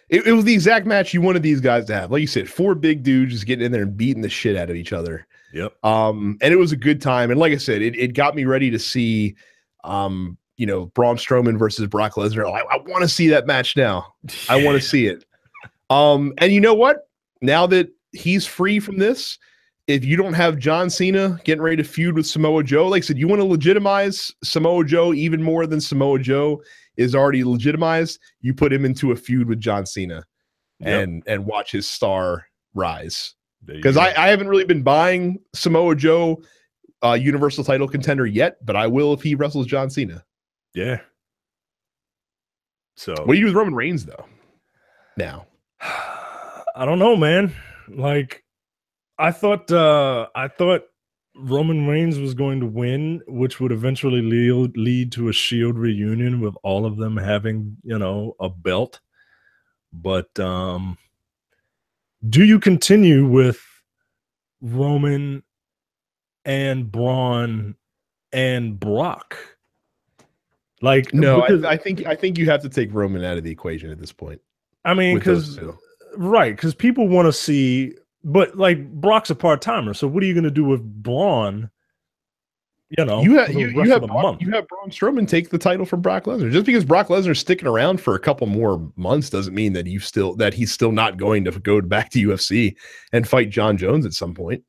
it was the exact match you wanted these guys to have. Like you said, 4 big dudes just getting in there and beating the shit out of each other. Yep. And it was a good time. And like I said, it got me ready to see Braun Strowman versus Brock Lesnar. I want to see that match now. I want to see it. And you know what? Now that he's free from this, if you don't have John Cena getting ready to feud with Samoa Joe, like I said, you want to legitimize Samoa Joe even more than Samoa Joe is already legitimized. You put him into a feud with John Cena and watch his star rise. Because I haven't really been buying Samoa Joe Universal title contender yet, but I will if he wrestles John Cena. Yeah. So what do you do with Roman Reigns though? Now, I don't know, man. Like I thought Roman Reigns was going to win, which would eventually lead to a Shield reunion with all of them having, a belt. But do you continue with Roman and Braun and Brock? Like, no, I think you have to take Roman out of the equation at this point. I mean, because people want to see, but like Brock's a part-timer, so what are you going to do with Braun? You have Braun Strowman take the title from Brock Lesnar. Just because Brock Lesnar's sticking around for a couple more months doesn't mean that he's still not going to go back to UFC and fight John Jones at some point.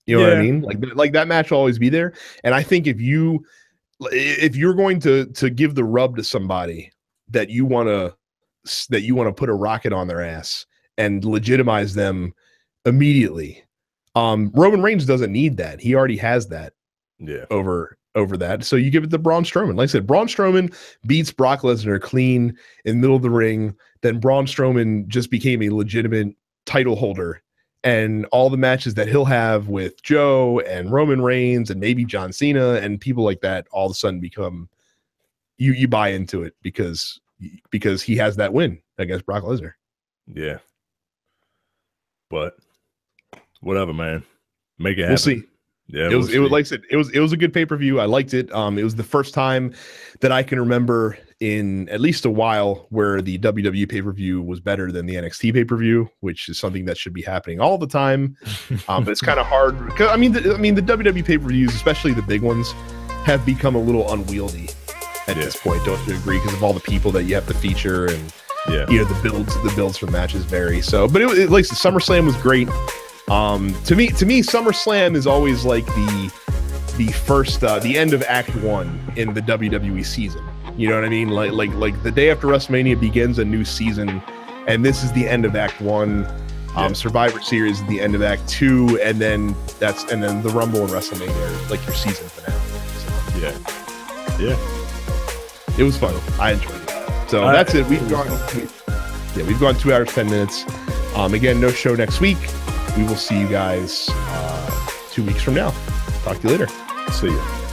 You know what I mean? Like that match will always be there. And I think if you're going to give the rub to somebody that you want to put a rocket on their ass and legitimize them immediately, Roman Reigns doesn't need that. He already has that. Yeah. Over that. So you give it to Braun Strowman. Like I said, Braun Strowman beats Brock Lesnar clean in the middle of the ring. Then Braun Strowman just became a legitimate title holder. And all the matches that he'll have with Joe and Roman Reigns and maybe John Cena and people like that all of a sudden become you buy into it because he has that win against Brock Lesnar. Yeah. But whatever, man. Make it happen. We'll see. Yeah, it was like I said, it was a good pay-per-view. I liked it. It was the first time that I can remember in at least a while where the WWE pay-per-view was better than the NXT pay-per-view, which is something that should be happening all the time. But it's kind of hard because the WWE pay-per-views, especially the big ones, have become a little unwieldy at this point. Don't you agree? Because of all the people that you have to feature and the builds for matches vary. So, but it like SummerSlam was great. To me, SummerSlam is always like the first, the end of Act 1 in the WWE season. You know what I mean? Like the day after WrestleMania begins a new season, and this is the end of Act 1. Survivor Series is the end of Act 2, and then the Rumble and WrestleMania are like your season finale. So, yeah, it was fun. I enjoyed it. So that's it. We've gone 2 hours 10 minutes. Again, no show next week. We will see you guys 2 weeks from now. Talk to you later. See ya.